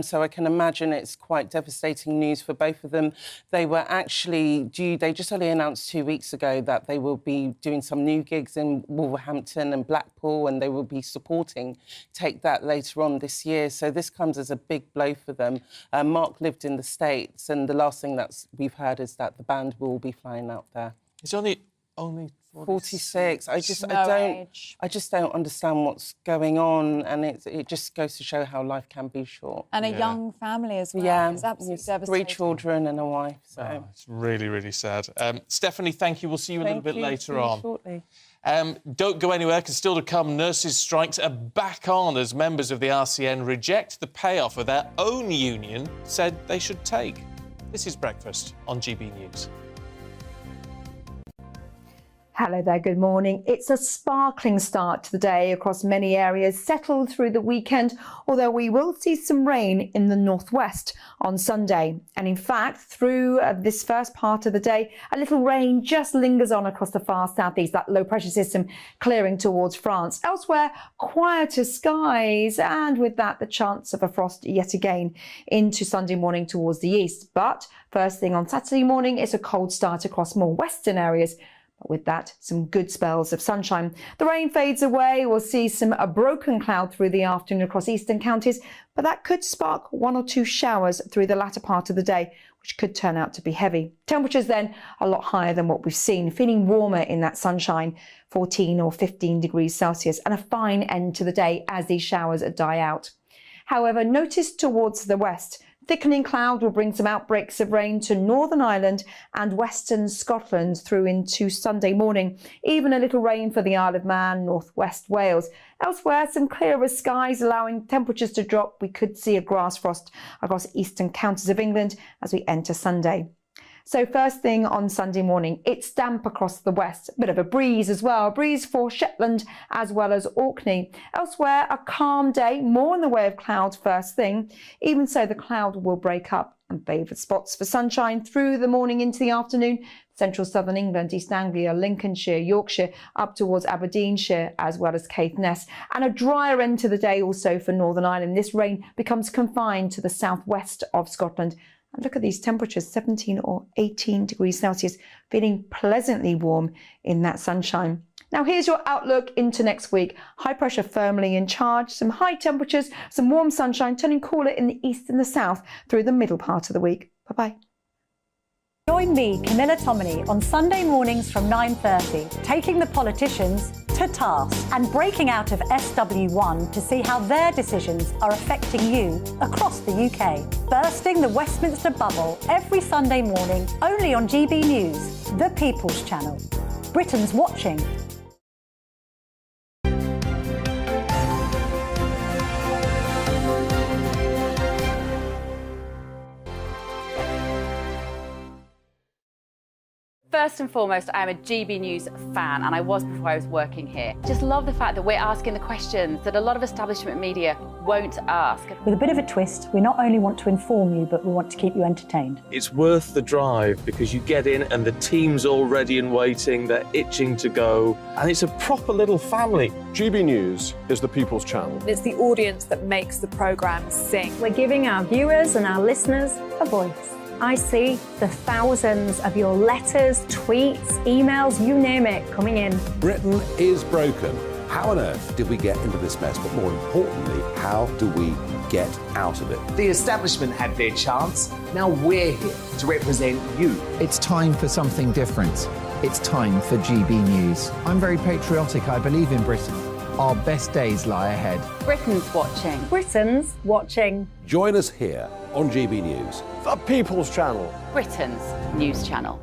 So I can imagine it's quite devastating news for both of them. They were actually due, they just only announced 2 weeks ago that they will be doing some new gigs in Wolverhampton and Blackpool, and they will be supporting Take That later on this year. So this comes as a big blow for them. Mark lived in the States, and the last thing that we've heard is that the band will be flying out there. It's only 46. I just don't understand what's going on, and it just goes to show how life can be short. And a young family as well. Yeah, it's absolutely devastating. 3 children and a wife. So it's really, really sad. Stephanie, thank you. We'll see you a little bit later on. Shortly. Don't go anywhere, because still to come, nurses' strikes are back on as members of the RCN reject the pay offer their own union said they should take. This is Breakfast on GB News. Hello there, good morning. It's a sparkling start to the day across many areas, settled through the weekend, although we will see some rain in the northwest on Sunday. And in fact, through this first part of the day, a little rain just lingers on across the far southeast, that low pressure system clearing towards France. Elsewhere, quieter skies, and with that, the chance of a frost yet again into Sunday morning towards the east. But first thing on Saturday morning, it's a cold start across more western areas. But with that, some good spells of sunshine. The rain fades away. We'll see a broken cloud through the afternoon across eastern counties, but that could spark 1 or 2 showers through the latter part of the day, which could turn out to be heavy. Temperatures then a lot higher than what we've seen, feeling warmer in that sunshine, 14 or 15 degrees Celsius, and a fine end to the day as these showers die out. However, notice towards the west, thickening cloud will bring some outbreaks of rain to Northern Ireland and western Scotland through into Sunday morning. Even a little rain for the Isle of Man, northwest Wales. Elsewhere, some clearer skies allowing temperatures to drop. We could see a grass frost across eastern counties of England as we enter Sunday. So first thing on Sunday morning, it's damp across the west. A bit of a breeze as well. A breeze for Shetland as well as Orkney. Elsewhere, a calm day, more in the way of clouds first thing. Even so, the cloud will break up and favoured spots for sunshine through the morning into the afternoon. Central southern England, East Anglia, Lincolnshire, Yorkshire, up towards Aberdeenshire, as well as Caithness. And a drier end to the day also for Northern Ireland. This rain becomes confined to the southwest of Scotland. And look at these temperatures, 17 or 18 degrees Celsius, feeling pleasantly warm in that sunshine. Now here's your outlook into next week. High pressure firmly in charge, some high temperatures, some warm sunshine, turning cooler in the east and the south through the middle part of the week. Bye-bye. Join me, Camilla Tominey, on Sunday mornings from 9:30, taking the politicians to task and breaking out of SW1 to see how their decisions are affecting you across the UK. Bursting the Westminster bubble every Sunday morning, only on GB News, the People's Channel. Britain's watching. First and foremost, I am a GB News fan, and I was before I was working here. Just love the fact that we're asking the questions that a lot of establishment media won't ask. With a bit of a twist, we not only want to inform you, but we want to keep you entertained. It's worth the drive because you get in and the team's all ready and waiting, they're itching to go, and it's a proper little family. GB News is the People's Channel. It's the audience that makes the programme sing. We're giving our viewers and our listeners a voice. I see the thousands of your letters, tweets, emails, you name it, coming in. Britain is broken. How on earth did we get into this mess? But more importantly, how do we get out of it? The establishment had their chance. Now we're here to represent you. It's time for something different. It's time for GB News. I'm very patriotic. I believe in Britain. Our best days lie ahead. Britain's watching. Britain's watching. Join us here on GB News. The People's Channel. Britain's news channel.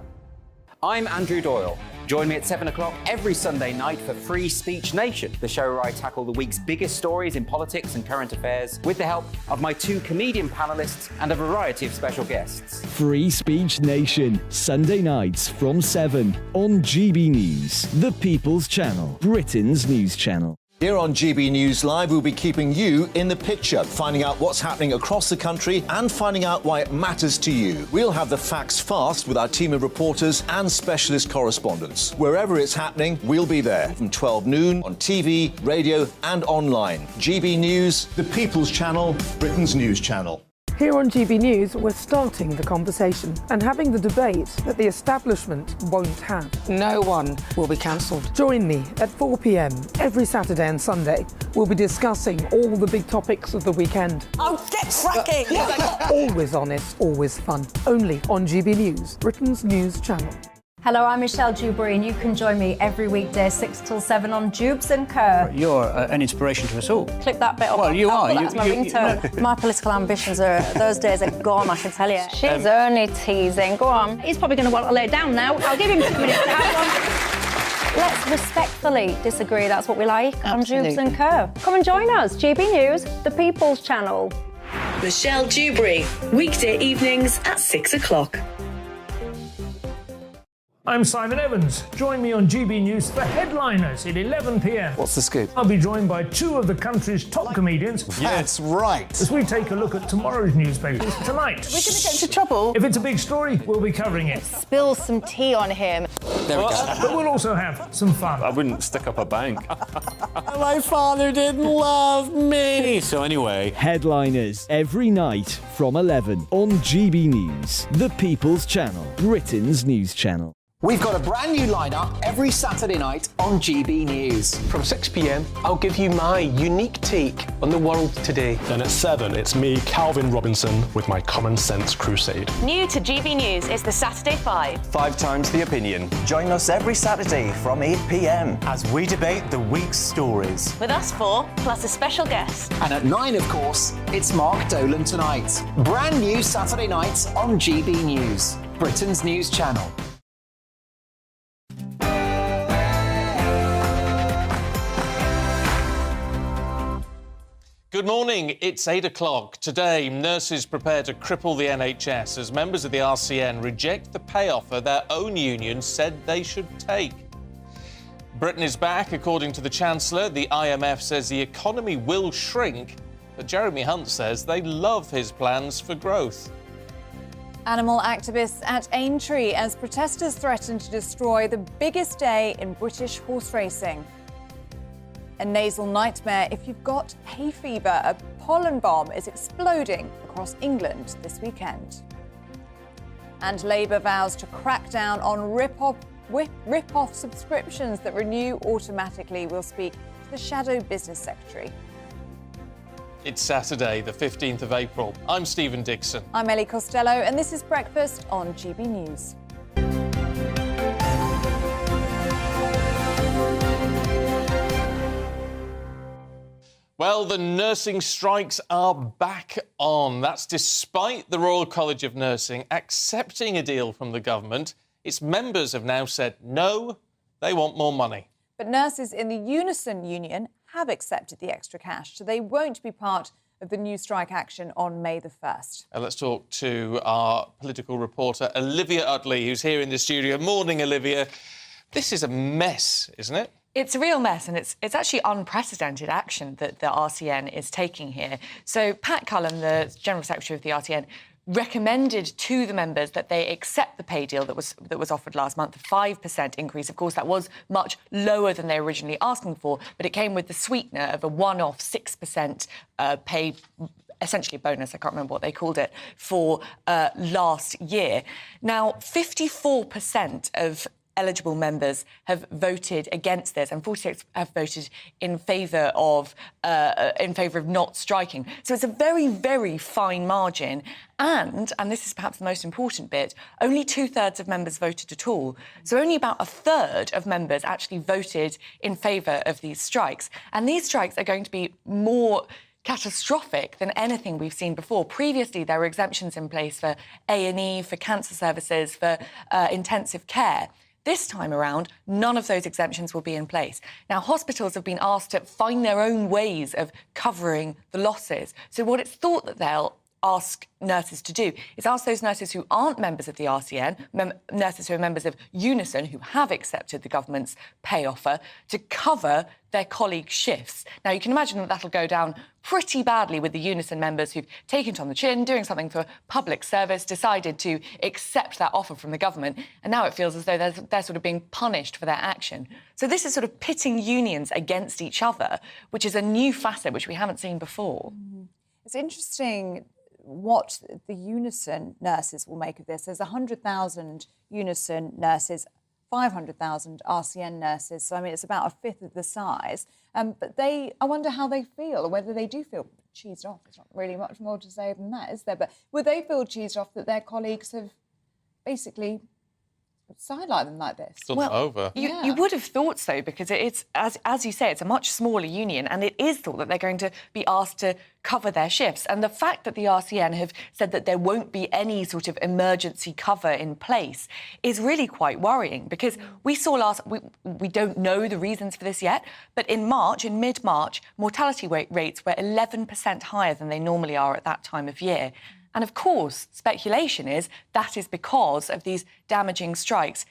I'm Andrew Doyle. Join me at 7 o'clock every Sunday night for Free Speech Nation, the show where I tackle the week's biggest stories in politics and current affairs with the help of my 2 comedian panellists and a variety of special guests. Free Speech Nation, Sunday nights from 7 on GB News, the People's Channel, Britain's news channel. Here on GB News Live, we'll be keeping you in the picture, finding out what's happening across the country and finding out why it matters to you. We'll have the facts fast with our team of reporters and specialist correspondents. Wherever it's happening, we'll be there from 12 noon on TV, radio and online. GB News, the People's Channel, Britain's news channel. Here on GB News, we're starting the conversation and having the debate that the establishment won't have. No one will be cancelled. Join me at 4 p.m. every Saturday and Sunday. We'll be discussing all the big topics of the weekend. Oh, get cracking! Always honest, always fun. Only on GB News, Britain's news channel. Hello, I'm Michelle Dewberry, and you can join me every weekday 6 till 7 on Jubes and Kerr. You're an inspiration to us all. Clip that bit off. Well, you are. That's my ringtone. My political ambitions those days are gone, I can tell you. She's only teasing. Go on. He's probably going to want to lay down now. I'll give him 2 minutes to have one. Let's respectfully disagree. That's what we like on Jubes and Kerr. Come and join us. GB News, the People's Channel. Michelle Dewberry, weekday evenings at 6 o'clock. I'm Simon Evans. Join me on GB News for Headliners at 11 p.m. What's the scoop? I'll be joined by 2 of the country's top comedians. That's right. As we take a look at tomorrow's newspapers tonight. We're going to get into trouble. If it's a big story, we'll be covering it. Spill some tea on him. There we go. But we'll also have some fun. I wouldn't stick up a bank. My father didn't love me. So anyway. Headliners every night from 11 on GB News, the People's Channel, Britain's news channel. We've got a brand new lineup every Saturday night on GB News. From 6 p.m, I'll give you my unique take on the world today. Then at 7, it's me, Calvin Robinson, with my Common Sense Crusade. New to GB News is the Saturday 5. 5 times the opinion. Join us every Saturday from 8 p.m. as we debate the week's stories. With us 4, plus a special guest. And at 9, of course, it's Mark Dolan Tonight. Brand new Saturday nights on GB News, Britain's news channel. Good morning, it's 8 o'clock. Today, nurses prepare to cripple the NHS as members of the RCN reject the pay offer their own union said they should take. Britain is back, according to the Chancellor. The IMF says the economy will shrink, but Jeremy Hunt says they love his plans for growth. Animal activists at Aintree as protesters threaten to destroy the biggest day in British horse racing. A nasal nightmare if you've got hay fever. A pollen bomb is exploding across England this weekend. And Labour vows to crack down on rip-off subscriptions that renew automatically. We'll speak to the Shadow Business Secretary. It's Saturday, the 15th of April. I'm Stephen Dixon. I'm Ellie Costello, and this is Breakfast on GB News. Well, the nursing strikes are back on. That's despite the Royal College of Nursing accepting a deal from the government. Its members have now said no, they want more money. But nurses in the Unison Union have accepted the extra cash, so they won't be part of the new strike action on May the 1st. Let's talk to our political reporter, Olivia Utley, who's here in the studio. Morning, Olivia. This is a mess, isn't it? It's a real mess, and it's actually unprecedented action that the RCN is taking here. So Pat Cullen, the General Secretary of the RCN, recommended to the members that they accept the pay deal that was offered last month, a 5% increase. Of course, that was much lower than they were originally asking for, but it came with the sweetener of a one-off 6% pay, essentially a bonus, I can't remember what they called it, for last year. Now, 54% of eligible members have voted against this, and 46 have voted in favour of not striking. So it's a very, very fine margin. And this is perhaps the most important bit, only 2/3 of members voted at all. So only about 1/3 of members actually voted in favour of these strikes. And these strikes are going to be more catastrophic than anything we've seen before. Previously, there were exemptions in place for A&E, for cancer services, for intensive care. This time around, none of those exemptions will be in place. Now, hospitals have been asked to find their own ways of covering the losses. So what it's thought that they'll ask nurses to do is ask those nurses who aren't members of the RCN, nurses who are members of Unison, who have accepted the government's pay offer, to cover their colleagues' shifts. Now, you can imagine that that'll go down pretty badly with the Unison members who've taken it on the chin, doing something for public service, decided to accept that offer from the government, and now it feels as though they're sort of being punished for their action. So this is sort of pitting unions against each other, which is a new facet which we haven't seen before. It's interesting what the Unison nurses will make of this. There's 100,000 Unison nurses, 500,000 RCN nurses, so I mean it's about a fifth of the size. But I wonder how they feel, or whether they do feel cheesed off. There's not really much more to say than that, is there? But would they feel cheesed off that their colleagues have basically sidelined them like this? Over. You would have thought so, because it's, as you say, it's a much smaller union, and it is thought that they're going to be asked to cover their shifts. And the fact that the RCN have said that there won't be any sort of emergency cover in place is really quite worrying, because we saw we don't know the reasons for this yet, but in mid-March, mortality rates were 11% higher than they normally are at that time of year. And of course, speculation is that is because of these damaging strikes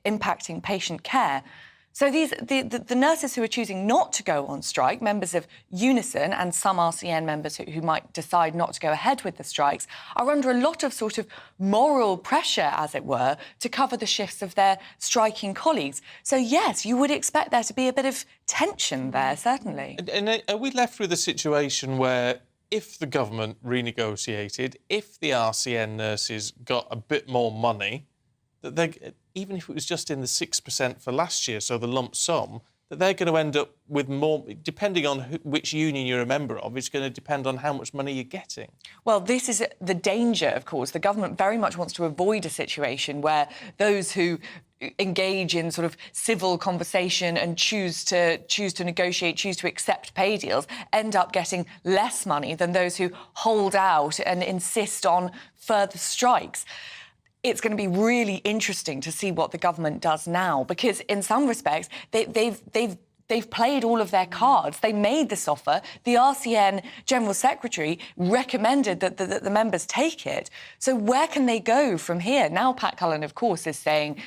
impacting patient care. So the nurses who are choosing not to go on strike, members of Unison and some RCN members who might decide not to go ahead with the strikes, are under a lot of sort of moral pressure, as it were, to cover the shifts of their striking colleagues. So yes, you would expect there to be a bit of tension there, certainly. And are we left with a situation where, if the government renegotiated, if the RCN nurses got a bit more money, that they, even if it was just in the 6% for last year, so the lump sum, that they're going to end up with more, depending on which union you're a member of, it's going to depend on how much money you're getting. Well, this is the danger, of course. The government very much wants to avoid a situation where those who engage in sort of civil conversation and choose to negotiate, choose to accept pay deals, end up getting less money than those who hold out and insist on further strikes. It's going to be really interesting to see what the government does now, because in some respects they've played all of their cards. They made this offer. The RCN General Secretary recommended that the members take it. So where can they go from here? Now Pat Cullen, of course, is saying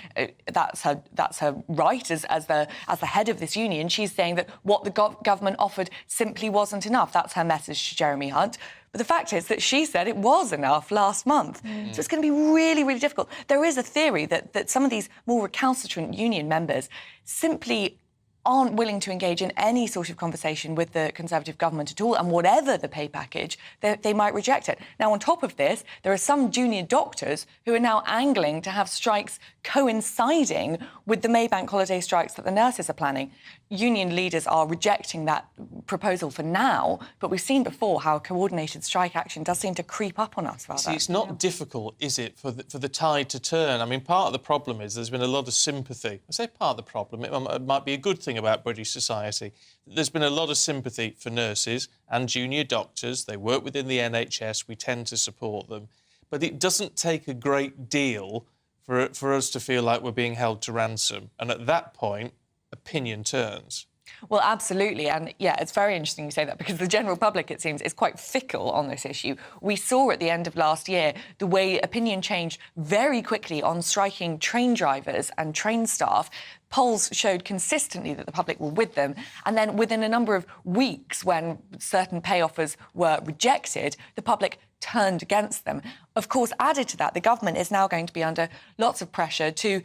that's her right as the head of this union. She's saying that what the government offered simply wasn't enough. That's her message to Jeremy Hunt. But the fact is that she said it was enough last month. So it's going to be really, really difficult. There is a theory that some of these more recalcitrant union members simply aren't willing to engage in any sort of conversation with the Conservative government at all, and whatever the pay package, they might reject it. Now, on top of this, there are some junior doctors who are now angling to have strikes coinciding with the Maybank holiday strikes that the nurses are planning. Union leaders are rejecting that proposal for now, but we've seen before how coordinated strike action does seem to creep up on us. See, it's not difficult, is it, for the tide to turn? I mean, part of the problem is there's been a lot of sympathy. I say part of the problem, it might be a good thing about British society. There's been a lot of sympathy for nurses and junior doctors. They work within the NHS. We tend to support them. But it doesn't take a great deal for us to feel like we're being held to ransom. And at that point, opinion turns. Well, absolutely. And, yeah, it's very interesting you say that, because the general public, it seems, is quite fickle on this issue. We saw at the end of last year the way opinion changed very quickly on striking train drivers and train staff. Polls showed consistently that the public were with them. And then within a number of weeks, when certain pay offers were rejected, the public turned against them. Of course, added to that, the government is now going to be under lots of pressure to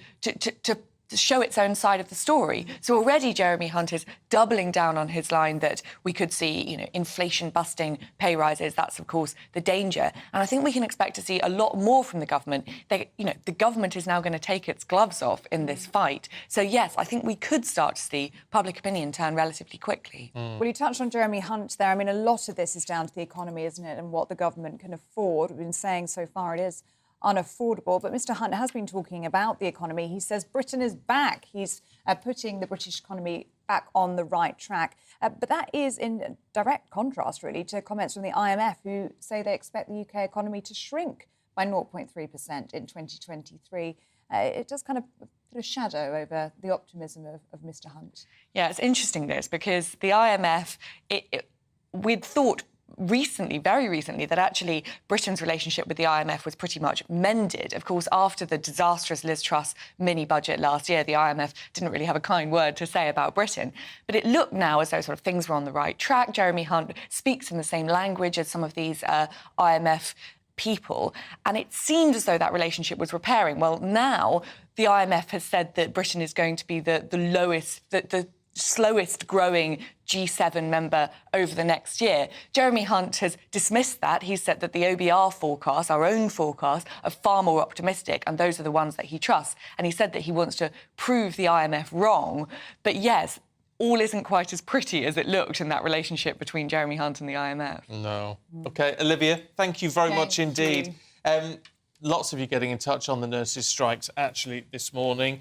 show its own side of the story. So already Jeremy Hunt is doubling down on his line that we could see, inflation-busting pay rises. That's, of course, the danger. And I think we can expect to see a lot more from the government. The government is now going to take its gloves off in this fight. So, yes, I think we could start to see public opinion turn relatively quickly. Well, you touched on Jeremy Hunt there. I mean, a lot of this is down to the economy, isn't it, and what the government can afford. We've been saying so far it is unaffordable. But Mr Hunt has been talking about the economy. He says Britain is back. He's putting the British economy back on the right track. But that is in direct contrast, really, to comments from the IMF, who say they expect the UK economy to shrink by 0.3% in 2023. It does kind of sort of shadow over the optimism of Mr Hunt? Yeah, it's interesting, this, because the IMF, we'd thought recently, very recently, that actually Britain's relationship with the IMF was pretty much mended. Of course, after the disastrous Liz Truss mini-budget last year, the IMF didn't really have a kind word to say about Britain. But it looked now as though sort of things were on the right track. Jeremy Hunt speaks in the same language as some of these IMF people, and it seemed as though that relationship was repairing. Well, now the IMF has said that Britain is going to be the slowest growing G7 member over the next year. Jeremy Hunt has dismissed that. He said that the OBR forecasts, our own forecasts, are far more optimistic, and those are the ones that he trusts. And he said that he wants to prove the IMF wrong. But yes, all isn't quite as pretty as it looked in that relationship between Jeremy Hunt and the IMF. No. OK, Olivia, thank you very much indeed. Lots of you getting in touch on the nurses' strikes, actually, this morning.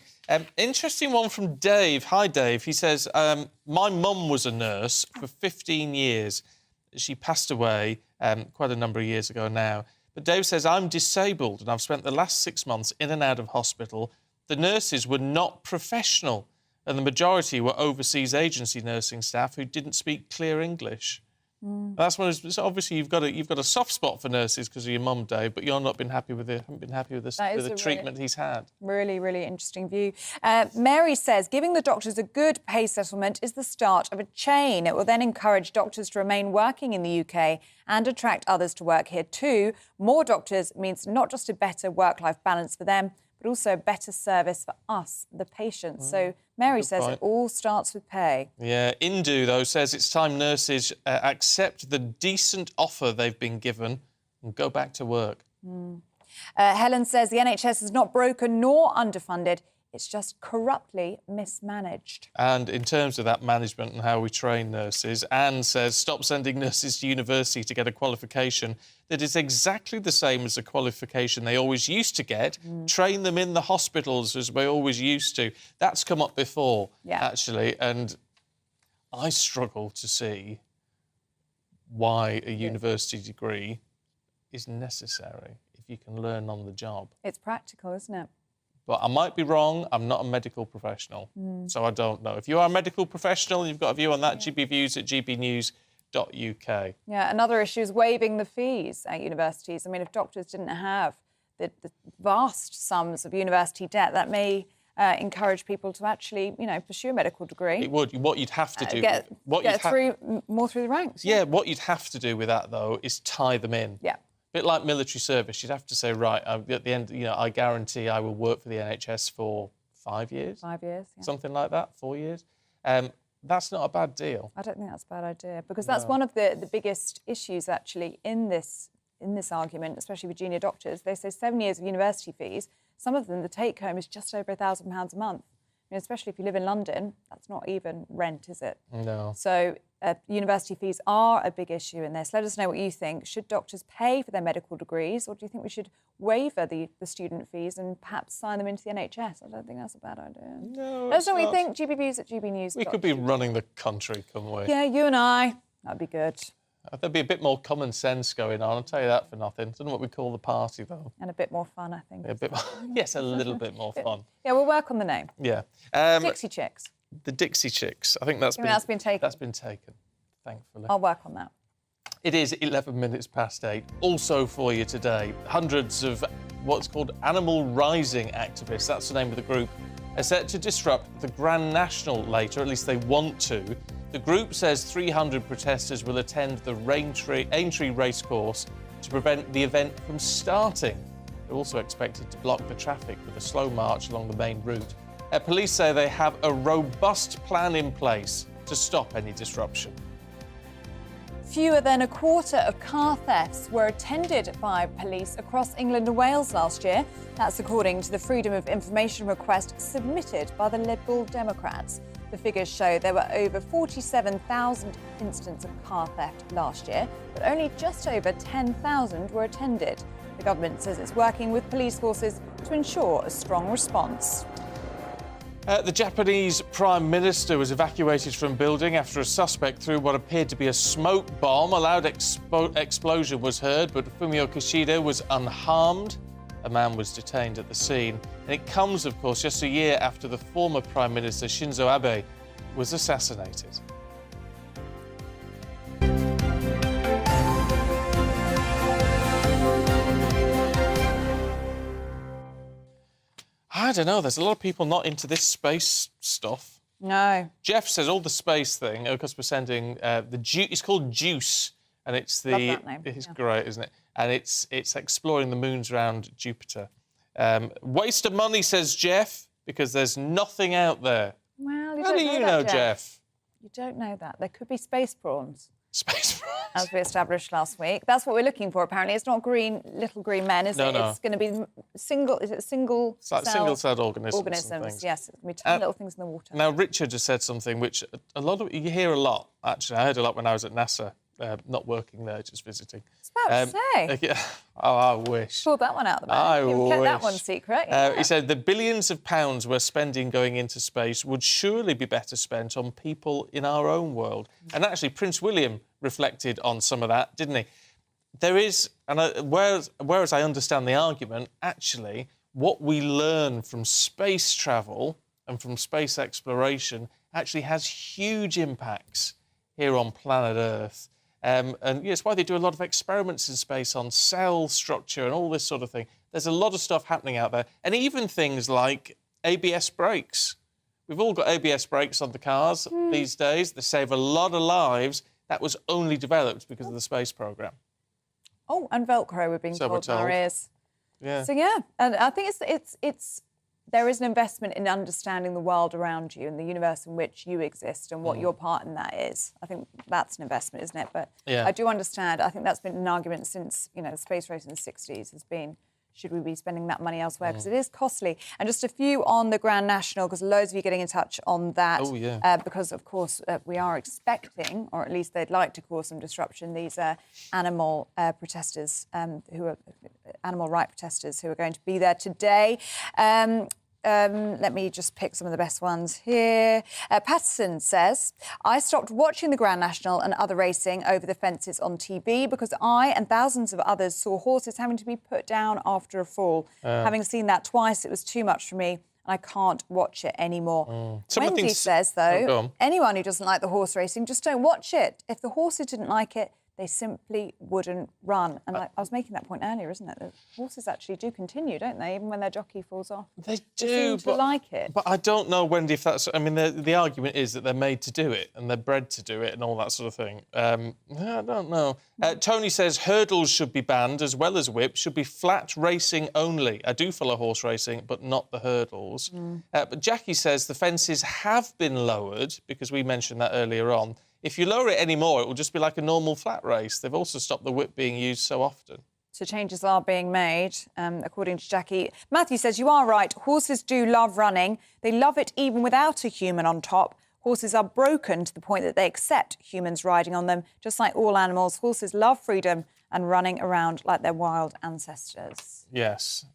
Interesting one from Dave. Hi, Dave. He says, my mum was a nurse for 15 years. She passed away quite a number of years ago now. But Dave says, I'm disabled and I've spent the last 6 months in and out of hospital. The nurses were not professional, and the majority were overseas agency nursing staff who didn't speak clear English. That's one. So obviously, you've got a soft spot for nurses because of your mum, Dave, but you're not been happy with haven't been happy with the treatment he's had. Really, really interesting view. Mary says giving the doctors a good pay settlement is the start of a chain. It will then encourage doctors to remain working in the UK and attract others to work here too. More doctors means not just a better work-life balance for them, but also a better service for us, the patients. So Mary says it all starts with pay. Yeah, Indu, though, says it's time nurses accept the decent offer they've been given and go back to work. Helen says the NHS is not broken nor underfunded. It's just corruptly mismanaged. And in terms of that management and how we train nurses, Anne says stop sending nurses to university to get a qualification that is exactly the same as the qualification they always used to get. Train them in the hospitals as we always used to. That's come up before, actually, and I struggle to see why a university degree is necessary if you can learn on the job. It's practical, isn't it? But I might be wrong. I'm not a medical professional, so I don't know. If you are a medical professional and you've got a view on that, GBViews at gbnews.uk. Yeah, another issue is waiving the fees at universities. I mean, if doctors didn't have the vast sums of university debt, that may encourage people to actually, pursue a medical degree. It would. What you'd have to do... get more through the ranks. Yeah, what you'd have to do with that, though, is tie them in. Yeah. A bit like military service, you'd have to say, right, at the end, I guarantee I will work for the NHS for 5 years. 5 years, yeah. Something like that, 4 years. That's not a bad deal. I don't think that's a bad idea, because that's one of the biggest issues, actually, in this argument, especially with junior doctors. They say 7 years of university fees. Some of them, the take-home is just over £1,000 a month. Especially if you live in London, that's not even rent, is it? No. So university fees are a big issue in this. Let us know what you think. Should doctors pay for their medical degrees, or do you think we should waiver the student fees and perhaps sign them into the NHS? I don't think that's a bad idea. No, let us know what you think. GBViews at GBNews. We could be running the country, couldn't we? Yeah, you and I. That'd be good. There'd be a bit more common sense going on, I'll tell you that for nothing. I don't know what we call the party, though. And a bit more fun, I think. A bit more, yes, a little bit more fun. Yeah, we'll work on the name. Yeah. Dixie Chicks. The Dixie Chicks. I think that's been taken. That's been taken, thankfully. I'll work on that. It is 11 minutes past 8. Also for you today, hundreds of what's called Animal Rising activists, that's the name of the group, are set to disrupt the Grand National later, at least they want to. The group says 300 protesters will attend the Aintree racecourse to prevent the event from starting. They're also expected to block the traffic with a slow march along the main route. Police say they have a robust plan in place to stop any disruption. Fewer than a quarter of car thefts were attended by police across England and Wales last year. That's according to the Freedom of Information request submitted by the Liberal Democrats. The figures show there were over 47,000 incidents of car theft last year, but only just over 10,000 were attended. The government says it's working with police forces to ensure a strong response. The Japanese Prime Minister was evacuated from building after a suspect threw what appeared to be a smoke bomb. A loud explosion was heard, but Fumio Kishida was unharmed. a man was detained at the scene. And it comes, of course, just a year after the former Prime Minister Shinzo Abe was assassinated. I don't know, there's a lot of people not into this space stuff. No. Jeff says all the space thing, because we're sending it's called JUICE, and it's the... Love that name. It's great, isn't it? And it's exploring the moons around Jupiter. Waste of money, says Jeff, because there's nothing out there. Well, How do you know, Jeff? You don't know that. There could be space prawns. Space prawns? As we established last week. That's what we're looking for, apparently. It's not little green men, is it? No. It's going to be single... Is it single It's like single-celled organisms. Yes. It's going to be tiny little things in the water. Now, Richard just said something which you hear a lot, actually. I heard a lot when I was at NASA, not working there, just visiting. I was about to say. Oh, I wish. Pulled that one out of the bag. You've kept that one secret. He said the billions of pounds we're spending going into space would surely be better spent on people in our own world. And actually, Prince William reflected on some of that, didn't he? There is, and whereas I understand the argument, actually, what we learn from space travel and from space exploration actually has huge impacts here on planet Earth. And it's why they do a lot of experiments in space on cell structure and all this sort of thing. There's a lot of stuff happening out there. And even things like ABS brakes. We've all got ABS brakes on the cars these days. They save a lot of lives. That was only developed because of the space programme. Oh, and Velcro, we're being told in our ears. Yeah. So, yeah, and I think there is an investment in understanding the world around you and the universe in which you exist and what your part in that is. I think that's an investment, isn't it? But I do understand. I think that's been an argument since, the space race in the 60s has been, should we be spending that money elsewhere? Because it is costly. And just a few on the Grand National, because loads of you getting in touch on that. Oh, yeah. Because, of course, we are expecting, or at least they'd like to cause some disruption, these animal protesters, animal right protesters who are going to be there today. Let me just pick some of the best ones here. Patterson says, I stopped watching the Grand National and other racing over the fences on TV because I and thousands of others saw horses having to be put down after a fall. Having seen that twice, it was too much for me and I can't watch it anymore. Wendy says, though, anyone who doesn't like the horse racing, just don't watch it. If the horses didn't like it, they simply wouldn't run. And I was making that point earlier, isn't it? The horses actually do continue, don't they, even when their jockey falls off? They do, but like it. But I don't know, Wendy, if that's... I mean, the argument is that they're made to do it and they're bred to do it and all that sort of thing. I don't know. Tony says hurdles should be banned as well as whips, should be flat racing only. I do follow horse racing, but not the hurdles. But Jackie says the fences have been lowered, because we mentioned that earlier on. If you lower it anymore, it will just be like a normal flat race. They've also stopped the whip being used so often. So changes are being made, according to Jackie. Matthew says, you are right. Horses do love running. They love it even without a human on top. Horses are broken to the point that they accept humans riding on them. Just like all animals, horses love freedom and running around like their wild ancestors. Yes.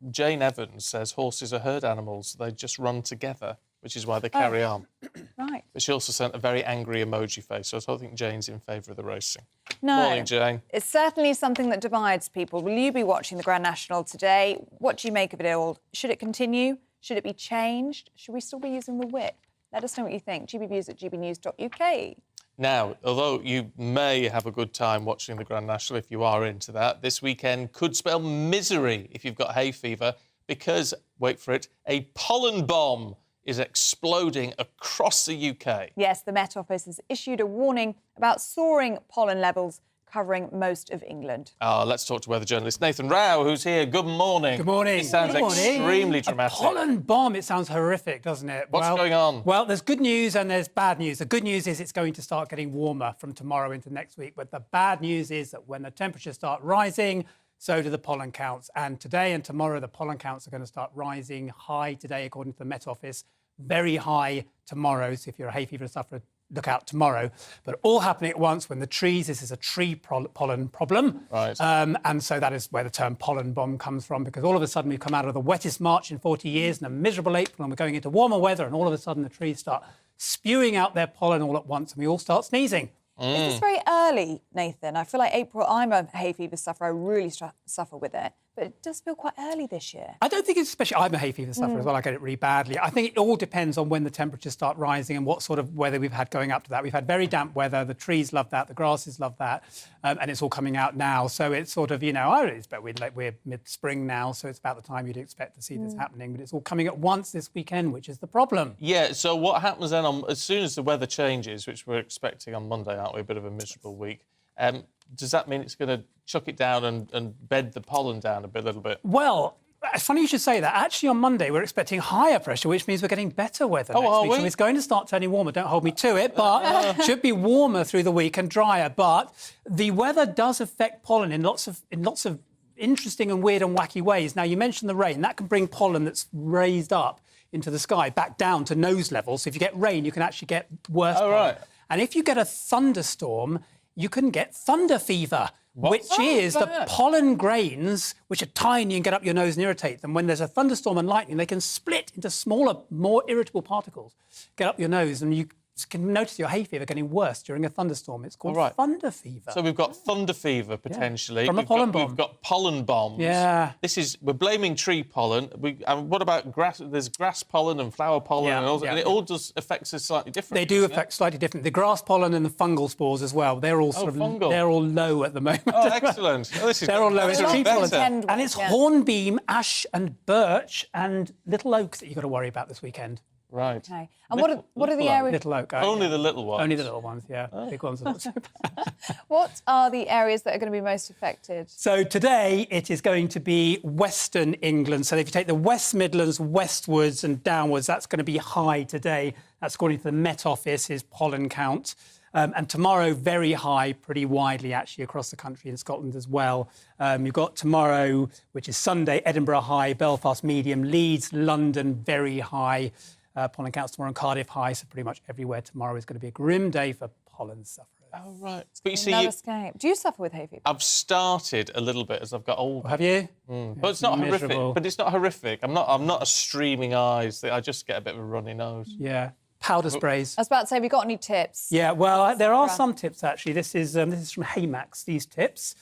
Jane Evans says horses are herd animals. They just run together, which is why they carry on. Right. But she also sent a very angry emoji face, so I don't think Jane's in favour of the racing. No. Morning, Jane. It's certainly something that divides people. Will you be watching the Grand National today? What do you make of it all? Should it continue? Should it be changed? Should we still be using the whip? Let us know what you think. gbviews@gbnews.uk. Now, although you may have a good time watching the Grand National if you are into that, this weekend could spell misery if you've got hay fever because, wait for it, a pollen bomb is exploding across the UK. Yes, the Met Office has issued a warning about soaring pollen levels covering most of England. Let's talk to weather journalist Nathan Rao, who's here. Good morning. Good morning. It sounds extremely dramatic. A pollen bomb, it sounds horrific, doesn't it? What's going on? Well, there's good news and there's bad news. The good news is it's going to start getting warmer from tomorrow into next week, but the bad news is that when the temperatures start rising, so do the pollen counts. And today and tomorrow, the pollen counts are going to start rising. High today, according to the Met Office, very high tomorrow. So if you're a hay fever sufferer, look out tomorrow. But all happening at once when the trees, this is a tree pollen problem. Right. And so that is where the term pollen bomb comes from, because all of a sudden we've come out of the wettest March in 40 years and a miserable April, and we're going into warmer weather, and all of a sudden the trees start spewing out their pollen all at once and we all start sneezing. Is this very early, Nathan? I feel like April, I'm a hay fever sufferer. I really suffer with it. but it does feel quite early this year. I don't think it's especially... I'm a hay fever sufferer as well. I get it really badly. I think it all depends on when the temperatures start rising and what sort of weather we've had going up to that. We've had very damp weather. The trees love that. The grasses love that. And it's all coming out now. So it's sort of, I don't expect we're mid-spring now, so it's about the time you'd expect to see this happening. But it's all coming at once this weekend, which is the problem. Yeah, so what happens then, as soon as the weather changes, which we're expecting on Monday, aren't we? A bit of a miserable week. Does that mean it's going to chuck it down and bed the pollen down a little bit? Well, it's funny you should say that. Actually, on Monday, we're expecting higher pressure, which means we're getting better weather next week. So it's going to start turning warmer. Don't hold me to it, but should be warmer through the week and drier. But the weather does affect pollen in lots of interesting and weird and wacky ways. Now, you mentioned the rain. That can bring pollen that's raised up into the sky back down to nose level. So if you get rain, you can actually get worse pollen. Right. And if you get a thunderstorm, you can get thunder fever, which is the pollen grains, which are tiny and get up your nose and irritate them. When there's a thunderstorm and lightning, they can split into smaller, more irritable particles, get up your nose, and you can notice your hay fever getting worse during a thunderstorm. It's called thunder fever. So we've got thunder fever, potentially. From a pollen bomb. We've got pollen bombs. Yeah. We're blaming tree pollen. What about grass? There's grass pollen and flower pollen, and it all just affects us slightly differently. They do affect slightly different. The grass pollen and the fungal spores as well. They're all they're all low at the moment. Oh, excellent. They're all low. It's tree pollen. And it's hornbeam, ash and birch and little oaks that you've got to worry about this weekend. Right. Okay. And what are the areas? Little oak. Only the little ones. Only the little ones, yeah. Big ones are not so bad. What are the areas that are going to be most affected? So today it is going to be Western England. So if you take the West Midlands westwards and downwards, that's going to be high today. That's according to the Met Office's pollen count. And tomorrow, very high, pretty widely, actually, across the country in Scotland as well. You've got tomorrow, which is Sunday, Edinburgh high, Belfast medium, Leeds, London, very high. Pollen counts tomorrow in Cardiff high, so pretty much everywhere tomorrow is going to be a grim day for pollen sufferers. Oh, right. But you see, No escape. Do you suffer with hay fever? I've started a little bit as I've got older. Have you? But it's not horrific. But it's not horrific. I'm not a streaming eyes. I just get a bit of a runny nose. Yeah. Powder sprays. I was about to say, have you got any tips? Yeah, well, there are some tips, actually. This is from Haymax, these tips.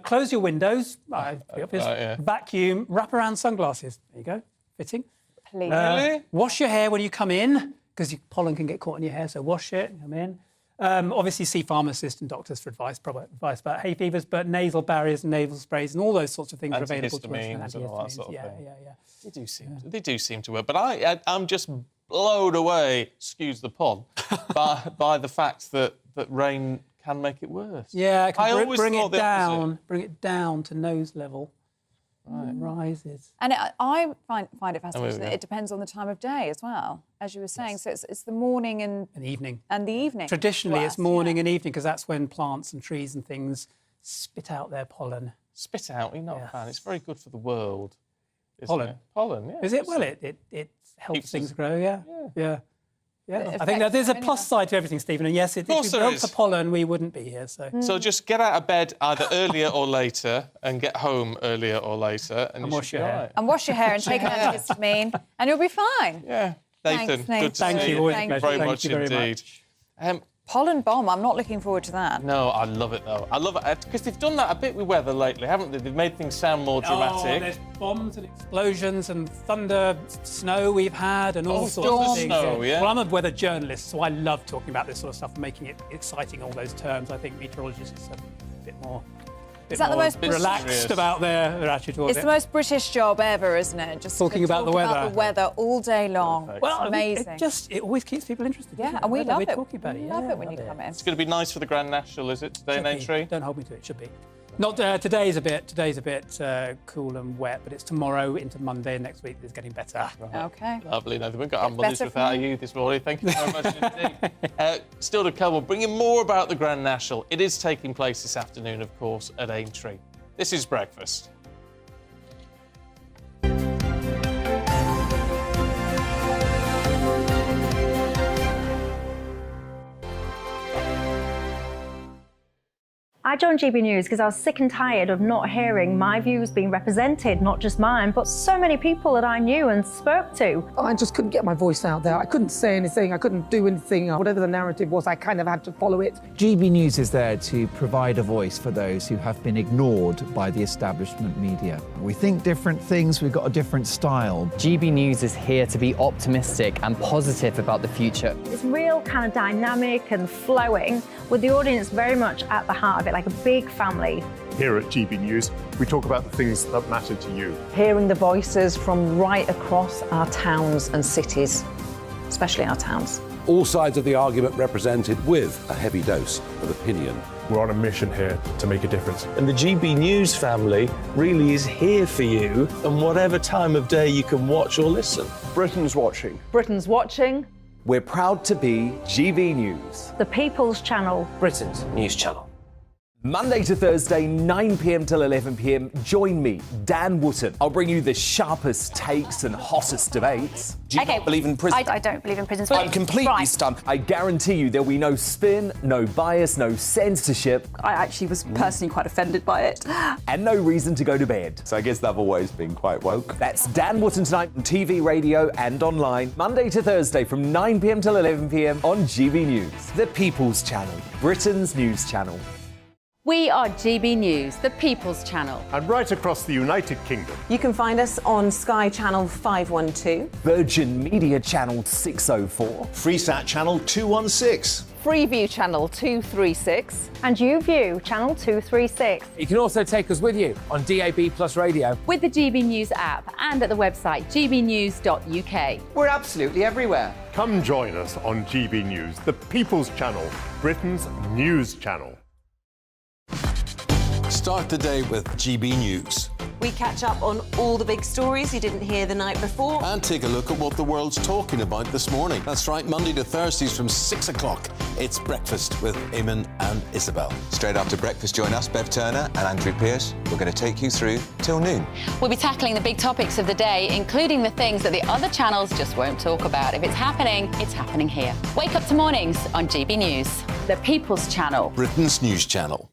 Close your windows. Vacuum. Wrap around sunglasses. There you go. Fitting. Please. Really? Wash your hair when you come in, because your pollen can get caught in your hair, so wash it, come in. Obviously, see pharmacists and doctors for advice about hay fevers, but nasal barriers and nasal sprays and all those sorts of things are available to us. Antihistamines and all that sort of thing. Yeah. They do seem to work. But I'm just blown away, excuse the pun, by the fact that rain can make it worse. Yeah, it can bring it down to nose level. Right. It rises. And I find it fascinating that it depends on the time of day as well, as you were saying. So it's the morning and the evening. And the evening. Traditionally, it's morning and evening because that's when plants and trees and things spit out their pollen. Spit out? You're not a fan. It's very good for the world. Pollen. Pollen, yeah. Is it? Well, it helps things grow, yeah. Yeah. I think that there's a plus side to everything, Stephen. And yes, if we weren't for pollen, we wouldn't be here. So just get out of bed either earlier or later and get home earlier or later. And wash your hair. And wash your hair and take an antihistamine and you'll be fine. Yeah. Nathan, Thanks, good to see you. Thank you very much indeed. Pollen bomb, I'm not looking forward to that. No, I love it, though. I love it, because they've done that a bit with weather lately, haven't they? They've made things sound more dramatic. Oh, there's bombs and explosions and thunder, snow we've had and all sorts of things. Snow, yeah. Well, I'm a weather journalist, so I love talking about this sort of stuff and making it exciting, all those terms. I think meteorologists are a bit more... Is that the most relaxed about their attitude towards it? It's the most British job ever, isn't it? Just talking about the weather. About the weather all day long. Perfect. Well, amazing. It always keeps people interested. Yeah, and we love it. Talking about it. We love it when you come in. It's going to be nice for the Grand National, is it? Today in Aintree? Don't hold me to it. Should be. Not today's a bit cool and wet, but it's tomorrow into Monday, and next week it's getting better. Right. Okay. Lovely. No, we've got our mothers without you this morning. Thank you very much indeed. Still to come, we'll bring you more about the Grand National. It is taking place this afternoon, of course, at Aintree. This is Breakfast. I joined GB News because I was sick and tired of not hearing my views being represented, not just mine, but so many people that I knew and spoke to. I just couldn't get my voice out there. I couldn't say anything. I couldn't do anything. Whatever the narrative was, I kind of had to follow it. GB News is there to provide a voice for those who have been ignored by the establishment media. We think different things, we've got a different style. GB News is here to be optimistic and positive about the future. It's real kind of dynamic and flowing, with the audience very much at the heart of it, like a big family. Here at GB News, we talk about the things that matter to you. Hearing the voices from right across our towns and cities, especially our towns. All sides of the argument represented with a heavy dose of opinion. We're on a mission here to make a difference. And the GB News family really is here for you, and whatever time of day you can watch or listen. Britain's watching. Britain's watching. We're proud to be GB News, The People's Channel. Britain's news channel. Monday to Thursday, 9 p.m. till 11 p.m. Join me, Dan Wootton. I'll bring you the sharpest takes and hottest debates. Do you not believe in prison? I don't believe in prisons. I'm completely stunned. I guarantee you there'll be no spin, no bias, no censorship. I actually was personally quite offended by it. And no reason to go to bed. So I guess they've always been quite woke. That's Dan Wootton tonight on TV, radio and online. Monday to Thursday from 9 p.m. till 11 p.m. on GB News. The People's Channel, Britain's news channel. We are GB News, the People's Channel. And right across the United Kingdom. You can find us on Sky Channel 512. Virgin Media Channel 604. Freesat Channel 216. Freeview Channel 236. And YouView Channel 236. You can also take us with you on DAB Plus Radio. With the GB News app and at the website gbnews.uk. We're absolutely everywhere. Come join us on GB News, the People's Channel, Britain's news channel. Start the day with GB News. We catch up on all the big stories you didn't hear the night before. And take a look at what the world's talking about this morning. That's right, Monday to Thursdays from 6 o'clock. It's Breakfast with Eamon and Isabel. Straight after breakfast, join us, Bev Turner and Andrew Pearce. We're going to take you through till noon. We'll be tackling the big topics of the day, including the things that the other channels just won't talk about. If it's happening here. Wake up to mornings on GB News, the People's Channel. Britain's news channel.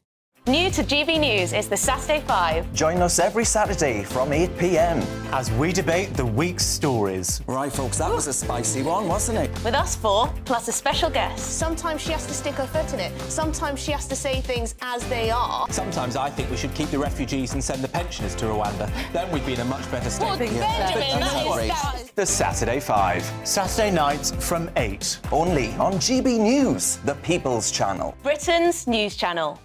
New to GB News is the Saturday 5. Join us every Saturday from 8 p.m. as we debate the week's stories. Right, folks, that was a spicy one, wasn't it? With us four, plus a special guest. Sometimes she has to stick her foot in it. Sometimes she has to say things as they are. Sometimes I think we should keep the refugees and send the pensioners to Rwanda. Then we'd be in a much better state. Well, Benjamin, that is... The Saturday 5. Saturday nights from 8. Only on GB News, the People's Channel. Britain's news channel.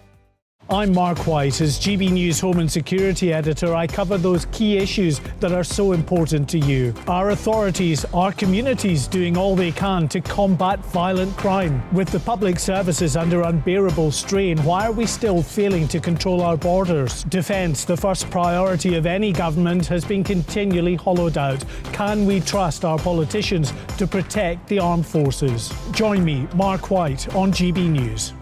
I'm Mark White. As GB News Home and Security Editor, I cover those key issues that are so important to you. Our authorities, our communities doing all they can to combat violent crime. With the public services under unbearable strain, why are we still failing to control our borders? Defence, the first priority of any government, has been continually hollowed out. Can we trust our politicians to protect the armed forces? Join me, Mark White, on GB News.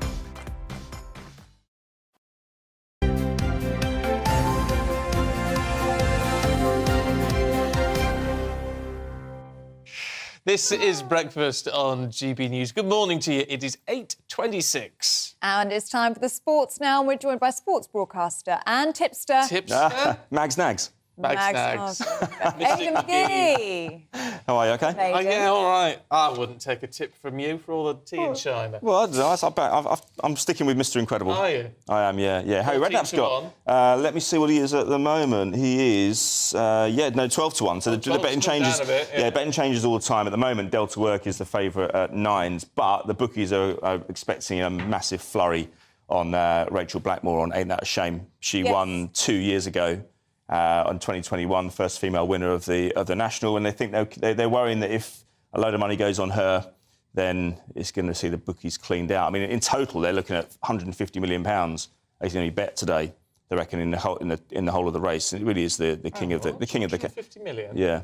This is Breakfast on GB News. Good morning to you. It is 8:26. And it's time for the sports now. We're joined by sports broadcaster and tipster. Mags Nags. Mags. Aidan McGee. How are you, okay? Yeah, all right. I wouldn't take a tip from you for all the tea in China. Well, I don't know. I'm sticking with Mr. Incredible. Are you? I am, yeah. Harry Redknapp's got... let me see what he is at the moment. He is, 12 to 1. So the betting changes... betting changes all the time. At the moment, Delta Work is the favourite at 9s, but the bookies are expecting a massive flurry on Rachel Blackmore on Ain't That a Shame. She won 2 years ago. On 2021, first female winner of the national, and they think they're worrying that if a load of money goes on her, then it's going to see the bookies cleaned out. I mean, in total, they're looking at £150 million. They can only bet today. They reckon in the whole of the race. And it really is the king of the 150 million. Yeah,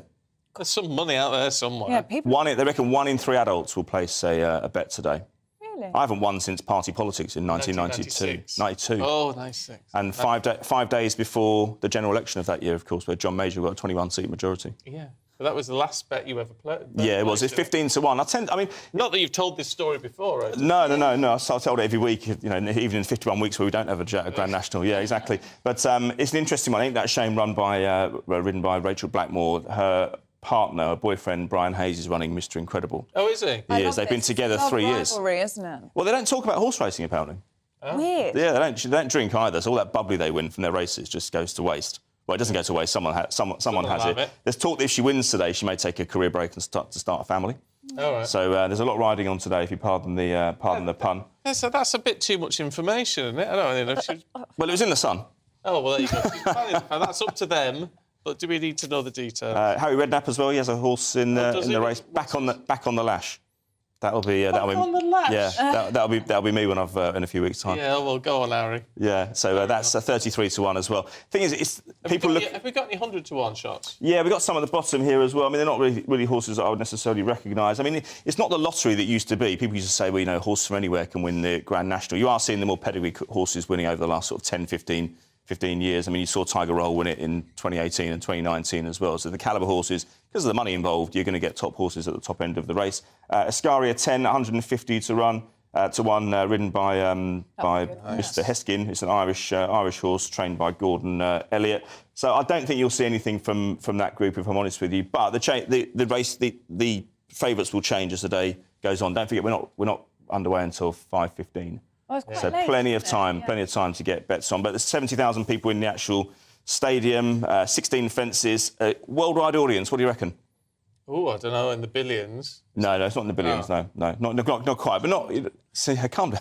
there's some money out there somewhere. Yeah, people... They reckon 1 in 3 adults will place a bet today. Really? I haven't won since party politics in 1992. 92. Oh, 96. And 5 days before the general election of that year, of course, where John Major got a 21-seat majority. Yeah. But that was the last bet you ever played. Yeah, it was. It's 15 to 1. Not that you've told this story before, right? No. I told it every week, even in 51 weeks where we don't have a Grand National. Yeah, exactly. But it's an interesting one. I think that Shane ridden by Rachel Blackmore. Her partner, her boyfriend, Brian Hayes, is running Mr. Incredible. Oh, is he? He is. They've been together 3 years. Rivalry, isn't it? Well, they don't talk about horse racing, apparently. Oh. Weird. Yeah, they don't drink either, so all that bubbly they win from their races just goes to waste. Well, it doesn't go to waste. Someone has it. There's talk that if she wins today, she may take a career break and start a family. All right. So there's a lot riding on today, if you pardon the pun. Yeah, so that's a bit too much information, isn't it? I don't know. Well, it was in the Sun. Oh, well, there you go. That's up to them. But do we need to know the details? Harry Redknapp as well. He has a horse in the race. Back on the lash. That'll be on the lash. Yeah, that'll be me when I've in a few weeks' time. Yeah, well, go on, Harry. Yeah, so that's 33 to 1 as well. Thing is, Have we got any 100 to 1 shots? Yeah, we've got some at the bottom here as well. I mean, they're not really horses that I would necessarily recognise. I mean, it's not the lottery that used to be. People used to say, well, horses from anywhere can win the Grand National. You are seeing the more pedigree horses winning over the last sort of 10, 15 years. I mean, you saw Tiger Roll win it in 2018 and 2019 as well. So the calibre horses, because of the money involved, you're going to get top horses at the top end of the race. Ascaria 10, 150 to 1, ridden by Mr. Heskin. It's an Irish horse trained by Gordon Elliott. So I don't think you'll see anything from that group, if I'm honest with you. But the race, the favourites will change as the day goes on. Don't forget, we're not underway until 5:15. So late, plenty of time to get bets on. But there's 70,000 people in the actual stadium, 16 fences, worldwide audience. What do you reckon? Oh, I don't know, in the billions. No, it's not in the billions. No, not quite. But not. See, calm down.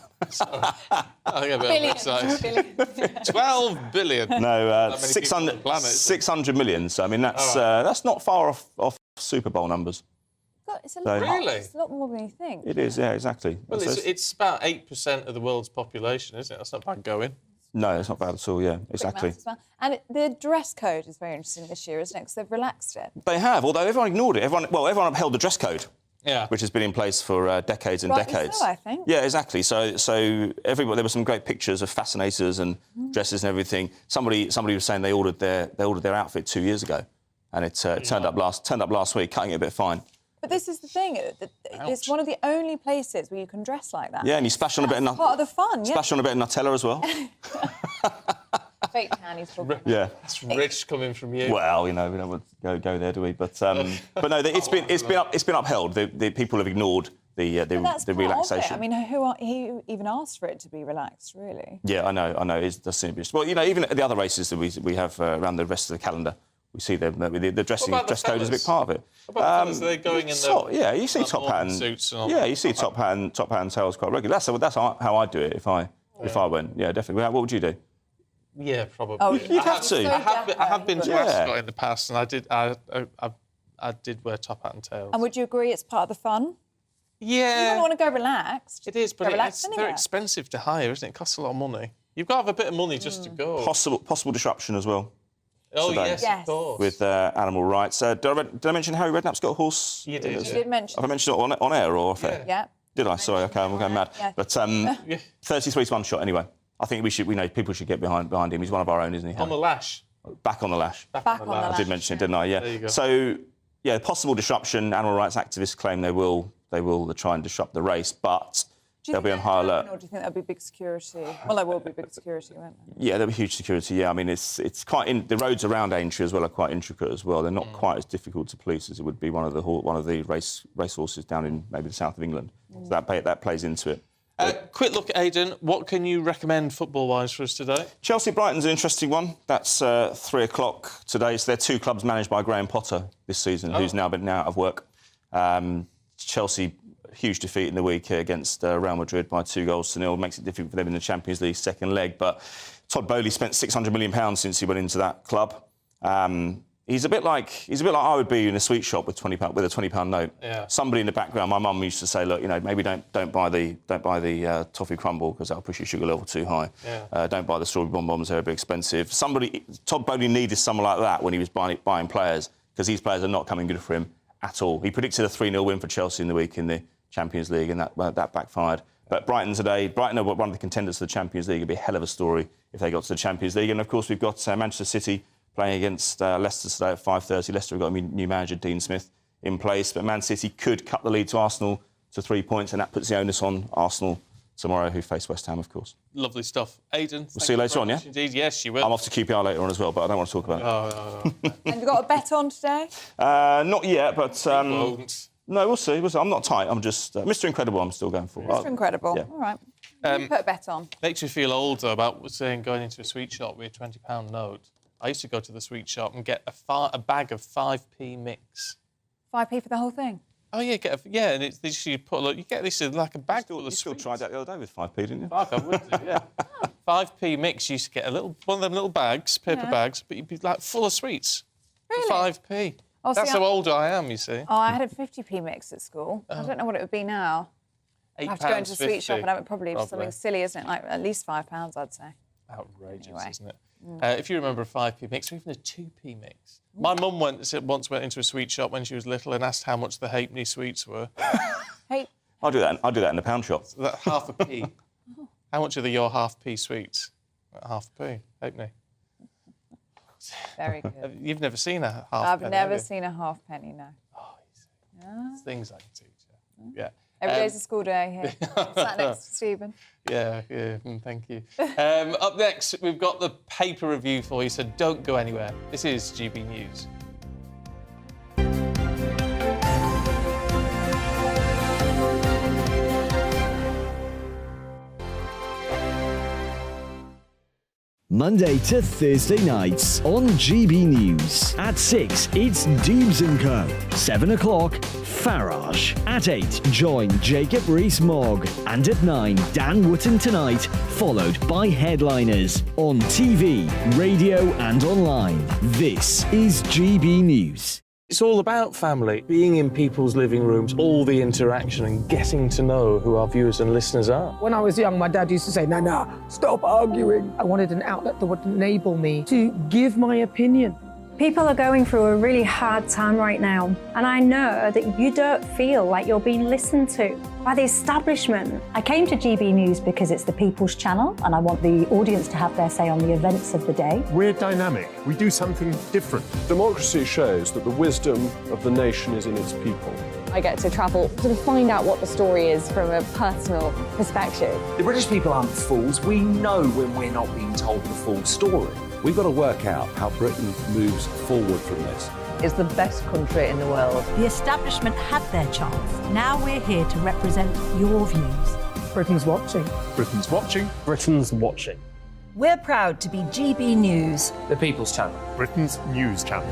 I get a bit excited. 12 billion. No, 600 million. So I mean, that's not far off Super Bowl numbers. It's a lot, really? It's a lot more than you think. It is, yeah, exactly. Well, it's about 8% of the world's population, isn't it? That's not bad going. No, it's not bad at all, yeah, exactly. Well. And the dress code is very interesting this year, isn't it? Because they've relaxed it. They have, although everyone ignored it. Everyone upheld the dress code. Yeah. Which has been in place for decades and decades. So, I think. Yeah, exactly. So there were some great pictures of fascinators and dresses and everything. Somebody was saying they ordered their outfit 2 years ago, and it turned up last week, cutting it a bit fine. But this is the thing. It's one of the only places where you can dress like that. Yeah, and you splash on a bit of part of the fun. Splash on a bit of Nutella as well. Fake tan he's talking about. Yeah, that's rich coming from you. Well, we don't want to go there, do we? But no, it's been upheld. The people have ignored the relaxation. I mean, who even asked for it to be relaxed, really? Yeah, I know. It does seem a bit. Well, even at the other races that we have around the rest of the calendar. We see them. The dress code is a big part of it. Are they going in yeah, you see top hat and suits and all you see top hat and tails quite regularly. That's how I do it if I went. Yeah, definitely. What would you do? Yeah, probably. Oh, you'd have to. I have been to Ascot in the past, and I did wear top hat and tails. And would you agree it's part of the fun? Yeah. You don't want to go relaxed. It is, but it's very expensive to hire, isn't it? It costs a lot of money. You've got to have a bit of money just to go. Possible disruption as well. Oh, yes, of course. With animal rights. Did I mention Harry Redknapp's got a horse? You did. You did mention. Have I mentioned it on air or off air? Yeah. Did I? Sorry, OK, I'm going mad. Yeah. But 33 to 1 shot anyway. I think people should get behind him. He's one of our own, isn't he? On the lash. Back on the lash. Back on the lash. I did mention it, didn't I? Yeah. There you go. So, yeah, possible disruption. Animal rights activists claim they will try and disrupt the race, but they'll be on high alert. Or do you think there'll be big security? Well, there will be big security, won't there? Yeah, there'll be huge security. Yeah, I mean, it's quite the roads around Aintree as well are quite intricate as well. They're not quite as difficult to police as it would be one of the race horses down in maybe the south of England. So that plays into it. Quick look, Aidan. What can you recommend football-wise for us today? Chelsea-Brighton's an interesting one. That's 3 o'clock today. So they're two clubs managed by Graham Potter this season, who's now been out of work. Chelsea, huge defeat in the week against Real Madrid by 2-0. Makes it difficult for them in the Champions League second leg. But Todd Boehly spent £600 million since he went into that club. He's a bit like I would be in a sweet shop with a £20 note. Yeah. Somebody in the background. My mum used to say, look, maybe don't buy the toffee crumble because that'll push your sugar level too high. Yeah. Don't buy the strawberry bonbons; they're a bit expensive. Todd Boehly needed someone like that when he was buying players because these players are not coming good for him at all. He predicted a 3-0 win for Chelsea in the week in the Champions League, and that backfired. But Brighton are one of the contenders for the Champions League. It'd be a hell of a story if they got to the Champions League. And of course, we've got Manchester City playing against Leicester today at 5:30. Leicester have got a new manager, Dean Smith, in place, but Man City could cut the lead to Arsenal to 3 points, and that puts the onus on Arsenal tomorrow, who face West Ham, of course. Lovely stuff. Aidan, we'll see you later on, yeah? Indeed, yes, you will. I'm off to QPR later on as well, but I don't want to talk about it. Oh. And you got a bet on today? Not yet, but... won't. No, we'll see. I'm not tight. I'm just... Mr. Incredible I'm still going for. Mr. Incredible. Yeah. All right. You put a bet on. Makes you feel old, though, about saying going into a sweet shop with a £20 note. I used to go to the sweet shop and get a bag of 5p mix. 5p for the whole thing? Oh, yeah, and it's you put you get this like a bag full of You still tried that the other day with 5p, didn't you? Fuck, I would do, yeah. 5p mix, you used to get one of them little bags, paper bags, but you'd be like full of sweets. Really? For 5p. Oh, That's how old I am, you see. Oh, I had a 50p mix at school. I don't know what it would be now. I have to go into a sweet shop and have it probably something silly, isn't it? Like at least £5, I'd say. Outrageous, isn't it? If you remember a 5p mix or even a 2p mix. My mum once went into a sweet shop when she was little and asked how much the halfpenny sweets were. I'll do that in the pound shop. So that's half a p. How much are your half-p sweets? Half a p, halfpenny. Very good. You've never seen a half I've penny, never have you? seen a halfpenny, no. Oh, you see. It's things I can teach you. Yeah. Every day's a school day here. Sat next to Stephen. Yeah, thank you. Up next, we've got the paper review for you, so don't go anywhere. This is GB News. Monday to Thursday nights on GB News. At 6, it's Dubes & Co. 7 o'clock, Farage. At 8, join Jacob Rees-Mogg. And at 9, Dan Wootton Tonight, followed by Headliners. On TV, radio and online. This is GB News. It's all about family, being in people's living rooms, all the interaction and getting to know who our viewers and listeners are. When I was young, my dad used to say, Nana, stop arguing. I wanted an outlet that would enable me to give my opinion. People are going through a really hard time right now, and I know that you don't feel like you're being listened to by the establishment. I came to GB News because it's the People's Channel, and I want the audience to have their say on the events of the day. We're dynamic. We do something different. Democracy shows that the wisdom of the nation is in its people. I get to travel to find out what the story is from a personal perspective. The British people aren't fools. We know when we're not being told the full story. We've got to work out how Britain moves forward from this. It's the best country in the world. The establishment had their chance. Now we're here to represent your views. Britain's watching. Britain's watching. Britain's watching. We're proud to be GB News. The People's Channel. Britain's news channel.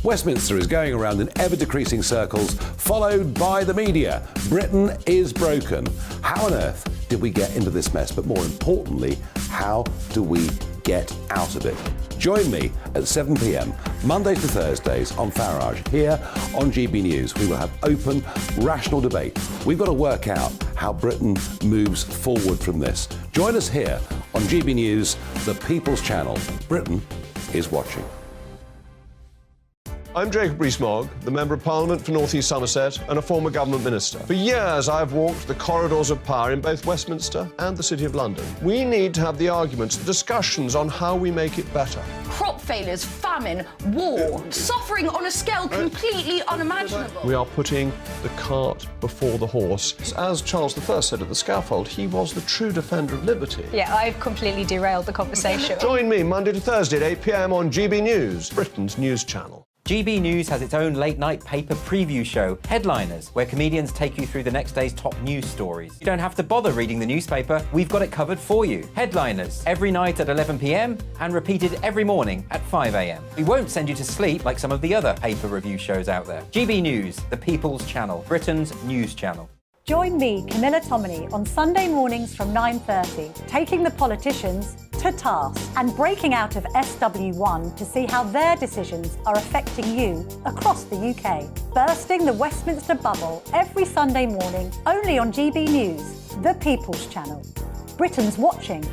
Westminster is going around in ever-decreasing circles, followed by the media. Britain is broken. How on earth did we get into this mess? But more importantly, how do we get out of it? Join me at 7 p.m, Mondays to Thursdays on Farage. Here on GB News, we will have open, rational debate. We've got to work out how Britain moves forward from this. Join us here on GB News, the People's Channel. Britain is watching. I'm Jacob Rees-Mogg, the Member of Parliament for North East Somerset and a former government minister. For years, I've walked the corridors of power in both Westminster and the City of London. We need to have the arguments, the discussions on how we make it better. Crop failures, famine, war, suffering on a scale completely unimaginable. We are putting the cart before the horse. As Charles I said at the scaffold, he was the true defender of liberty. Yeah, I've completely derailed the conversation. Join me Monday to Thursday at 8 p.m. on GB News, Britain's news channel. GB News has its own late-night paper preview show, Headliners, where comedians take you through the next day's top news stories. You don't have to bother reading the newspaper, we've got it covered for you. Headliners, every night at 11 p.m. and repeated every morning at 5 a.m. We won't send you to sleep like some of the other paper review shows out there. GB News, the People's Channel, Britain's news channel. Join me, Camilla Tominey, on Sunday mornings from 9:30, taking the politicians to task and breaking out of SW1 to see how their decisions are affecting you across the UK. Bursting the Westminster bubble every Sunday morning, only on GB News, the People's Channel. Britain's watching.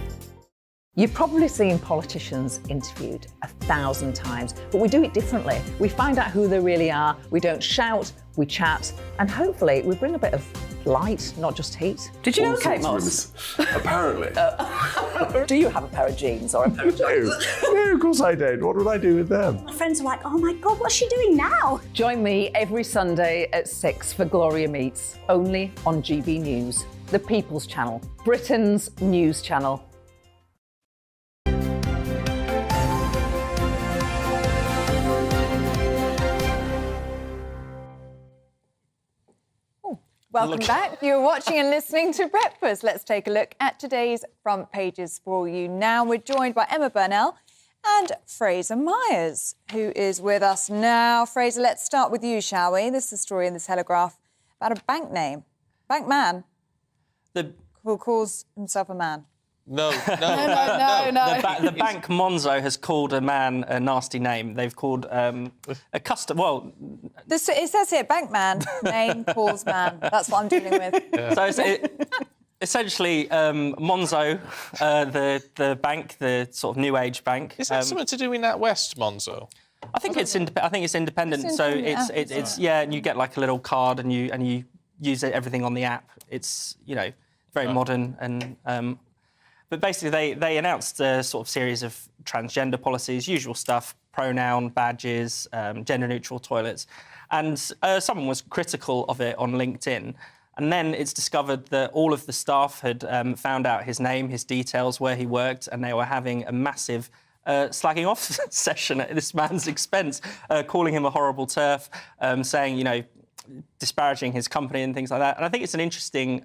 You've probably seen politicians interviewed 1,000 times, but we do it differently. We find out who they really are, we don't shout, we chat, and hopefully we bring a bit of light, not just heat. Did you know, All Kate sorts of Moss? Apparently. Do you have a pair of jeans or a pair of jeans? No, of course I don't. What would I do with them? My friends are like, oh my God, what's she doing now? Join me every Sunday at 6 for Gloria Meets, only on GB News, the People's Channel, Britain's news channel. Welcome back. You're watching and listening to Breakfast. Let's take a look at today's front pages for you now. We're joined by Emma Burnell and Fraser Myers, who is with us now. Fraser, let's start with you, shall we? This is a story in the Telegraph about a bank name, bank man, who calls himself a man. No. The bank Monzo has called a man a nasty name. They've called a customer. Well, it says here, bank man, name calls man. That's what I'm dealing with. Yeah. So essentially, Monzo, the bank, the sort of new age bank. Is that something to do with NatWest, Monzo? I think it's independent. It's So independent, it's and you get like a little card and you use everything on the app. It's very modern and. But basically, they announced a sort of series of transgender policies, usual stuff, pronoun, badges, gender-neutral toilets. And someone was critical of it on LinkedIn. And then it's discovered that all of the staff had found out his name, his details, where he worked, and they were having a massive slagging off session at this man's expense, calling him a horrible TERF, saying, disparaging his company and things like that. And I think it's an interesting...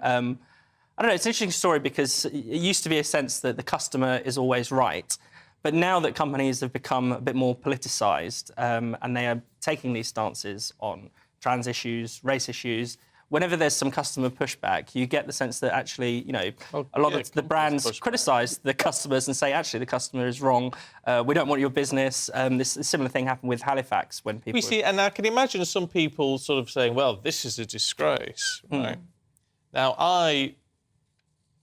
it's an interesting story because it used to be a sense that the customer is always right. But now that companies have become a bit more politicised and they are taking these stances on trans issues, race issues, whenever there's some customer pushback, you get the sense that actually, a lot of the brands criticise the customers and say, actually, the customer is wrong. We don't want your business. This similar thing happened with Halifax when people... And I can imagine some people sort of saying, well, this is a disgrace, right? Now, I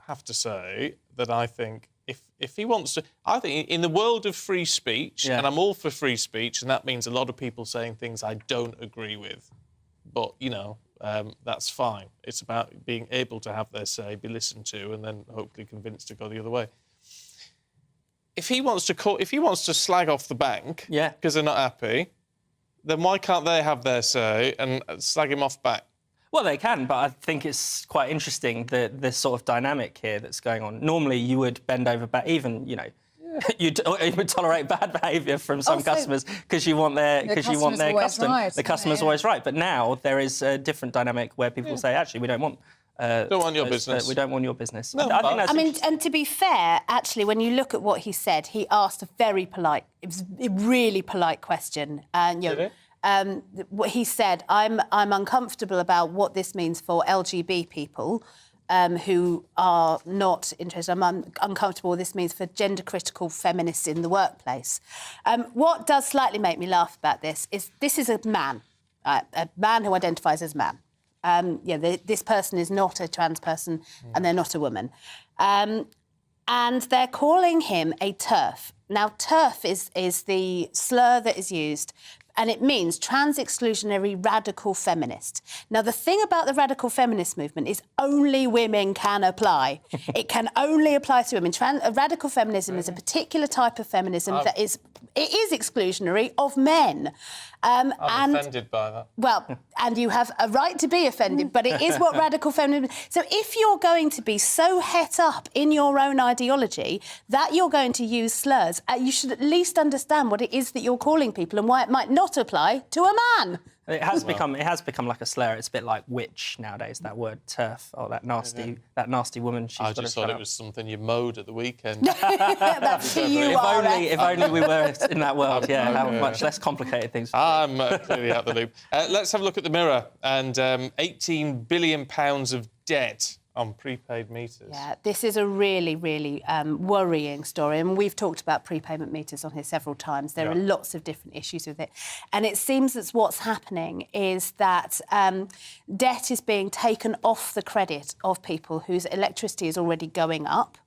have to say that I think if he wants to... I think in the world of free speech, and I'm all for free speech, and that means a lot of people saying things I don't agree with, but, that's fine. It's about being able to have their say, be listened to, and then hopefully convinced to go the other way. If he wants to slag off the bank because they're not happy, then why can't they have their say and slag him off back? Well, they can, but I think it's quite interesting, the sort of dynamic here that's going on. Normally, you would bend over back, even, you would tolerate bad behaviour from some customers because you want their custom. Right, the customer's always right. But now there is a different dynamic where people say, actually, we don't want... don't want your business. We don't want your business. No, I mean, and to be fair, actually, when you look at what he said, he asked a very polite, it was a really polite question. And what he said, I'm uncomfortable about what this means for LGB people who are not interested. I'm uncomfortable what this means for gender-critical feminists in the workplace. What does slightly make me laugh about this is a man who identifies as man. This person is not a trans person and they're not a woman. And they're calling him a TERF. Now, TERF is the slur that is used, and it means trans-exclusionary radical feminist. Now, the thing about the radical feminist movement is only women can apply. It can only apply to women. Radical feminism is a particular type of feminism that is exclusionary of men. I'm offended by that. Well, and you have a right to be offended, but it is what radical feminism... So if you're going to be so het up in your own ideology that you're going to use slurs, you should at least understand what it is that you're calling people and why it might not apply to a man. It has become like a slur. It's a bit like witch nowadays. That word TERF, or that nasty woman. I just thought it was something you mowed at the weekend. That's who you are. If only we were in that world. How much less complicated things. I'm clearly out the loop. Let's have a look at the Mirror and £18 billion of debt on prepaid meters. Yeah, this is a really, really worrying story. And we've talked about prepayment meters on here several times. There are lots of different issues with it. And it seems that what's happening is that debt is being taken off the credit of people whose electricity is already going up.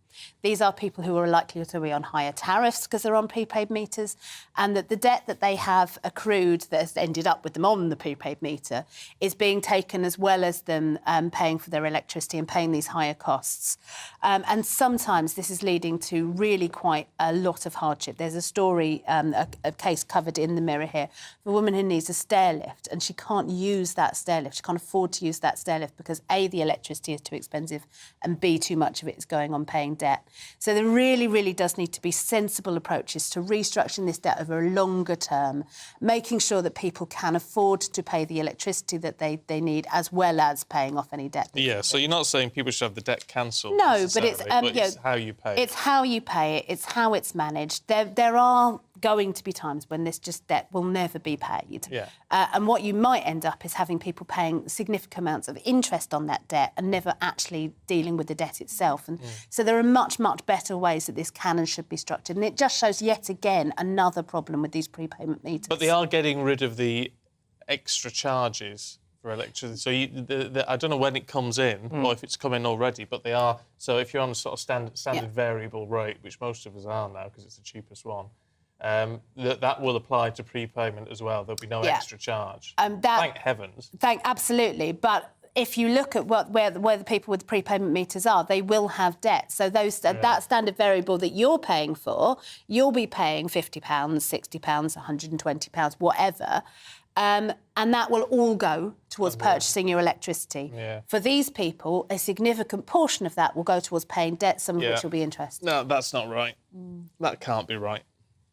These are people who are likely to be on higher tariffs because they're on prepaid meters, and that the debt that they have accrued that has ended up with them on the prepaid meter is being taken as well as them paying for their electricity and paying these higher costs. And sometimes this is leading to really quite a lot of hardship. There's a story, a case covered in the Mirror here, of a woman who needs a stair lift and she can't use that stair lift. She can't afford to use that stair lift because A, the electricity is too expensive, and B, too much of it is going on paying debt. So there really, really does need to be sensible approaches to restructuring this debt over a longer term, making sure that people can afford to pay the electricity that they need, as well as paying off any debt. Yeah, so you're not saying people should have the debt cancelled. No, but it's how you pay it. It's how you pay it. It's how it's managed. There are going to be times when this debt will never be paid. Yeah. And what you might end up is having people paying significant amounts of interest on that debt and never actually dealing with the debt itself. And so there are much, much better ways that this can and should be structured. And it just shows yet again another problem with these prepayment meters. But they are getting rid of the extra charges for electricity. So I don't know when it comes in or if it's come in already, but they are. So if you're on a sort of standard variable rate, which most of us are now because it's the cheapest one, that will apply to prepayment as well. There'll be no extra charge. Thank heavens. Absolutely. But if you look at where the people with prepayment meters are, they will have debt. So that standard variable that you're paying for, you'll be paying £50, £60, £120, whatever. And that will all go towards purchasing your electricity. Yeah. For these people, a significant portion of that will go towards paying debt, some of which will be interest. No, that's not right. That can't be right.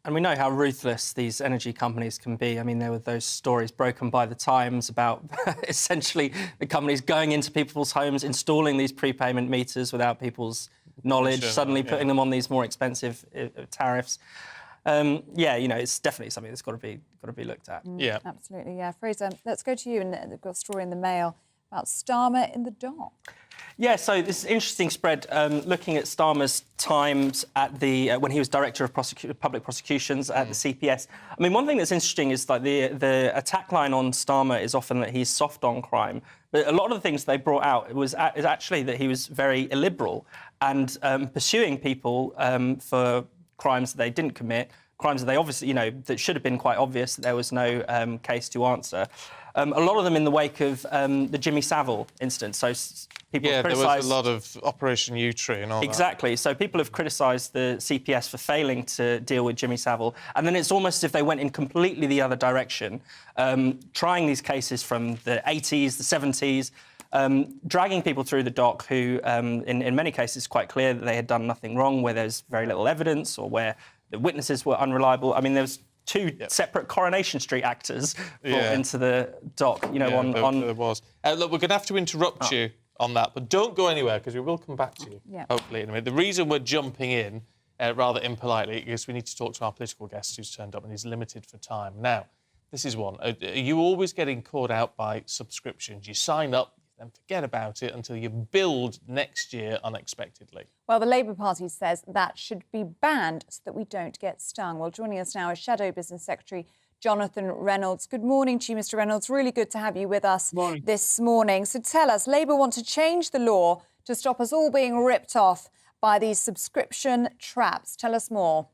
And we know how ruthless these energy companies can be. I mean, there were those stories broken by the Times about essentially the companies going into people's homes, installing these prepayment meters without people's knowledge, suddenly putting them on these more expensive tariffs. It's definitely something that's got to be looked at. Yeah, absolutely. Yeah, Fraser, let's go to you. And they've got a story in the Mail about Starmer in the dock. Yeah, so this interesting spread looking at Starmer's times at when he was Director of Public Prosecutions at the CPS. I mean, one thing that's interesting is like the attack line on Starmer is often that he's soft on crime. But a lot of the things they brought out is actually that he was very illiberal and pursuing people for crimes that they didn't commit, crimes that they obviously, that should have been quite obvious that there was no case to answer. A lot of them in the wake of the Jimmy Savile incident. So people have criticised... there was a lot of Operation U-Tree and all that. Exactly. So people have criticised the CPS for failing to deal with Jimmy Savile. And then it's almost as if they went in completely the other direction, trying these cases from the 80s, the 70s, dragging people through the dock who, in many cases, it's quite clear that they had done nothing wrong, where there's very little evidence or where the witnesses were unreliable. I mean, there's two separate Coronation Street actors brought into the dock, there was. Look, we're going to have to interrupt you on that, but don't go anywhere, because we will come back to you, hopefully, in a minute. The reason we're jumping in, rather impolitely, is we need to talk to our political guest who's turned up and he's limited for time. Now, this is one. Are you always getting caught out by subscriptions? You sign up, then forget about it until you build next year unexpectedly. Well, the Labour Party says that should be banned so that we don't get stung. Well, joining us now is Shadow Business Secretary Jonathan Reynolds. Good morning to you, Mr Reynolds. Really good to have you with us this morning. So tell us, Labour want to change the law to stop us all being ripped off by these subscription traps. Tell us more.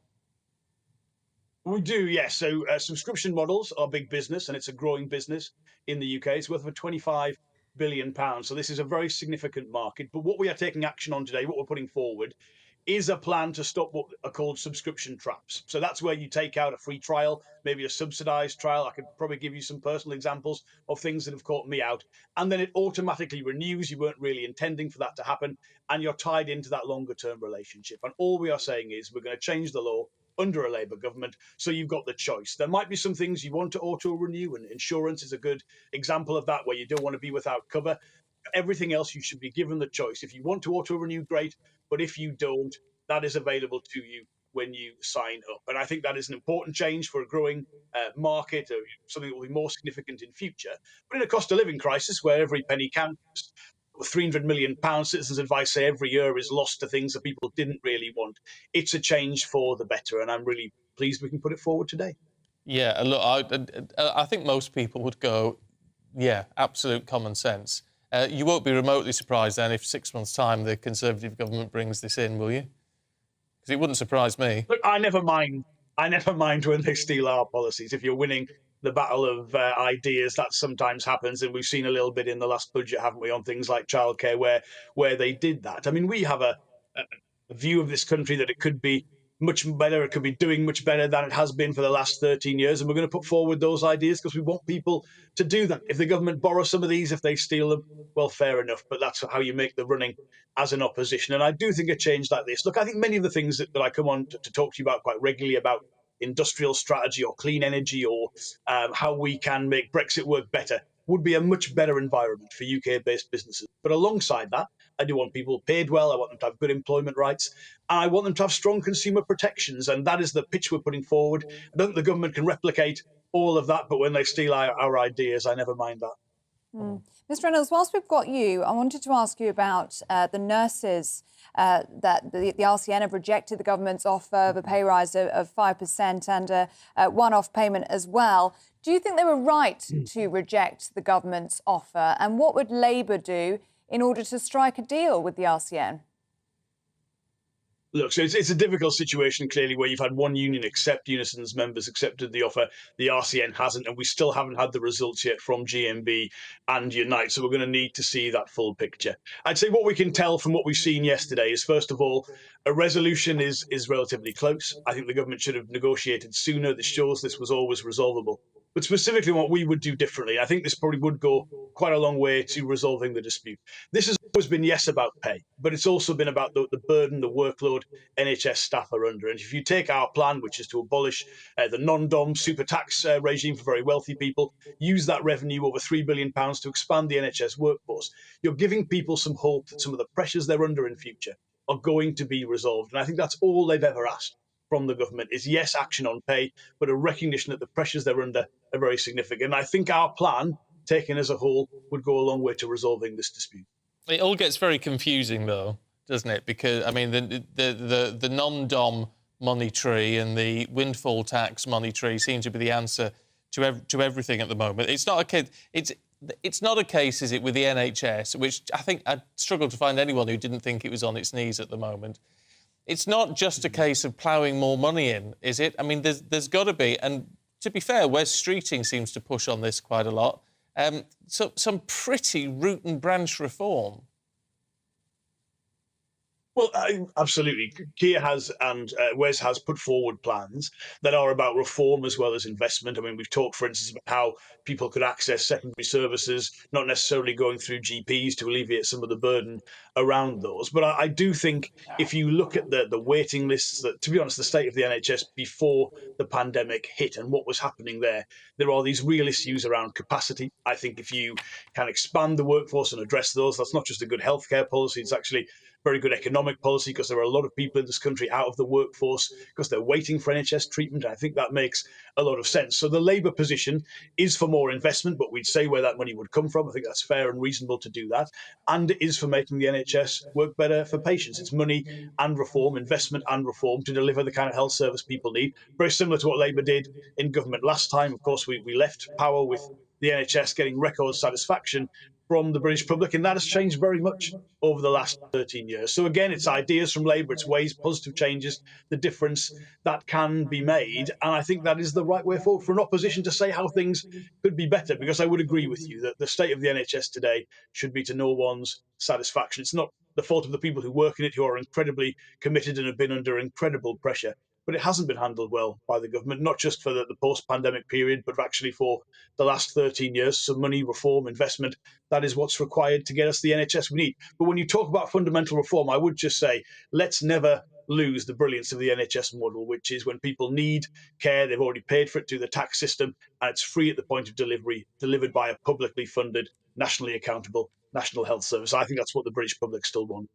We do, yes. So subscription models are big business, and it's a growing business in the UK. It's worth over £25 billion. So this is a very significant market. But what we are taking action on today, what we're putting forward, is a plan to stop what are called subscription traps. So that's where you take out a free trial, maybe a subsidised trial. I could probably give you some personal examples of things that have caught me out. And then it automatically renews. You weren't really intending for that to happen. And you're tied into that longer term relationship. And all we are saying is we're going to change the law under a Labour government, so you've got the choice. There might be some things you want to auto-renew, and insurance is a good example of that, where you don't want to be without cover. Everything else, you should be given the choice. If you want to auto-renew, great, but if you don't, that is available to you when you sign up. And I think that is an important change for a growing market, or something that will be more significant in future. But in a cost of living crisis, where every penny counts, £300 million, Citizens Advice say, every year is lost to things that people didn't really want. It's a change for the better, and I'm really pleased we can put it forward today. Yeah, look, I think most people would go, yeah, absolute common sense. You won't be remotely surprised then if 6 months' time the Conservative government brings this in, will you? Because it wouldn't surprise me. Look, I never mind when they steal our policies. If you're winning the battle of ideas, that sometimes happens, and we've seen a little bit in the last budget, haven't we, on things like childcare, where they did that. I mean, we have a view of this country that it could be much better, it could be doing much better than it has been for the last 13 years, and we're going to put forward those ideas because we want people to do that. If the government borrows some of these, if they steal them, well, fair enough, but that's how you make the running as an opposition. And I do think a change like this, look, I think many of the things that I come on to talk to you about quite regularly about industrial strategy or clean energy or how we can make Brexit work better would be a much better environment for UK-based businesses. But alongside that, I do want people paid well, I want them to have good employment rights, and I want them to have strong consumer protections, and that is the pitch we're putting forward. I don't think the government can replicate all of that, but when they steal our ideas, I never mind that. Mr. Reynolds, whilst we've got you, I wanted to ask you about the nurses that the RCN have rejected the government's offer of a pay rise of 5% and a one-off payment as well. Do you think they were right to reject the government's offer? And what would Labour do in order to strike a deal with the RCN? Look, so it's a difficult situation, clearly, where you've had one union accept, Unison's members accepted the offer, the RCN hasn't, and we still haven't had the results yet from GMB and Unite, so we're going to need to see that full picture. I'd say what we can tell from what we've seen yesterday is, first of all, a resolution is relatively close. I think the government should have negotiated sooner. This shows this was always resolvable. But specifically what we would do differently, I think this probably would go quite a long way to resolving the dispute. This has always been, yes, about pay, but it's also been about the burden, the workload NHS staff are under. And if you take our plan, which is to abolish the non-dom super tax regime for very wealthy people, use that revenue, over £3 billion, to expand the NHS workforce, you're giving people some hope that some of the pressures they're under in future are going to be resolved. And I think that's all they've ever asked from the government is, yes, action on pay, but a recognition that the pressures they're under are very significant. And I think our plan, taken as a whole, would go a long way to resolving this dispute. It all gets very confusing, though, doesn't it? Because, I mean, the non-dom money tree and the windfall tax money tree seem to be the answer to everything at the moment. It's not a case. It's not a case, is it, with the NHS, which I think I struggle to find anyone who didn't think it was on its knees at the moment. It's not just a case of ploughing more money in, is it? I mean, there's got to be, and to be fair, Wes Streeting seems to push on this quite a lot, so some pretty root and branch reform. Well, absolutely. Keir has and Wes has put forward plans that are about reform as well as investment. I mean, we've talked, for instance, about how people could access secondary services, not necessarily going through GPs, to alleviate some of the burden around those. But I do think if you look at the waiting lists, that, to be honest, the state of the NHS before the pandemic hit and what was happening there are these real issues around capacity. I think if you can expand the workforce and address those, that's not just a good healthcare policy, it's actually very good economic policy, because there are a lot of people in this country out of the workforce because they're waiting for NHS treatment. I think that makes a lot of sense. So the Labour position is for more investment, but we'd say where that money would come from. I think that's fair and reasonable to do that. And it is for making the NHS work better for patients. It's money and reform, investment and reform, to deliver the kind of health service people need. Very similar to what Labour did in government last time. Of course, we left power with the NHS getting record satisfaction from the British public, and that has changed very much over the last 13 years. So again, it's ideas from Labour, it's ways, positive changes, the difference that can be made, and I think that is the right way forward for an opposition to say how things could be better, because I would agree with you that the state of the NHS today should be to no one's satisfaction. It's not the fault of the people who work in it, who are incredibly committed and have been under incredible pressure. But it hasn't been handled well by the government, not just for the post-pandemic period, but actually for the last 13 years. So money, reform, investment, that is what's required to get us the NHS we need. But when you talk about fundamental reform, I would just say, let's never lose the brilliance of the NHS model, which is when people need care, they've already paid for it through the tax system, and it's free at the point of delivery, delivered by a publicly funded, nationally accountable National Health Service. I think that's what the British public still want.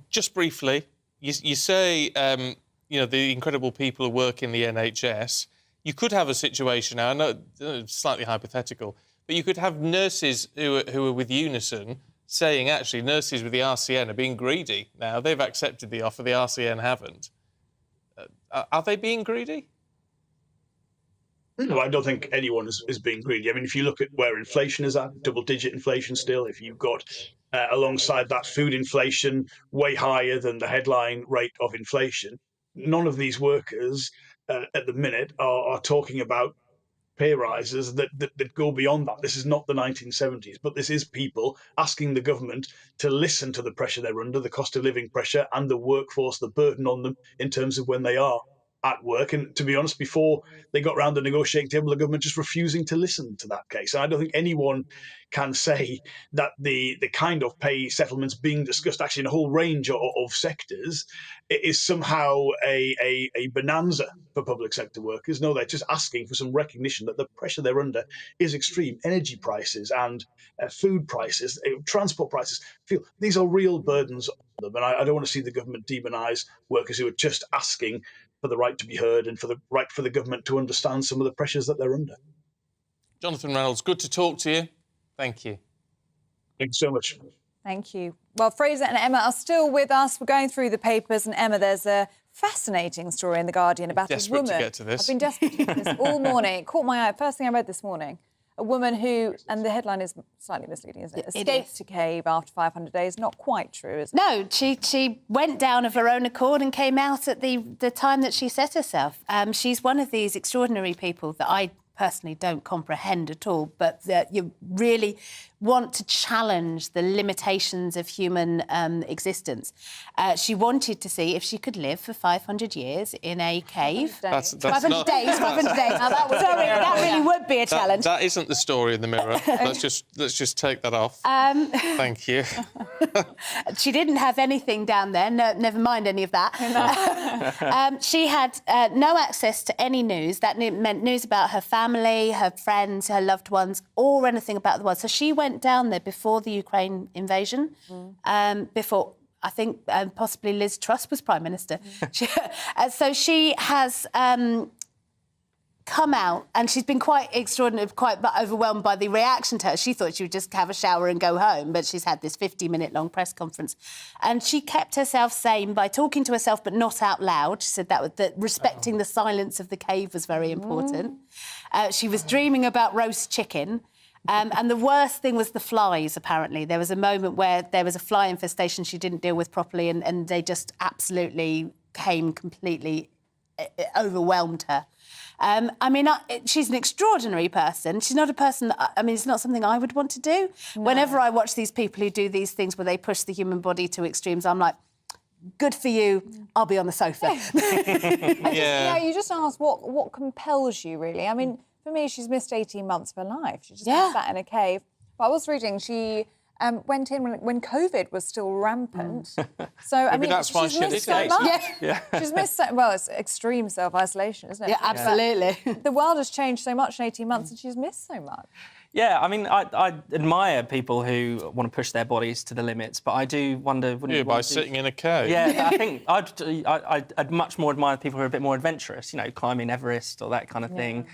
Just briefly, you say... you know, the incredible people who work in the NHS. You could have a situation now, I know it's slightly hypothetical, but you could have nurses who are with Unison saying, actually, nurses with the RCN are being greedy now. They've accepted the offer, the RCN haven't. Are they being greedy? No, I don't think anyone is being greedy. I mean, if you look at where inflation is at, double-digit inflation still, if you've got alongside that food inflation way higher than the headline rate of inflation, none of these workers at the minute are talking about pay rises that go beyond that. This is not the 1970s, but this is people asking the government to listen to the pressure they're under, the cost of living pressure, and the workforce, the burden on them in terms of when they are at work. And to be honest, before they got round the negotiating table, the government just refusing to listen to that case. And I don't think anyone can say that the kind of pay settlements being discussed actually in a whole range of sectors is somehow a bonanza for public sector workers. No, they're just asking for some recognition that the pressure they're under is extreme. Energy prices and food prices, transport prices, these are real burdens on them. And I don't want to see the government demonise workers who are just asking for the right to be heard and for the right for the government to understand some of the pressures that they're under. Jonathan Reynolds, good to talk to you. Thank you. Thank you so much. Thank you. Well, Fraser and Emma are still with us. We're going through the papers, and Emma, there's a fascinating story in The Guardian about a woman. Desperate to get to this. I've been desperate to get to this all morning. It caught my eye. First thing I read this morning. A woman who, and the headline is slightly misleading, isn't it? Escaped a cave after 500 days. Not quite true, is it? No, she went down of her own accord and came out at the time that she set herself. She's one of these extraordinary people that I personally don't comprehend at all, but that you really want to challenge the limitations of human existence. She wanted to see if she could live for 500 years in a cave. 500 days. Now that really would be a challenge. That isn't the story in the Mirror. Let's just take that off. Thank you. She didn't have anything down there. No, never mind any of that. She had no access to any news. That meant news about her family, her friends, her loved ones, or anything about the world. So she went down there before the Ukraine invasion, before, I think, possibly Liz Truss was Prime Minister. So she has come out, and she's been quite extraordinary, quite overwhelmed by the reaction to her. She thought she would just have a shower and go home, but she's had this 50-minute-long press conference. And she kept herself sane by talking to herself, but not out loud. She said that respecting the silence of the cave was very important. She was dreaming about roast chicken. And the worst thing was the flies, apparently. There was a moment where there was a fly infestation she didn't deal with properly, and they just absolutely completely overwhelmed her. I mean, she's an extraordinary person. She's not a person it's not something I would want to do. No. Whenever I watch these people who do these things where they push the human body to extremes, I'm like, good for you, I'll be on the sofa. Yeah, you just asked what compels you, really. I mean, for me, she's missed 18 months of her life. She just sat in a cave. But I was reading, she went in when COVID was still rampant. So, I mean, that's why she's missed so much. She's missed so... Well, it's extreme self-isolation, isn't it? Yeah, absolutely. The world has changed so much in 18 months, and she's missed so much. Yeah, I mean, I admire people who want to push their bodies to the limits, but I do wonder... by sitting in a cave. Yeah, I think I'd much more admire people who are a bit more adventurous, climbing Everest or that kind of thing.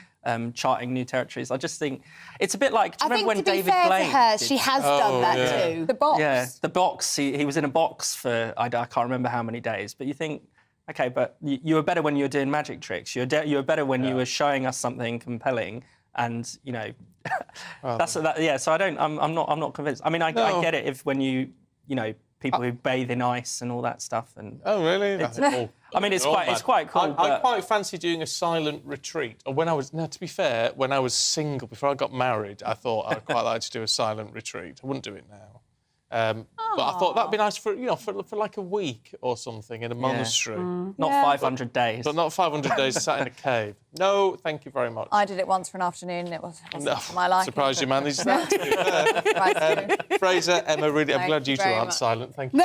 Charting new territories. I just think it's a bit like. Do you remember when David Blaine? To her, she has done that too. The box. Yeah, the box. He was in a box for I can't remember how many days. But you think, okay, but you were better when you were doing magic tricks. You were better when you were showing us something compelling, and that's that. Yeah. So I'm not convinced. I mean, I get it if when you people who bathe in ice and all that stuff. And oh, really? I mean, it's quite cool. I quite fancy doing a silent retreat. Or to be fair, when I was single, before I got married, I thought I'd quite like to do a silent retreat. I wouldn't do it now. But I thought that'd be nice for like a week or something in a monastery. Not 500 days. But not 500 days sat in a cave. No, thank you very much. I did it once for an afternoon. It wasn't for my liking. Surprised you managed that. Fraser, Emma, really, I'm glad you two aren't silent. Thank you.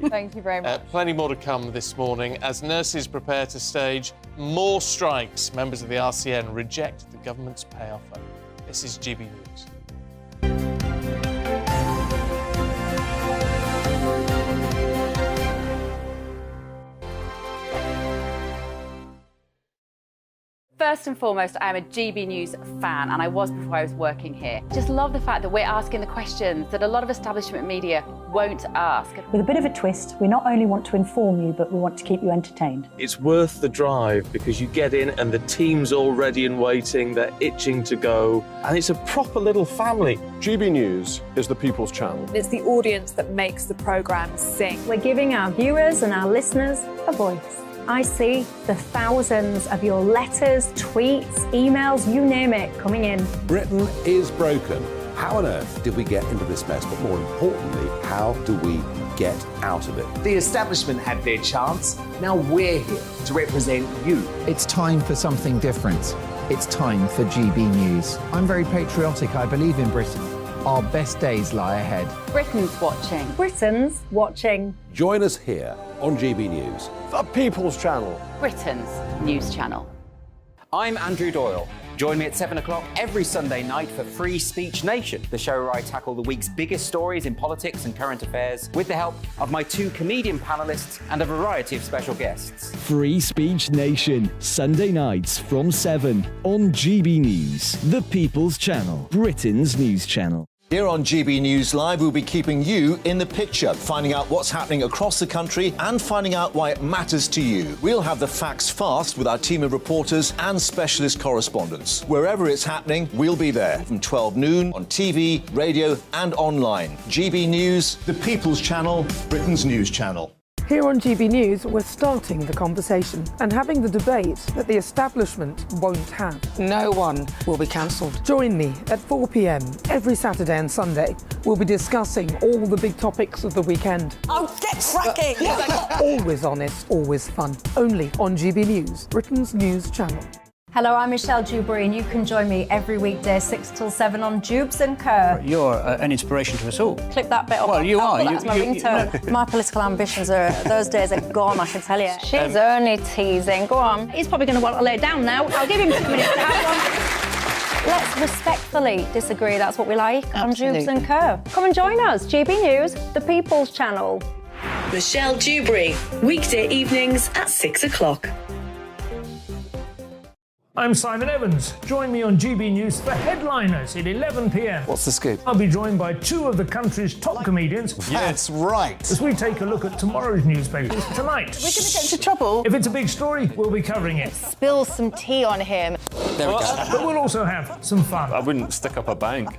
Thank you very much. Plenty more to come this morning as nurses prepare to stage more strikes. Members of the RCN reject the government's pay offer. This is GB News. First and foremost, I am a GB News fan, and I was before I was working here. Just love the fact that we're asking the questions that a lot of establishment media won't ask. With a bit of a twist, we not only want to inform you, but we want to keep you entertained. It's worth the drive because you get in and the team's all ready and waiting, they're itching to go, and it's a proper little family. GB News is the People's Channel. It's the audience that makes the programme sing. We're giving our viewers and our listeners a voice. I see the thousands of your letters, tweets, emails, you name it, coming in. Britain is broken. How on earth did we get into this mess? But more importantly, how do we get out of it? The establishment had their chance. Now we're here to represent you. It's time for something different. It's time for GB News. I'm very patriotic. I believe in Britain. Our best days lie ahead. Britain's watching. Britain's watching. Join us here on GB News. The People's Channel. Britain's news channel. I'm Andrew Doyle. Join me at 7 o'clock every Sunday night for Free Speech Nation, the show where I tackle the week's biggest stories in politics and current affairs with the help of my 2 comedian panellists and a variety of special guests. Free Speech Nation, Sunday nights from 7 on GB News, the People's Channel, Britain's news channel. Here on GB News Live, we'll be keeping you in the picture, finding out what's happening across the country and finding out why it matters to you. We'll have the facts fast with our team of reporters and specialist correspondents. Wherever it's happening, we'll be there from 12 noon on TV, radio and online. GB News, the People's Channel, Britain's news channel. Here on GB News, we're starting the conversation and having the debate that the establishment won't have. No one will be cancelled. Join me at 4 p.m. every Saturday and Sunday. We'll be discussing all the big topics of the weekend. Oh, get cracking! Always honest, always fun. Only on GB News, Britain's news channel. Hello, I'm Michelle Dewberry, and you can join me every weekday 6 till 7 on Jubes and Kerr. You're an inspiration to us all. Clip that bit off. Well, you are. That's my ringtone. My political ambitions those days are gone, I can tell you. She's only teasing. Go on. He's probably going to want to lay down now. I'll give him 2 minutes to have one. Let's respectfully disagree. That's what we like on Jubes and Kerr. Come and join us. GB News, the People's Channel. Michelle Dewberry, weekday evenings at 6 o'clock. I'm Simon Evans. Join me on GB News for Headliners at 11 p.m. What's the scoop? I'll be joined by 2 of the country's top comedians. That's right. As we take a look at tomorrow's newspapers tonight. We're going to get into trouble. If it's a big story, we'll be covering it. Spill some tea on him. There we go. But we'll also have some fun. I wouldn't stick up a bank.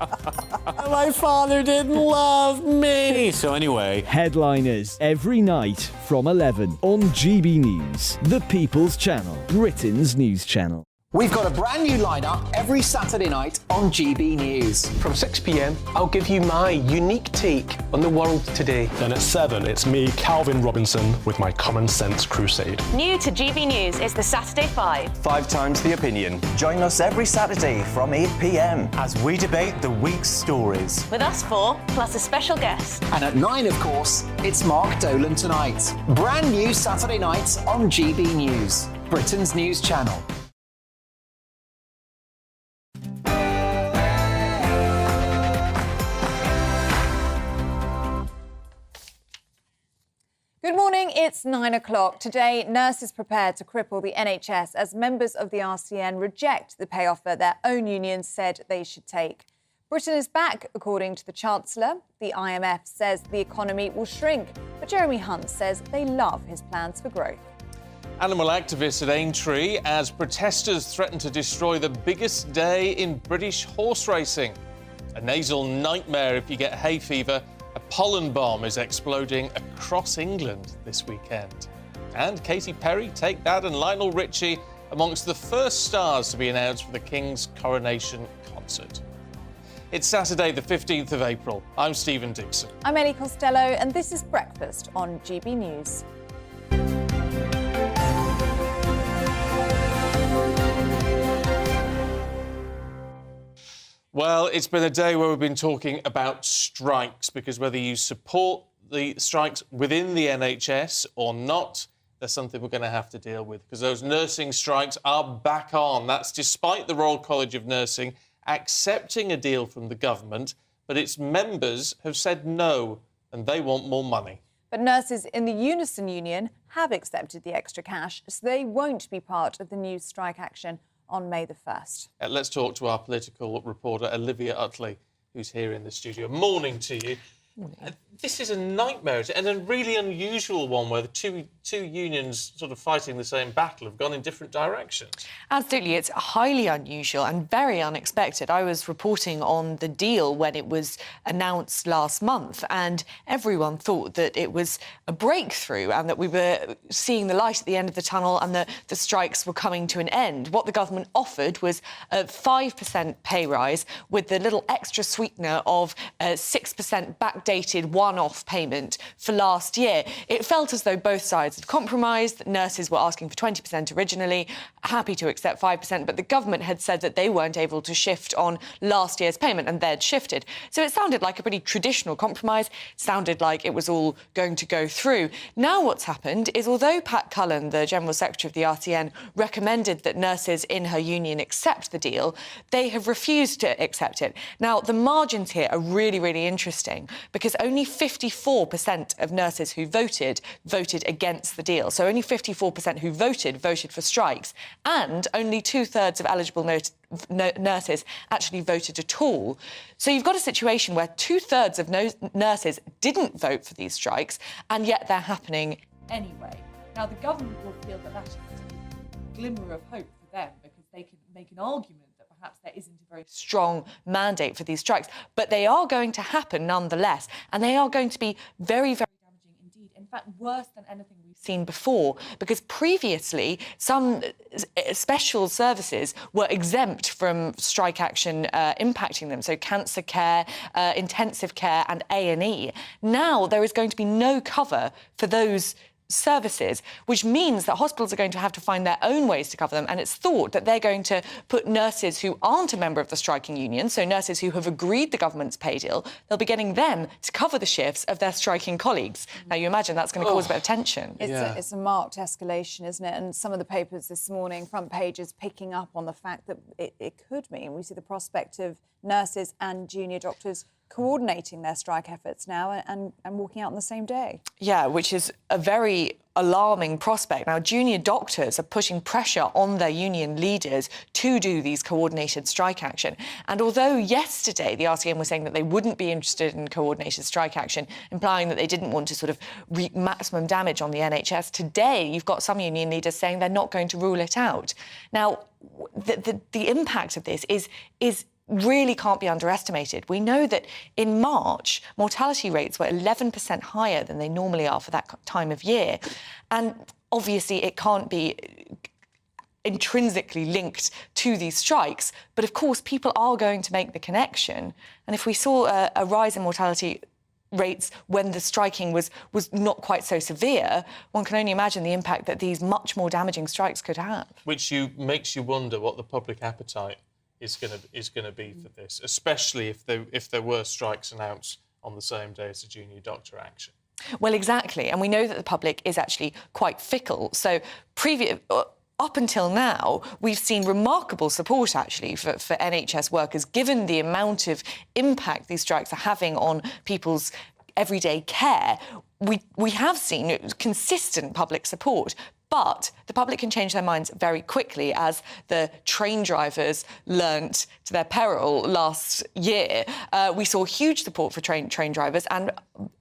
My father didn't love me. So anyway. Headliners every night from 11 on GB News, the People's Channel, Britain's news channel. We've got a brand new lineup every Saturday night on GB News. From 6 p.m, I'll give you my unique take on the world today. Then at 7, it's me, Calvin Robinson, with my Common Sense Crusade. New to GB News is the Saturday 5. 5 times the opinion. Join us every Saturday from 8 p.m. as we debate the week's stories. With us 4, plus a special guest. And at 9, of course, it's Mark Dolan Tonight. Brand new Saturday nights on GB News, Britain's news channel. Good morning, it's 9 o'clock. Today, nurses prepare to cripple the NHS as members of the RCN reject the pay offer their own union said they should take. Britain is back, according to the Chancellor. The IMF says the economy will shrink, but Jeremy Hunt says they love his plans for growth. Animal activists at Aintree as protesters threaten to destroy the biggest day in British horse racing. A nasal nightmare if you get hay fever. A pollen bomb is exploding across England this weekend. And Katy Perry, Take That, and Lionel Richie amongst the first stars to be announced for the King's coronation concert. It's Saturday, the 15th of April. I'm Stephen Dixon. I'm Ellie Costello, and this is Breakfast on GB News. Well, it's been a day where we've been talking about strikes, because whether you support the strikes within the NHS or not, there's something we're going to have to deal with, because those nursing strikes are back on. That's despite the Royal College of Nursing accepting a deal from the government, but its members have said no, and they want more money. But nurses in the Unison Union have accepted the extra cash, so they won't be part of the new strike action on May the 1st. Let's talk to our political reporter, Olivia Utley, who's here in the studio. Morning to you. This is a nightmare and a really unusual one where the two unions sort of fighting the same battle have gone in different directions. Absolutely. It's highly unusual and very unexpected. I was reporting on the deal when it was announced last month, and everyone thought that it was a breakthrough and that we were seeing the light at the end of the tunnel and the strikes were coming to an end. What the government offered was a 5% pay rise with the little extra sweetener of a 6% backdated one-off payment for last year. It felt as though both sides had compromised. Nurses were asking for 20% originally, happy to accept 5%, but the government had said that they weren't able to shift on last year's payment, and they'd shifted. So it sounded like a pretty traditional compromise. It sounded like it was all going to go through. Now what's happened is, although Pat Cullen, the General Secretary of the RTN, recommended that nurses in her union accept the deal, they have refused to accept it. Now, the margins here are really, really interesting because only 54% of nurses who voted against the deal. So only 54% who voted for strikes, and only 2/3 of eligible nurses actually voted at all. So you've got a situation where 2/3 of nurses didn't vote for these strikes, and yet they're happening anyway. Now, the government will feel that that is a glimmer of hope for them because they can make an argument that perhaps there isn't a very strong mandate for these strikes, but they are going to happen nonetheless, and they are going to be very, very damaging indeed. In fact, worse than anything we've seen before, because previously some special services were exempt from strike action impacting them, so cancer care, intensive care and A&E. Now there is going to be no cover for those services, which means that hospitals are going to have to find their own ways to cover them, and it's thought that they're going to put nurses who aren't a member of the striking union, so nurses who have agreed the government's pay deal, they'll be getting them to cover the shifts of their striking colleagues. Now, you imagine that's going to cause a bit of tension. It's a marked escalation, isn't it? And some of the papers this morning, front pages, picking up on the fact that it could mean we see the prospect of nurses and junior doctors coordinating their strike efforts now and walking out on the same day. Yeah, which is a very alarming prospect. Now, junior doctors are putting pressure on their union leaders to do these coordinated strike action. And although yesterday the RTN was saying that they wouldn't be interested in coordinated strike action, implying that they didn't want to sort of wreak maximum damage on the NHS, today you've got some union leaders saying they're not going to rule it out. Now, the impact of this is really can't be underestimated. We know that in March, mortality rates were 11% higher than they normally are for that time of year. And obviously it can't be intrinsically linked to these strikes, but of course people are going to make the connection. And if we saw a rise in mortality rates when the striking was not quite so severe, one can only imagine the impact that these much more damaging strikes could have. Which makes you wonder what the public appetite is going to be for this, especially if there were strikes announced on the same day as the junior doctor action. Well, exactly, and we know that the public is actually quite fickle. So up until now, we've seen remarkable support, actually, for NHS workers, given the amount of impact these strikes are having on people's everyday care. We have seen consistent public support. But the public can change their minds very quickly, as the train drivers learnt to their peril last year. We saw huge support for train drivers, and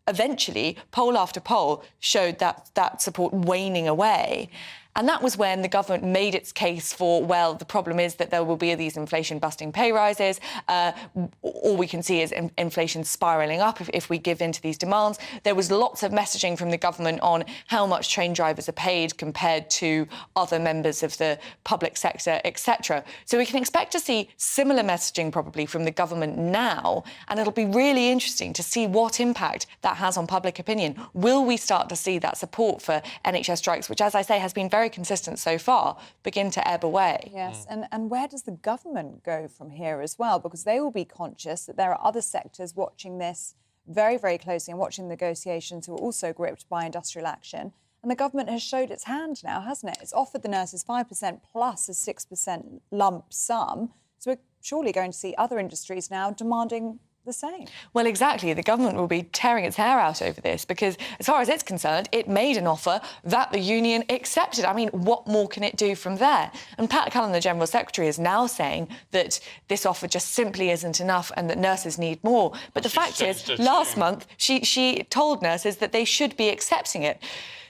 eventually, poll after poll showed that support waning away. And that was when the government made its case for, well, the problem is that there will be these inflation-busting pay rises. All we can see is inflation spiralling up if we give in to these demands. There was lots of messaging from the government on how much train drivers are paid compared to other members of the public sector, etc. So we can expect to see similar messaging probably from the government now, and it'll be really interesting to see what impact that has on public opinion. Will we start to see that support for NHS strikes, which, as I say, has been very consistent so far, begin to ebb away? Yes, and where does the government go from here as well? Because they will be conscious that there are other sectors watching this very, very closely and watching negotiations who are also gripped by industrial action. And the government has showed its hand now, hasn't it? It's offered the nurses 5% plus a 6% lump sum. So we're surely going to see other industries now demanding the same. Well, exactly. The government will be tearing its hair out over this because, as far as it's concerned, it made an offer that the union accepted. I mean, what more can it do from there? And Pat Cullen, the General Secretary, is now saying that this offer just simply isn't enough and that nurses need more. But the fact is, last month, she told nurses that they should be accepting it.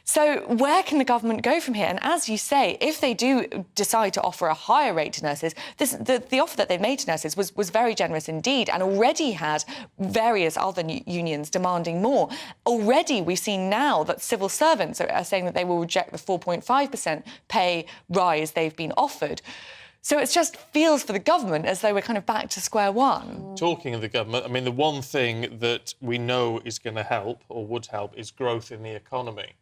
So where can the government go from here? And as you say, if they do decide to offer a higher rate to nurses, the offer that they made to nurses was very generous indeed and already had various other unions demanding more. Already we've seen now that civil servants are saying that they will reject the 4.5% pay rise they've been offered. So it just feels for the government as though we're kind of back to square one. Talking of the government, I mean, the one thing that we know is going to help, or would help, is growth in the economy.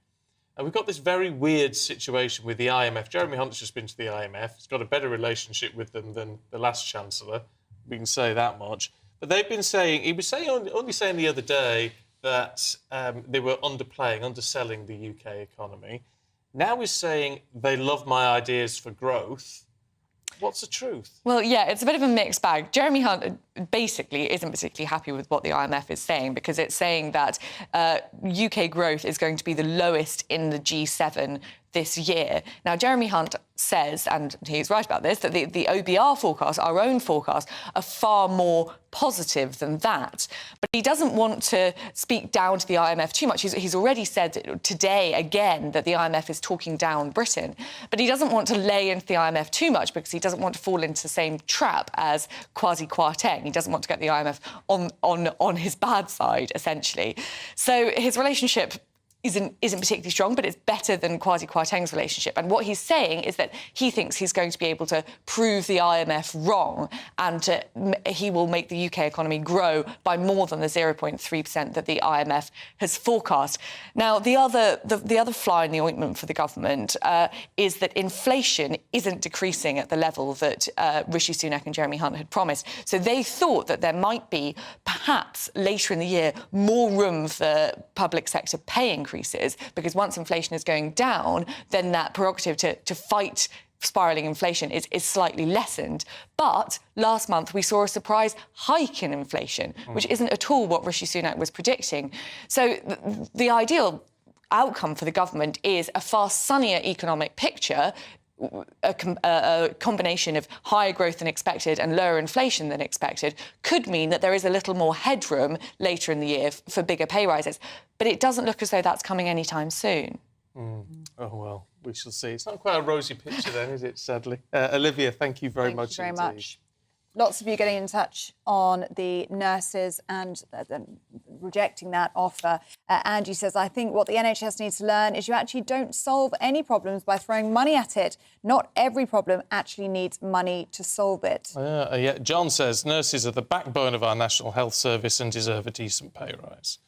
And we've got this very weird situation with the IMF. Jeremy Hunt's just been to the IMF. He's got a better relationship with them than the last Chancellor. We can say that much. But they've been saying, he was saying only saying the other day that they were underselling the UK economy. Now he's saying they love my ideas for growth. What's the truth? Well, yeah, it's a bit of a mixed bag. Jeremy Hunt basically isn't particularly happy with what the IMF is saying because it's saying that UK growth is going to be the lowest in the G7 this year. Now, Jeremy Hunt says, and he's right about this, that the OBR forecast, our own forecast, are far more positive than that. But he doesn't want to speak down to the IMF too much. He's already said today, again, that the IMF is talking down Britain. But he doesn't want to lay into the IMF too much because he doesn't want to fall into the same trap as Kwasi Kwarteng. He doesn't want to get the IMF on his bad side, essentially. So his relationship isn't particularly strong, but it's better than Kwasi Kwarteng's relationship. And what he's saying is that he thinks he's going to be able to prove the IMF wrong and he will make the UK economy grow by more than the 0.3% that the IMF has forecast. Now, the other fly in the ointment for the government is that inflation isn't decreasing at the level that Rishi Sunak and Jeremy Hunt had promised. So they thought that there might be, perhaps later in the year, more room for public sector pay increases, because once inflation is going down, then that prerogative to fight spiralling inflation is slightly lessened. But last month we saw a surprise hike in inflation, which isn't at all what Rishi Sunak was predicting. So the ideal outcome for the government is a far sunnier economic picture, a combination of higher growth than expected and lower inflation than expected could mean that there is a little more headroom later in the year for bigger pay rises. But it doesn't look as though that's coming anytime soon. Oh, well, we shall see. It's not quite a rosy picture then, is it, sadly? Olivia, thank you very much indeed. Thank you very much. Lots of you getting in touch on the nurses and rejecting that offer. Angie says, I think what the NHS needs to learn is you actually don't solve any problems by throwing money at it. Not every problem actually needs money to solve it. Yeah. John says nurses are the backbone of our National Health Service and deserve a decent pay rise.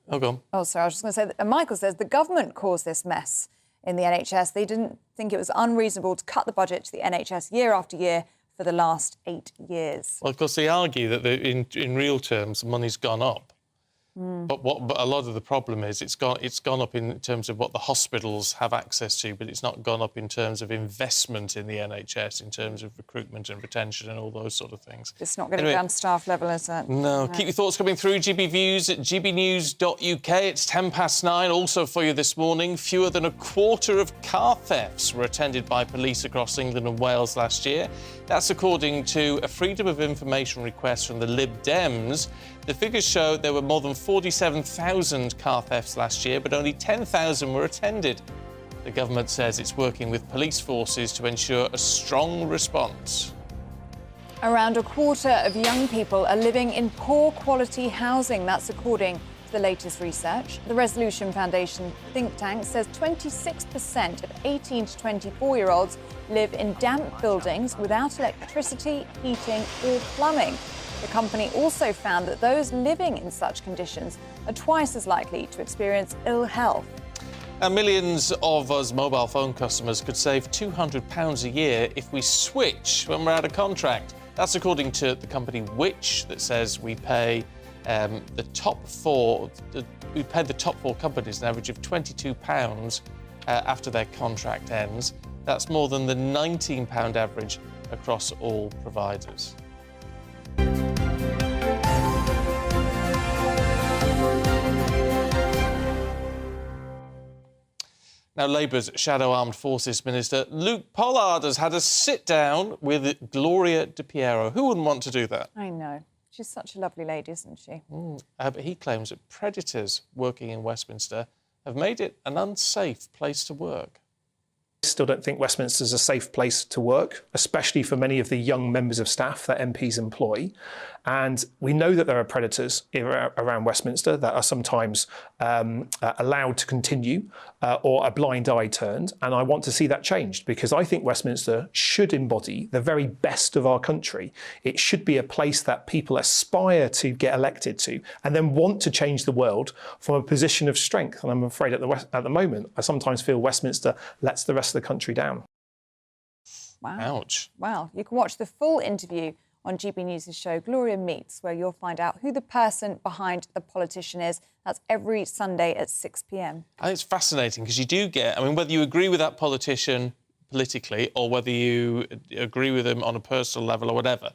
Oh, go on. Oh, sorry, I was just going to say that Michael says the government caused this mess in the NHS. They didn't think it was unreasonable to cut the budget to the NHS year after year for the last 8 years. Well, of course, they argue that in real terms, the money's gone up. But a lot of the problem is it's gone up in terms of what the hospitals have access to, but it's not gone up in terms of investment in the NHS, in terms of recruitment and retention and all those sort of things. It's not getting down to staff level, is it? No. Keep your thoughts coming through. GB Views at gbnews.uk. It's 9:10. Also for you this morning, fewer than a quarter of car thefts were attended by police across England and Wales last year. That's according to a Freedom of Information request from the Lib Dems. The figures show there were more than 47,000 car thefts last year, but only 10,000 were attended. The government says it's working with police forces to ensure a strong response. Around a quarter of young people are living in poor quality housing. That's according to the latest research. The Resolution Foundation think tank says 26% of 18 to 24-year-olds live in damp buildings without electricity, heating or plumbing. The company also found that those living in such conditions are twice as likely to experience ill health. And millions of us mobile phone customers could save £200 a year if we switch when we're out of contract. That's according to the company Which, that says we pay the top four companies an average of £22 after their contract ends. That's more than the £19 average across all providers. Now, Labour's Shadow Armed Forces Minister Luke Pollard has had a sit-down with Gloria Di Piero. Who wouldn't want to do that? I know. She's such a lovely lady, isn't she? But he claims that predators working in Westminster have made it an unsafe place to work. I still don't think Westminster's a safe place to work, especially for many of the young members of staff that MPs employ. And we know that there are predators around Westminster that are sometimes allowed to continue or a blind eye turned. And I want to see that changed, because I think Westminster should embody the very best of our country. It should be a place that people aspire to get elected to and then want to change the world from a position of strength. And I'm afraid at the moment, I sometimes feel Westminster lets the rest of the country down. Wow. Ouch. Wow. You can watch the full interview on GB News' show Gloria Meets, where you'll find out who the person behind the politician is. That's every Sunday at 6 p.m. I think it's fascinating because you do get, I mean, whether you agree with that politician politically or whether you agree with them on a personal level or whatever,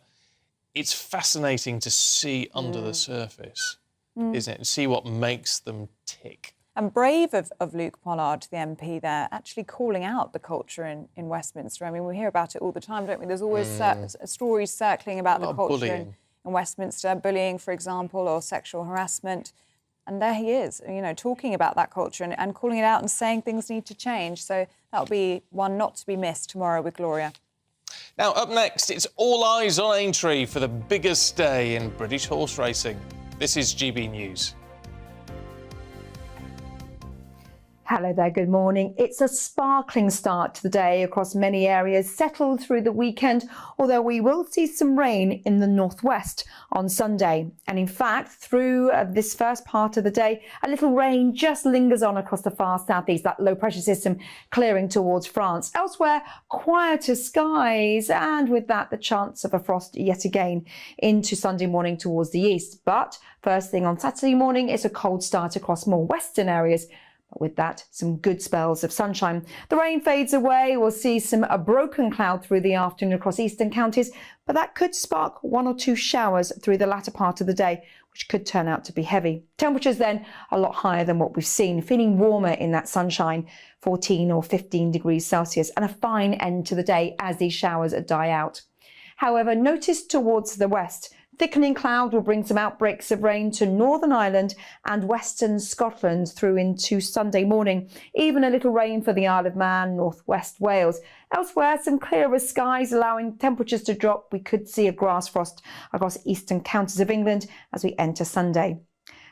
it's fascinating to see under the surface, isn't it? And see what makes them tick. And brave of Luke Pollard, the MP there, actually calling out the culture in Westminster. I mean, we hear about it all the time, don't we? There's always stories circling about the culture in Westminster, bullying, for example, or sexual harassment. And there he is, you know, talking about that culture and calling it out and saying things need to change. So that'll be one not to be missed tomorrow with Gloria. Now, up next, it's all eyes on Aintree for the biggest day in British horse racing. This is GB News. Hello there, good morning. It's a sparkling start to the day across many areas, settled through the weekend, although we will see some rain in the northwest on Sunday. And in fact, through this first part of the day, a little rain just lingers on across the far southeast, that low pressure system clearing towards France. Elsewhere, quieter skies, and with that, the chance of a frost yet again into Sunday morning towards the east. But first thing on Saturday morning, it's a cold start across more western areas. But with that, some good spells of sunshine. The rain fades away. We'll see a broken cloud through the afternoon across eastern counties, but that could spark one or two showers through the latter part of the day, which could turn out to be heavy. Temperatures then a lot higher than what we've seen, feeling warmer in that sunshine, 14 or 15 degrees Celsius, and a fine end to the day as these showers die out. However, notice towards the west, thickening cloud will bring some outbreaks of rain to Northern Ireland and western Scotland through into Sunday morning. Even a little rain for the Isle of Man, northwest Wales. Elsewhere, some clearer skies allowing temperatures to drop. We could see a grass frost across eastern counties of England as we enter Sunday.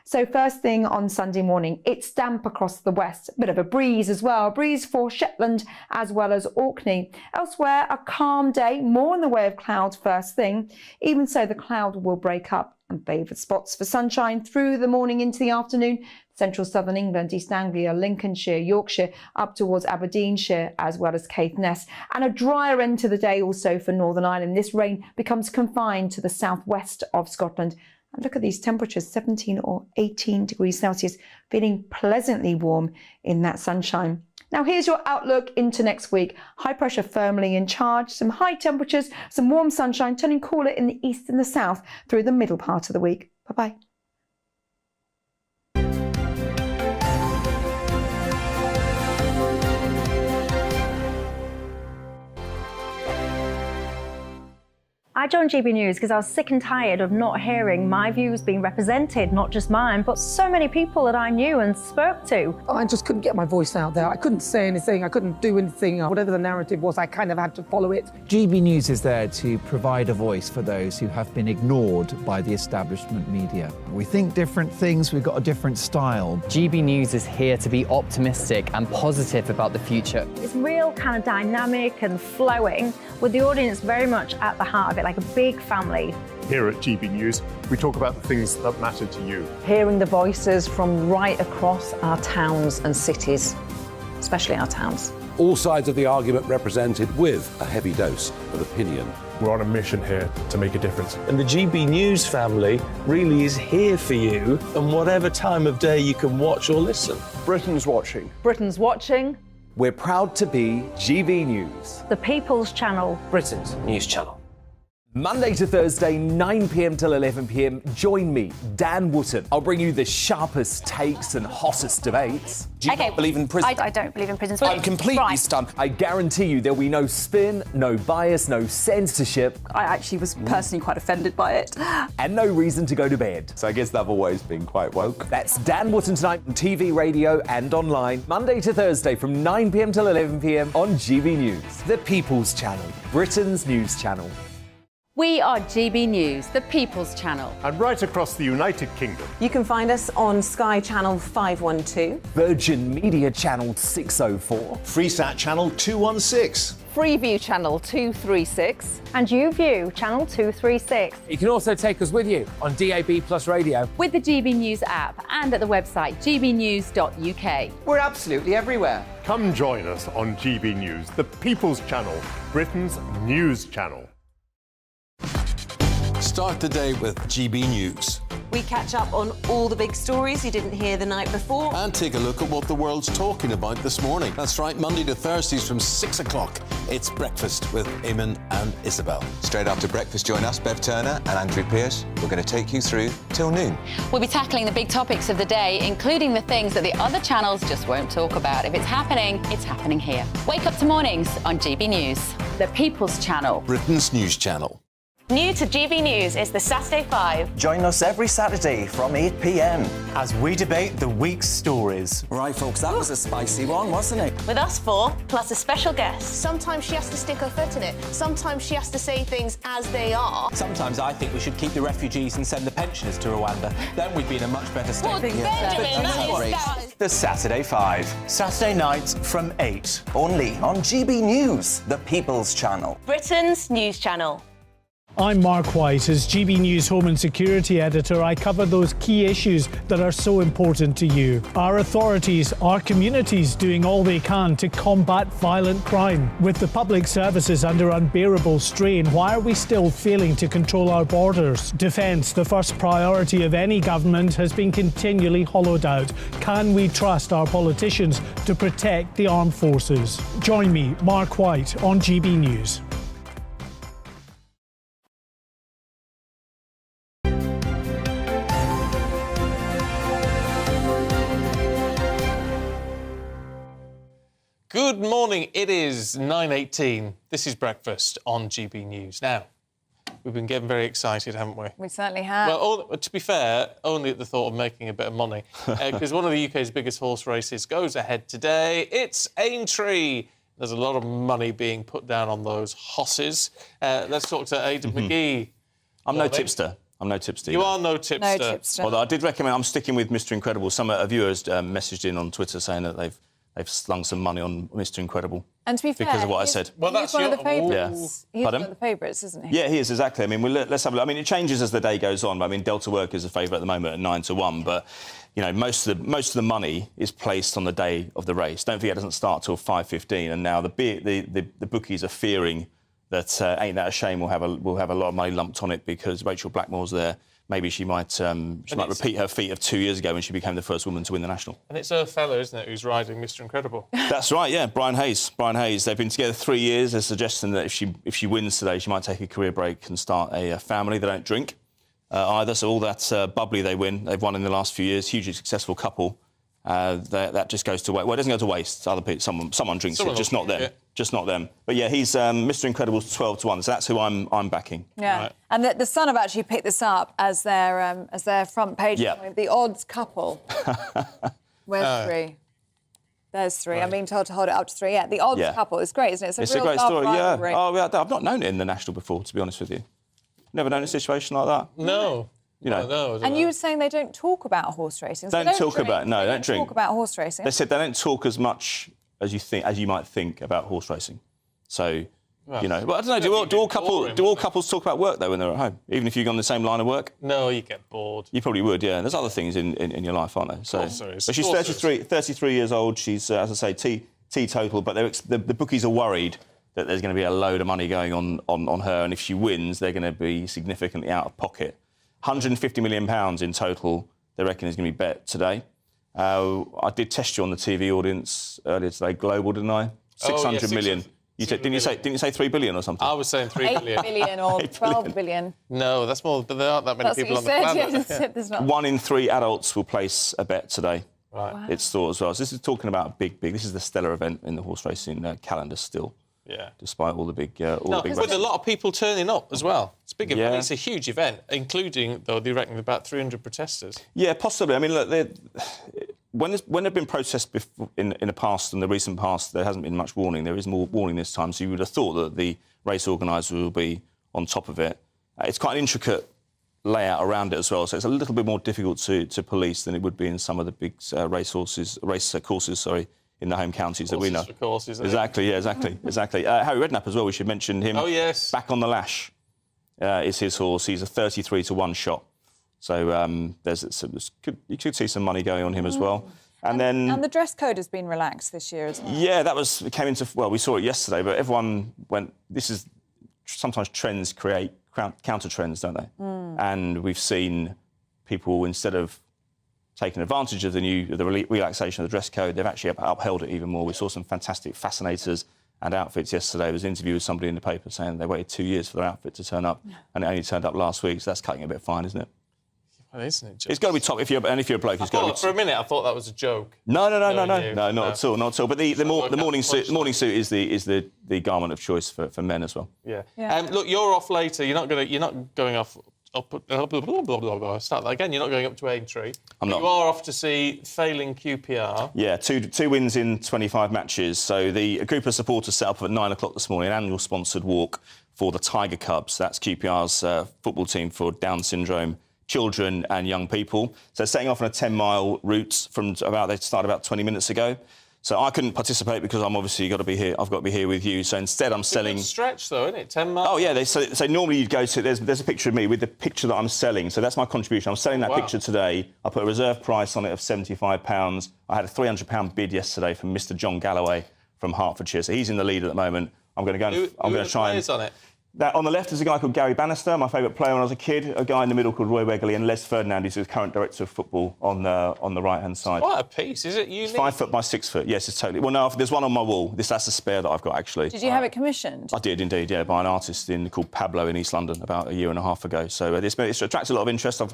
So first thing on Sunday morning, it's damp across the west. A bit of a breeze as well. A breeze for Shetland as well as Orkney. Elsewhere, a calm day, more in the way of clouds first thing. Even so, the cloud will break up and favoured spots for sunshine through the morning into the afternoon. Central southern England, East Anglia, Lincolnshire, Yorkshire, up towards Aberdeenshire, as well as Caithness. And a drier end to the day also for Northern Ireland. This rain becomes confined to the southwest of Scotland. And look at these temperatures, 17 or 18 degrees Celsius, feeling pleasantly warm in that sunshine. Now here's your outlook into next week. High pressure firmly in charge, some high temperatures, some warm sunshine, turning cooler in the east and the south through the middle part of the week. Bye-bye. I joined GB News because I was sick and tired of not hearing my views being represented, not just mine, but so many people that I knew and spoke to. I just couldn't get my voice out there. I couldn't say anything. I couldn't do anything. Whatever the narrative was, I kind of had to follow it. GB News is there to provide a voice for those who have been ignored by the establishment media. We think different things, we've got a different style. GB News is here to be optimistic and positive about the future. It's real kind of dynamic and flowing, with the audience very much at the heart of it, like a big family. Here at GB News, we talk about the things that matter to you. Hearing the voices from right across our towns and cities, especially our towns. All sides of the argument represented with a heavy dose of opinion. We're on a mission here to make a difference. And the GB News family really is here for you, and whatever time of day you can watch or listen. Britain's watching. Britain's watching. We're proud to be GB News. The People's Channel. Britain's news channel. Monday to Thursday, 9 p.m. till 11 p.m. Join me, Dan Wootton. I'll bring you the sharpest takes and hottest debates. Do you not believe in prison? I don't believe in prisons. I'm completely stunned. I guarantee you there'll be no spin, no bias, no censorship. I actually was personally quite offended by it. And no reason to go to bed. So I guess they've always been quite woke. That's Dan Wootton tonight on TV, radio and online. Monday to Thursday from 9 p.m. till 11 p.m. on GB News. The People's Channel, Britain's news channel. We are GB News, the People's Channel. And right across the United Kingdom. You can find us on Sky Channel 512. Virgin Media Channel 604. Freesat Channel 216. Freeview Channel 236. And YouView Channel 236. You can also take us with you on DAB+ radio. With the GB News app and at the website gbnews.uk. We're absolutely everywhere. Come join us on GB News, the People's Channel, Britain's news channel. Start the day with GB News. We catch up on all the big stories you didn't hear the night before. And take a look at what the world's talking about this morning. That's right, Monday to Thursdays from 6 o'clock. It's Breakfast with Eamon and Isabel. Straight after breakfast, join us, Bev Turner and Andrew Pearce. We're going to take you through till noon. We'll be tackling the big topics of the day, including the things that the other channels just won't talk about. If it's happening here. Wake up to mornings on GB News, the People's Channel. Britain's news channel. New to GB News is the Saturday 5. Join us every Saturday from 8 p.m. as we debate the week's stories. Right, folks, that was a spicy one, wasn't it? With us four, plus a special guest. Sometimes she has to stick her foot in it. Sometimes she has to say things as they are. Sometimes I think we should keep the refugees and send the pensioners to Rwanda. Then we'd be in a much better state. Well, Benjamin, that is... The Saturday 5. Saturday nights from 8. Only on GB News, the People's Channel. Britain's news channel. I'm Mark White. As GB News Home and Security Editor, I cover those key issues that are so important to you. Our authorities, our communities doing all they can to combat violent crime. With the public services under unbearable strain, why are we still failing to control our borders? Defence, the first priority of any government, has been continually hollowed out. Can we trust our politicians to protect the armed forces? Join me, Mark White, on GB News. Good morning, it is 9:18. This is Breakfast on GB News. Now, we've been getting very excited, haven't we? We certainly have. Well, to be fair, only at the thought of making a bit of money, because one of the UK's biggest horse races goes ahead today. It's Aintree. There's a lot of money being put down on those horses. Let's talk to Aidan McGee. I'm no tipster. I'm no tipster. You are no tipster. No tipster. Although I did recommend, I'm sticking with Mr. Incredible. Some viewers messaged in on Twitter saying that they've slung some money on Mr. Incredible. And to be fair, because of what I said. Well, that's one of the favourites. Yeah. He's one of the favourites, isn't he? Yeah, he is, exactly. I mean, let's have a look. I mean, it changes as the day goes on. I mean, Delta Work is a favourite at the moment at 9-1, but, you know, most of the money is placed on the day of the race. Don't forget, it doesn't start till 5:15, and now the bookies are fearing that Ain't That a Shame will have a lot of money lumped on it because Rachel Blackmore's there. Maybe she might repeat her feat of 2 years ago when she became the first woman to win the National. And it's her fella, isn't it, who's riding Mr. Incredible? That's right, yeah, Brian Hayes. They've been together 3 years. They're suggesting that if she wins today, she might take a career break and start a family. They don't drink either, so all that bubbly they've won in the last few years, hugely successful couple. That just goes to waste. Well, it doesn't go to waste. Other people, someone drinks it, just not them. Yeah. Just not them. But yeah, he's Mr. Incredible's 12-1, so that's who I'm backing. Yeah, right. And the Sun have actually picked this up as their front page. Yeah. The odds couple. Where's 3? There's 3. Right. I'm being told to hold it up to 3. Yeah, the odds couple. It's great, isn't it? It's a great story. Yeah. Oh, yeah. I've not known it in the National before, to be honest with you. Never known a situation like that. No. You know. And you were saying they don't talk about horse racing. So don't talk about no, don't drink. Talk about horse racing. They said they don't talk as much as you might think about horse racing. So, you know, well, I don't know. Do all couples talk about work though when they're at home, even if you're on the same line of work? No, you get bored. You probably would. Yeah, there's other things in your life, aren't there? So, but she's 33 years old. She's, as I say, teetotal. But the bookies are worried that there's going to be a load of money going on her, and if she wins, they're going to be significantly out of pocket. £150 million in total, they reckon, is going to be bet today. I did test you on the TV audience earlier today, global, didn't I? 600 million. Didn't you say 3 billion or something? I was saying 3 billion. 8 billion or 12 billion. No, that's more, but there aren't that many That's people on what the you said. planet. Yeah, you said there's not. 1 in 3 adults will place a bet today. Right. Wow. It's thought as well. So this is talking about a big. This is the stellar event in the horse racing calendar still. Yeah. Despite all the big, big with races. a lot of people turning up as well. It's a big event. Yeah. It's a huge event, including, though, they reckon about 300 protesters. Yeah, possibly. I mean, look, when there've been protests before, in the past, in the recent past, there hasn't been much warning. There is more warning this time, so you would have thought that the race organisers will be on top of it. It's quite an intricate layout around it as well, so it's a little bit more difficult to police than it would be in some of the big race courses, in the home counties that we know. Courses, exactly. Harry Redknapp as well. We should mention him. Oh yes. Back on the Lash is his horse. He's a 33-1 shot. So you could see some money going on him as well. And the dress code has been relaxed this year as well. Yeah, we saw it yesterday, but everyone went. Sometimes trends create counter trends, don't they? And we've seen people, instead of taking advantage of the relaxation of the dress code, they've actually upheld it even more. We saw some fantastic fascinators and outfits yesterday. There was an interview with somebody in the paper saying they waited 2 years for their outfit to turn up, and it only turned up last week, so that's cutting a bit fine, isn't it? Well, isn't it? It's got to be top. If you're a bloke, it's got to be top. For a minute, I thought that was a joke. No, not at all. But the morning suit is the garment of choice for men as well. Yeah. Look, you're off later. You're not going off. Start that again. You're not going up to Aintree. I'm not. You are off to see failing QPR. Yeah, two wins in 25 matches. So a group of supporters set up at 9 o'clock this morning, an annual sponsored walk for the Tiger Cubs. That's QPR's football team for Down syndrome children and young people. So setting off on a 10-mile route they started about 20 minutes ago. So I couldn't participate because I'm obviously got to be here. I've got to be here with you. So instead, I'm selling. It's a good stretch, though, isn't it? 10 miles. Oh yeah. So normally you'd go to. There's a picture of me with the picture that I'm selling. So that's my contribution. I'm selling that picture today. I put a reserve price on it of £75. I had a £300 bid yesterday from Mr. John Galloway from Hertfordshire. So he's in the lead at the moment. I'm going to go. I'm going to try and. On it? On the left is a guy called Gary Bannister, my favourite player when I was a kid. A guy in the middle called Roy Wegley, and Les Ferdinand, who's the current director of football on the right-hand side. Quite a piece, is it? Unique? 5 foot by 6 foot. Yes, it's totally. Well, no, there's one on my wall. That's a spare that I've got actually. Did you have it commissioned? I did indeed, yeah, by an artist called Pablo in East London about a year and a half ago. So it's attracted a lot of interest. I've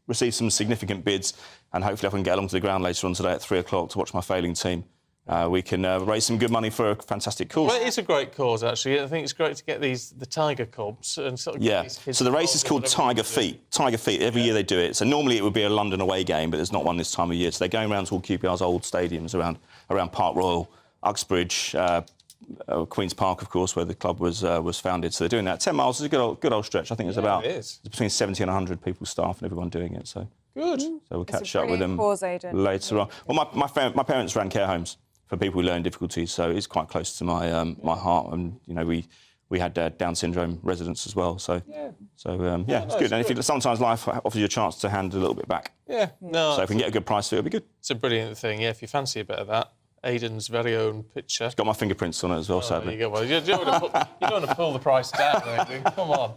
received some significant bids, and hopefully I can get along to the ground later on today at 3 o'clock to watch my failing team. We can raise some good money for a fantastic cause. Well, it is a great cause, actually. I think it's great to get the Tiger Cubs and sort of get these kids. So the race is called Tiger Feet. Tiger Feet. Every year they do it. So normally it would be a London away game, but there's not one this time of year. So they're going around to all QPR's old stadiums around Park Royal, Uxbridge, Queen's Park, of course, where the club was founded. So they're doing that. 10 miles is a good old stretch. I think there's between 70 and 100 people, staff, and everyone doing it. So good. So we'll catch up with them later on. Well, my parents ran care homes for people with learning difficulties, so it's quite close to my my heart. And we had Down syndrome residents as well. So it's good. And sometimes life offers you a chance to hand a little bit back. Yeah. No. So if we can get a good price for it, it'll be good. It's a brilliant thing. Yeah, if you fancy a bit of that. Aidan's very own picture. It's got my fingerprints on it as well, sadly. You don't want to pull the price down, Aidan. Come on.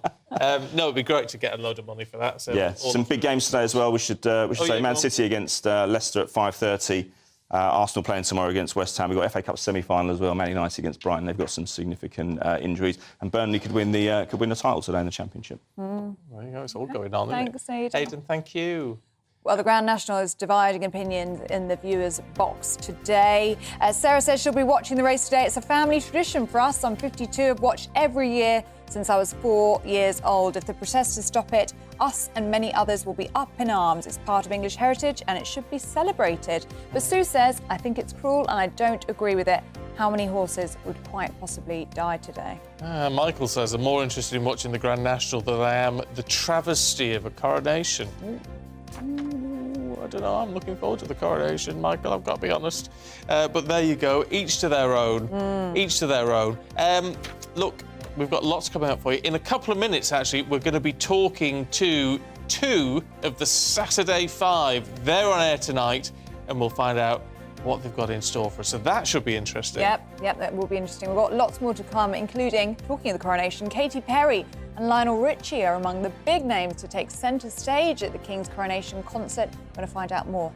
No, it'd be great to get a load of money for that. So some big games today as well. We should say Man City against Leicester at 5:30. Arsenal playing tomorrow against West Ham. We've got FA Cup semi-final as well. Man United against Brighton. They've got some significant injuries, and Burnley could win the title today in the Championship. There you go. It's all going on. Thanks, Aidan. Aidan, thank you. Well, the Grand National is dividing opinions in the viewers' box today. Sarah says she'll be watching the race today. It's a family tradition for us. I'm 52. I've watched every year since I was 4 years old. If the protesters stop it, us and many others will be up in arms. It's part of English heritage and it should be celebrated. But Sue says, I think it's cruel and I don't agree with it. How many horses would quite possibly die today? Michael says, I'm more interested in watching the Grand National than I am the travesty of a coronation. I don't know. I'm looking forward to the coronation, Michael. I've got to be honest. But there you go. Each to their own. Each to their own. Look, we've got lots coming up for you. In a couple of minutes, actually, we're going to be talking to 2 of the Saturday 5. They're on air tonight, and we'll find out what they've got in store for us. So that should be interesting. Yep, that will be interesting. We've got lots more to come, including, talking of the coronation, Katy Perry and Lionel Richie are among the big names to take centre stage at the King's coronation concert. We're going to find out more.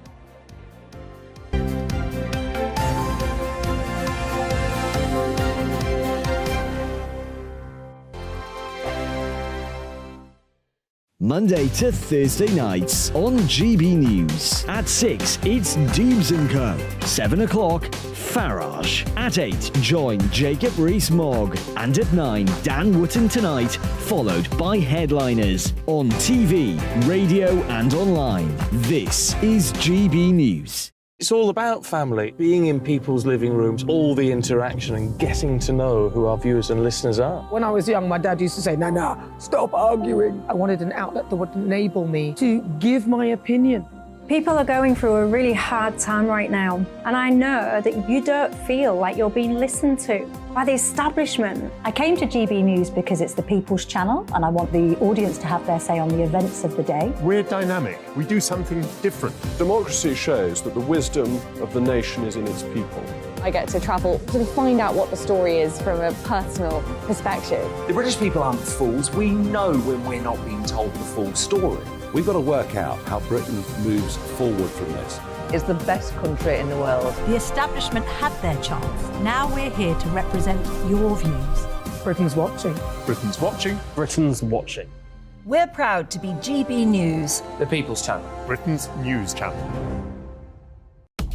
Monday to Thursday nights on GB News. At 6, it's Dubes & Co. 7 o'clock, Farage. At 8, join Jacob Rees-Mogg. And at 9, Dan Wootton Tonight, followed by Headliners. On TV, radio and online. This is GB News. It's all about family, being in people's living rooms, all the interaction and getting to know who our viewers and listeners are. When I was young, my dad used to say, Nana, stop arguing. I wanted an outlet that would enable me to give my opinion. People are going through a really hard time right now, and I know that you don't feel like you're being listened to by the establishment. I came to GB News because it's the People's Channel, and I want the audience to have their say on the events of the day. We're dynamic. We do something different. Democracy shows that the wisdom of the nation is in its people. I get to travel to find out what the story is from a personal perspective. The British people aren't fools. We know when we're not being told the full story. We've got to work out how Britain moves forward from this. It's the best country in the world. The establishment had their chance. Now we're here to represent your views. Britain's watching. Britain's watching. Britain's watching. We're proud to be GB News. The People's Channel. Britain's news channel.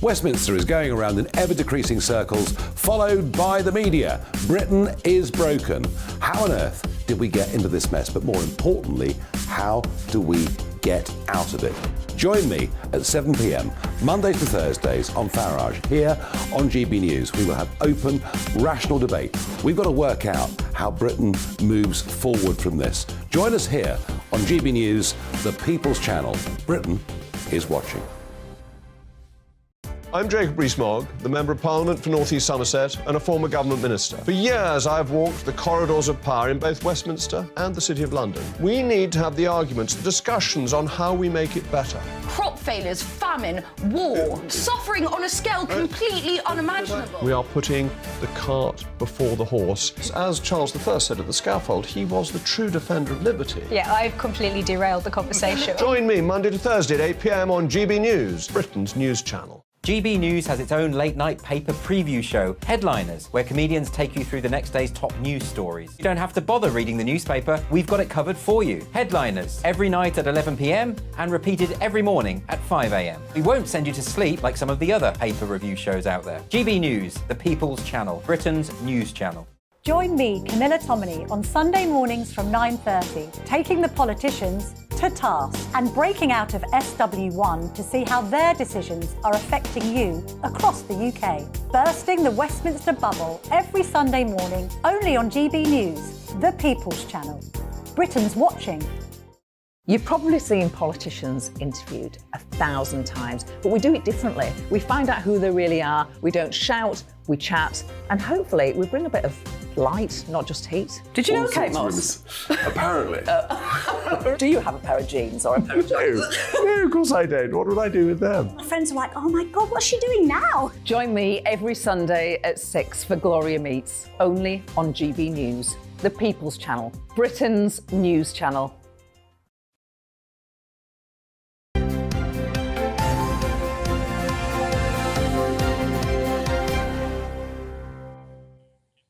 Westminster is going around in ever-decreasing circles, followed by the media. Britain is broken. How on earth did we get into this mess? But more importantly, how do we get out of it? Join me at 7 p.m, Mondays to Thursdays on Farage, here on GB News. We will have open, rational debate. We've got to work out how Britain moves forward from this. Join us here on GB News, the People's Channel. Britain is watching. I'm Jacob Rees-Mogg, the Member of Parliament for North East Somerset and a former government minister. For years, I've walked the corridors of power in both Westminster and the City of London. We need to have the arguments, the discussions on how we make it better. Crop failures, famine, war, suffering on a scale completely unimaginable. We are putting the cart before the horse. As Charles I said at the scaffold, he was the true defender of liberty. Yeah, I've completely derailed the conversation. Join me Monday to Thursday at 8 p.m. on GB News, Britain's news channel. GB News has its own late-night paper preview show, Headliners, where comedians take you through the next day's top news stories. You don't have to bother reading the newspaper, we've got it covered for you. Headliners, every night at 11 p.m. and repeated every morning at 5 a.m. We won't send you to sleep like some of the other paper review shows out there. GB News, the People's Channel, Britain's news channel. Join me, Camilla Tominey, on Sunday mornings from 9:30, taking the politicians to task and breaking out of SW1 to see how their decisions are affecting you across the UK. Bursting the Westminster bubble every Sunday morning, only on GB News, the People's Channel. Britain's watching. You've probably seen politicians interviewed 1,000 times, but we do it differently. We find out who they really are, we don't shout, we chat, and hopefully we bring a bit of light, not just heat. Did you know Kate Moss? Apparently. Do you have a pair of jeans or a pair of jeans? No, of course I don't. What would I do with them? My friends are like, oh my God, what's she doing now? Join me every Sunday at 6 for Gloria Meets, only on GB News, the People's Channel, Britain's news channel.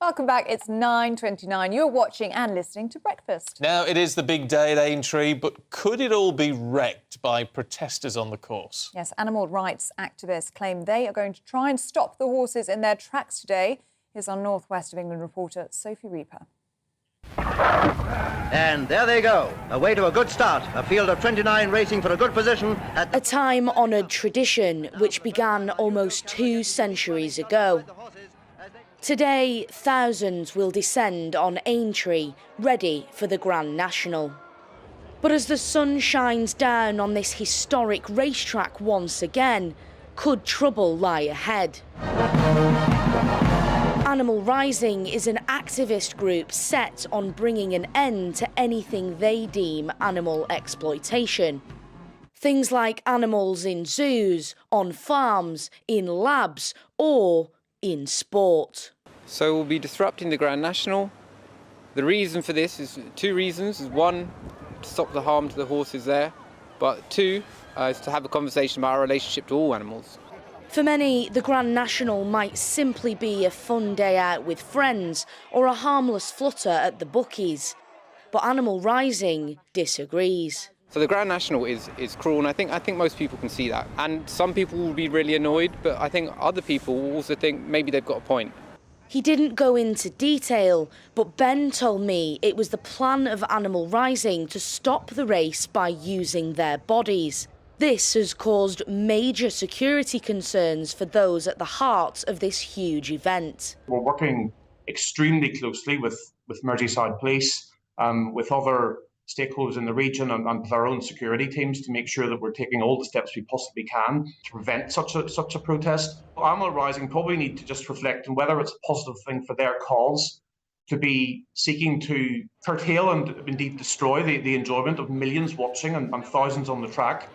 Welcome back. It's 9:29. You're watching and listening to Breakfast. Now, it is the big day at Aintree, but could it all be wrecked by protesters on the course? Yes, animal rights activists claim they are going to try and stop the horses in their tracks today. Here's our North West of England reporter, Sophie Reaper. And there they go, away to a good start. A field of 29 racing for a good position at a time-honoured tradition which began almost 2 centuries ago. Today, thousands will descend on Aintree, ready for the Grand National. But as the sun shines down on this historic racetrack once again, could trouble lie ahead? Animal Rising is an activist group set on bringing an end to anything they deem animal exploitation. Things like animals in zoos, on farms, in labs, or in sport. So we'll be disrupting the Grand National. The reason for this is 2 reasons. One, to stop the harm to the horses there, but 2 is to have a conversation about our relationship to all animals. For many, the Grand National might simply be a fun day out with friends or a harmless flutter at the bookies. But Animal Rising disagrees. So the Grand National is cruel, and I think most people can see that. And some people will be really annoyed, but I think other people will also think maybe they've got a point. He didn't go into detail, but Ben told me it was the plan of Animal Rising to stop the race by using their bodies. This has caused major security concerns for those at the heart of this huge event. We're working extremely closely with Merseyside Police, with other stakeholders in the region and with our own security teams to make sure that we're taking all the steps we possibly can to prevent such a protest. Animal Rising probably need to just reflect on whether it's a positive thing for their cause to be seeking to curtail and indeed destroy the enjoyment of millions watching and thousands on the track,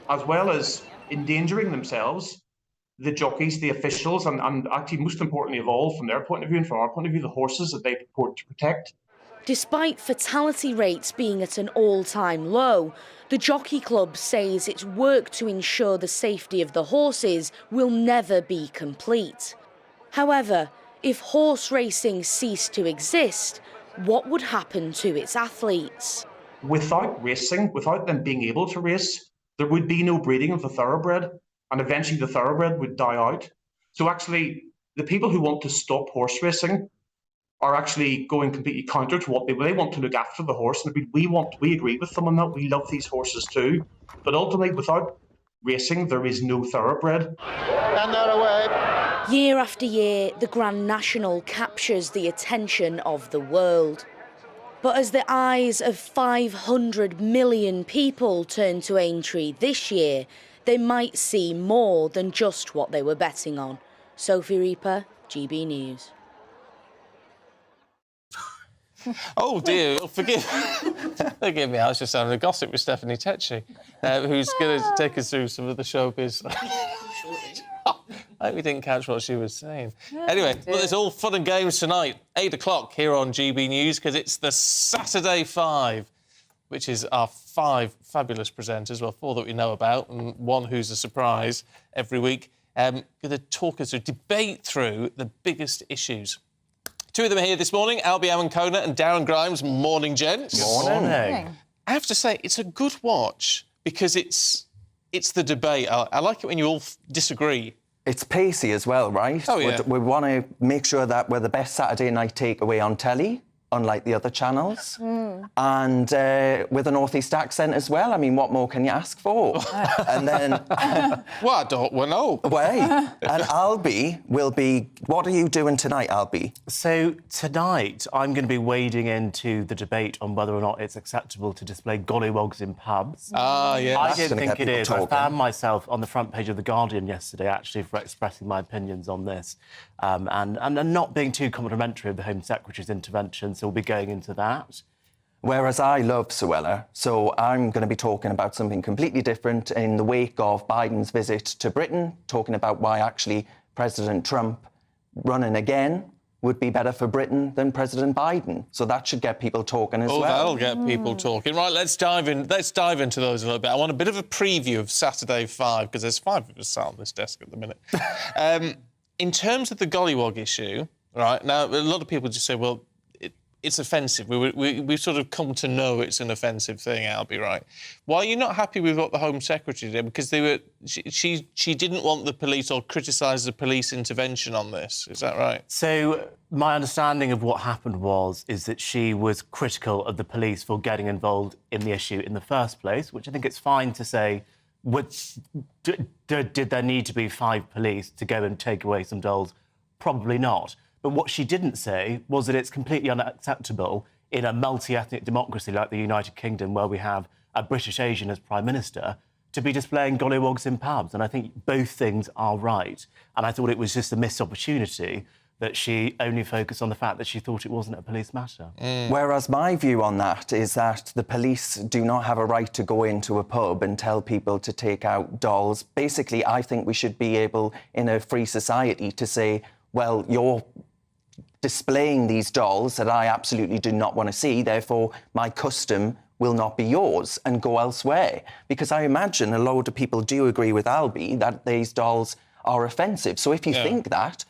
as well as endangering themselves, the jockeys, the officials, and actually most importantly of all, from their point of view and from our point of view, the horses that they purport to protect. Despite fatality rates being at an all-time low, the Jockey Club says its work to ensure the safety of the horses will never be complete. However, if horse racing ceased to exist, what would happen to its athletes? Without racing, without them being able to race, there would be no breeding of the thoroughbred, and eventually the thoroughbred would die out. So actually, the people who want to stop horse racing are actually going completely counter to what they want to look after the horse. And we agree with them on that. We love these horses too. But ultimately, without racing, there is no thoroughbred. And they're away. Year after year, the Grand National captures the attention of the world. But as the eyes of 500 million people turn to Aintree this year, they might see more than just what they were betting on. Sophie Reaper, GB News. Oh dear, forgive me, I was just having a gossip with Stephanie Tetchy, who's going to take us through some of the showbiz. I hope we didn't catch what she was saying. Anyway, well, it's all fun and games tonight, 8 o'clock here on GB News, because it's the Saturday Five, which is our 5 fabulous presenters, well, 4 that we know about, and 1 who's a surprise every week, going to talk us through, debate through the biggest issues. 2 of them are here this morning, Albie Amonkona and Darren Grimes. Morning, gents. Morning. I have to say, it's a good watch because it's the debate. I like it when you all disagree. It's pacey as well, right? Oh, yeah. We want to make sure that we're the best Saturday night takeaway on telly, unlike the other channels. And with a northeast accent as well. I mean, what more can you ask for? And then... well, I don't know. Wait. And Albie will be... What are you doing tonight, Albie? So tonight, I'm going to be wading into the debate on whether or not it's acceptable to display gollywogs in pubs. Ah, yeah. I don't think it is. I found myself on the front page of The Guardian yesterday, actually, for expressing my opinions on this and not being too complimentary of the Home Secretary's intervention, so we'll be going into that. Whereas I love Suella, so I'm going to be talking about something completely different in the wake of Biden's visit to Britain, talking about why actually President Trump running again would be better for Britain than President Biden. So that should get people talking as well. Oh, that'll get people talking. Right, let's dive into those a little bit. I want a bit of a preview of Saturday 5, because there's 5 of us sat on this desk at the minute. In terms of the gollywog issue, right, now, a lot of people just say, well, it's offensive. We've sort of come to know it's an offensive thing, Albie, right? Why are you not happy with what the Home Secretary did? Because she didn't want the police or criticise the police intervention on this. Is that right? So my understanding of what happened is that she was critical of the police for getting involved in the issue in the first place, which I think it's fine to say. Did there need to be 5 police to go and take away some dolls? Probably not. But what she didn't say was that it's completely unacceptable in a multi-ethnic democracy like the United Kingdom, where we have a British Asian as Prime Minister, to be displaying gollywogs in pubs. And I think both things are right. And I thought it was just a missed opportunity that she only focused on the fact that she thought it wasn't a police matter. Whereas my view on that is that the police do not have a right to go into a pub and tell people to take out dolls. Basically, I think we should be able, in a free society, to say, well, you're displaying these dolls that I absolutely do not want to see, therefore my custom will not be yours, and go elsewhere. Because I imagine a load of people do agree with Albie that these dolls are offensive. So if you think that,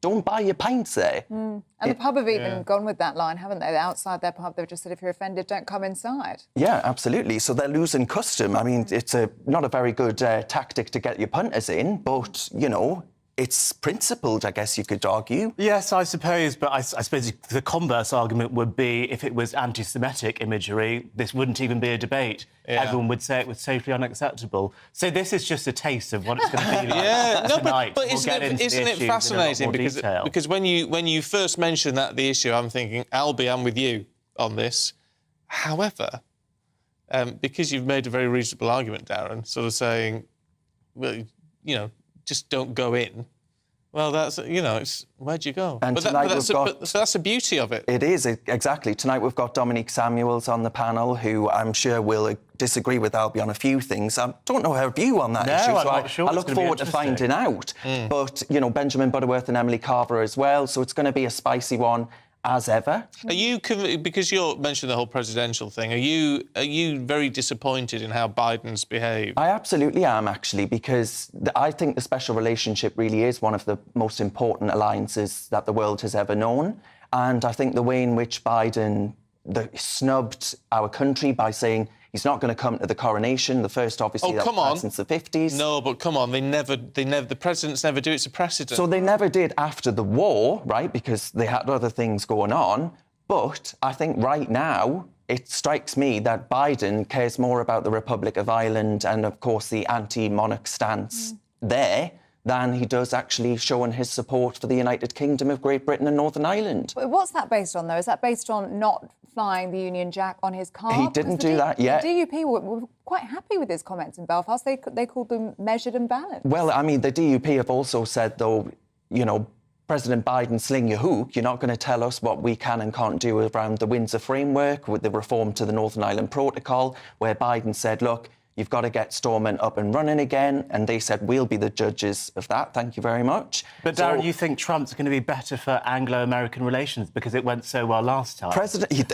don't buy your pints there. And the pub have even gone with that line, haven't they? They're outside their pub, they've just said, if you're offended, don't come inside. Yeah, absolutely. So they're losing custom. I mean, it's not a very good tactic to get your punters in, but, you know, it's principled, I guess you could argue. Yes, I suppose, but I suppose the converse argument would be if it was anti-Semitic imagery, this wouldn't even be a debate. Yeah. Everyone would say it was totally unacceptable. So this is just a taste of what it's going to be like tonight. But isn't it fascinating? Because when you first mentioned the issue, I'm thinking, Albie, I'm with you on this. However, because you've made a very reasonable argument, Darren, sort of saying, well, you know, just don't go in. Well, that's, you know, it's where'd you go? And so that's the beauty of it. It is, exactly. Tonight we've got Dominique Samuels on the panel, who I'm sure will disagree with Albie on a few things. I don't know her view on that issue, so I look forward to finding out. But, you know, Benjamin Butterworth and Emily Carver as well, so it's going to be a spicy one, as ever. Are you, because you mentioned the whole presidential thing, are you very disappointed in how Biden's behaved? I absolutely am, actually, because I think the special relationship really is one of the most important alliances that the world has ever known. And I think the way in which Biden snubbed our country by saying he's not going to come to the coronation, the first, obviously, that's passed since the 50s. No, but come on, the presidents never do. It's a precedent. So they never did after the war, right, because they had other things going on. But I think right now, it strikes me that Biden cares more about the Republic of Ireland and, of course, the anti-monarch stance there than he does actually showing his support for the United Kingdom of Great Britain and Northern Ireland. What's that based on, though? Is that based on not flying the Union Jack on his car? He didn't do that yet. The DUP were quite happy with his comments in Belfast. They called them measured and balanced. Well, I mean, the DUP have also said, though, you know, President Biden, sling your hook. You're not going to tell us what we can and can't do around the Windsor Framework with the reform to the Northern Ireland Protocol, where Biden said, look, you've got to get Stormont up and running again. And they said, we'll be the judges of that. Thank you very much. But, Darren, you think Trump's going to be better for Anglo-American relations because it went so well last time?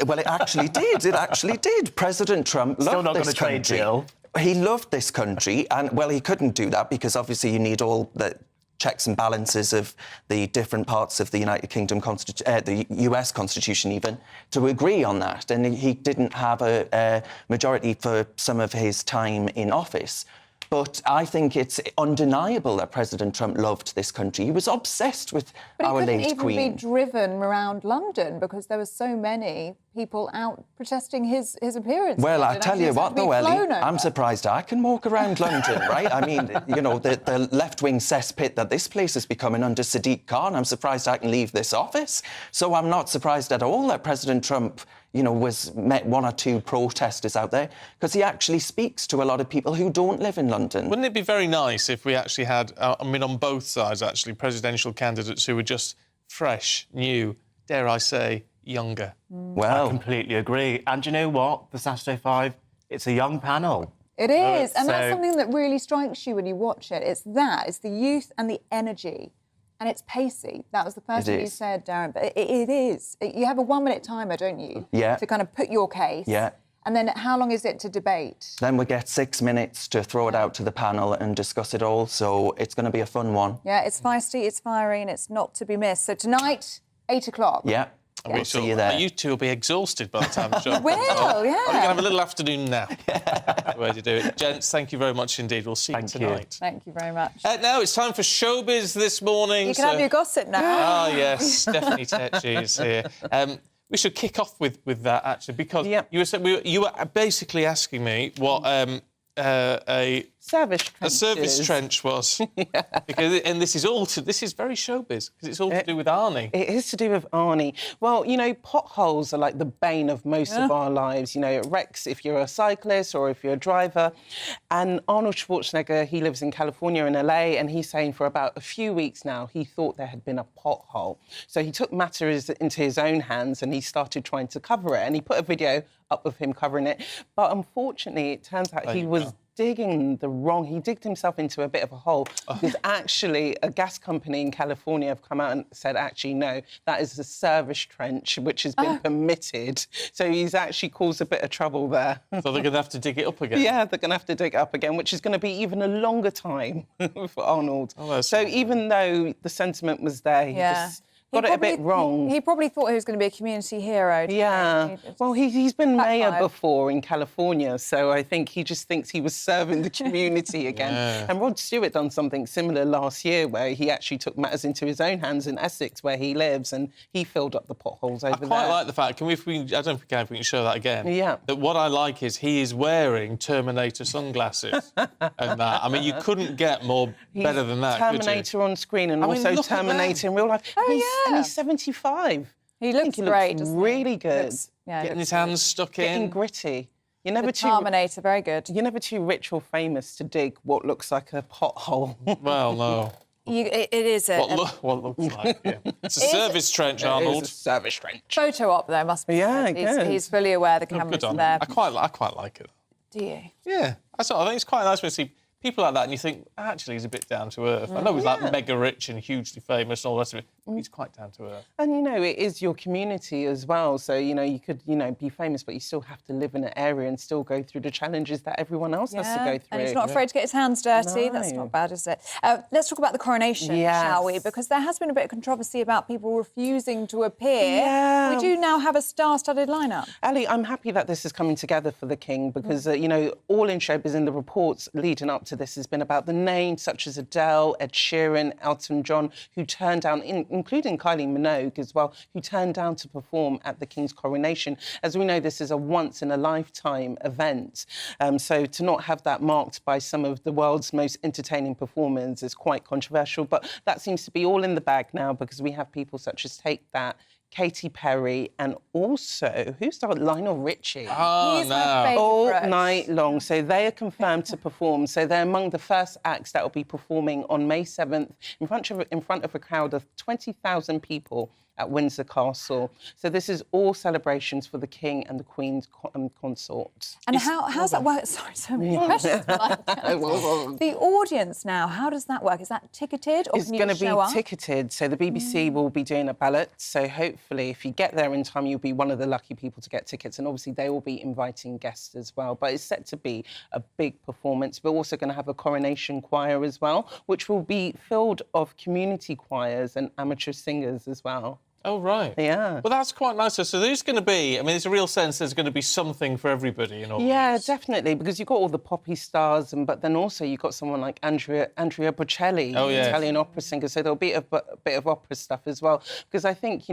Well, it actually did. It actually did. President Trump loved this country. Trade deal. He loved this country. And, well, he couldn't do that because, obviously, you need all the checks and balances of the different parts of the United Kingdom, the US Constitution even, to agree on that. And he didn't have a majority for some of his time in office. But I think it's undeniable that President Trump loved this country. He was obsessed with our late Queen. But he couldn't even be driven around London because there were so many people out protesting his appearance. Well, I tell you what, though, Ellie, I'm surprised I can walk around London, right? I mean, you know, the left-wing cesspit that this place is becoming under Sadiq Khan, I'm surprised I can leave this office. So I'm not surprised at all that President Trump, you know, met one or two protesters out there, because he actually speaks to a lot of people who don't live in London. Wouldn't it be very nice if we actually had, I mean, on both sides, actually, presidential candidates who were just fresh, new, dare I say, younger? Well, I completely agree. And you know what? For Saturday 5, it's a young panel. It is, and that's something that really strikes you when you watch it. It's the youth and the energy. And it's pacey. That was the first thing you said, Darren. But it is. You have a 1-minute timer, don't you? Yeah. To kind of put your case. Yeah. And then how long is it to debate? Then we get 6 minutes to throw it out to the panel and discuss it all. So it's going to be a fun one. Yeah, it's feisty, it's fiery, and it's not to be missed. So tonight, 8 o'clock. Yeah. We'll see you there. You two will be exhausted by the time the show You will, yeah. We're going to have a little afternoon nap. The way to do it. Gents, thank you very much indeed. We'll see you tonight. Thank you very much. Now it's time for Showbiz this morning. You can have your gossip now. Ah, yes. Stephanie Tetchy is here. We should kick off with that, actually, because you were basically asking me what a service trench was. Yeah. And this is very showbiz, because it's all to do with Arnie. It is to do with Arnie. Well, you know, potholes are like the bane of most of our lives. You know, it wrecks if you're a cyclist or if you're a driver. And Arnold Schwarzenegger, he lives in California in LA, and he's saying for about a few weeks now he thought there had been a pothole. So he took matters into his own hands and he started trying to cover it. And he put a video up of him covering it. But unfortunately, it turns out he was digged himself into a bit of a hole because actually a gas company in California have come out and said, actually, no, that is a service trench which has been permitted. So he's actually caused a bit of trouble there. So they're going to have to dig it up again? Yeah, they're going to have to dig it up again, which is going to be even a longer time for Arnold. So even though the sentiment was there, he just got it a bit wrong. He probably thought he was going to be a community hero. Yeah. Well, he's been mayor before in California, so I think he just thinks he was serving the community again. And Rod Stewart done something similar last year where he actually took matters into his own hands in Essex, where he lives, and he filled up the potholes over there. I quite like the fact, I don't know if we can show that again. Yeah. That what I like is he is wearing Terminator sunglasses and that. I mean, you couldn't get better than that, Terminator on screen and also Terminator in real life. And he's 75. He looks great. Really good. Getting his hands stuck in. Getting gritty. You're never Terminator, very good. You're never too rich or famous to dig what looks like a pothole. Well, no. It is what looks like. Yeah. It's a service trench, Arnold. It's a service trench. Photo op, though, must be. Yeah, said. He's fully aware the camera's there. I quite like it. Do you? Yeah. I think it's quite nice when you see people like that and you think, actually, he's a bit down to earth. I know he's like mega rich and hugely famous and all the rest of it. He's quite down to earth. And, it is your community as well. So, you could, be famous, but you still have to live in an area and still go through the challenges that everyone else has to go through. And he's not afraid to get his hands dirty. No. That's not bad, is it? Let's talk about the coronation, shall we? Because there has been a bit of controversy about people refusing to appear. Yeah. We do now have a star-studded lineup. Ali, I'm happy that this is coming together for the King because, all in showbiz in the reports leading up to this has been about the names such as Adele, Ed Sheeran, Elton John, who turned down, including Kylie Minogue as well, who turned down to perform at the King's coronation. As we know, this is a once-in-a-lifetime event. So to not have that marked by some of the world's most entertaining performers is quite controversial. But that seems to be all in the bag now because we have people such as Take That, Katy Perry, and also, who started? Lionel Richie. Oh, He's my favourite. All night long. So they are confirmed to perform. So they're among the first acts that will be performing on May 7th in front of a crowd of 20,000 people at Windsor Castle. So this is all celebrations for the King and the Queen's consort. And how's that work? Sorry, so many questions. The audience now, how does that work? Is that ticketed or It's can you going to show up? be ticketed. So the BBC will be doing a ballot. So hopefully, if you get there in time, you'll be one of the lucky people to get tickets. And obviously, they will be inviting guests as well. But it's set to be a big performance. We're also going to have a coronation choir as well, which will be filled of community choirs and amateur singers as well. Oh, right. Yeah. Well, that's quite nice. So there's going to be, there's a real sense there's going to be something for everybody in all Yeah, this. definitely, because you've got all the poppy stars, but then also you've got someone like Andrea Bocelli, Italian opera singer, so there'll be a bit of opera stuff as well. Because I think,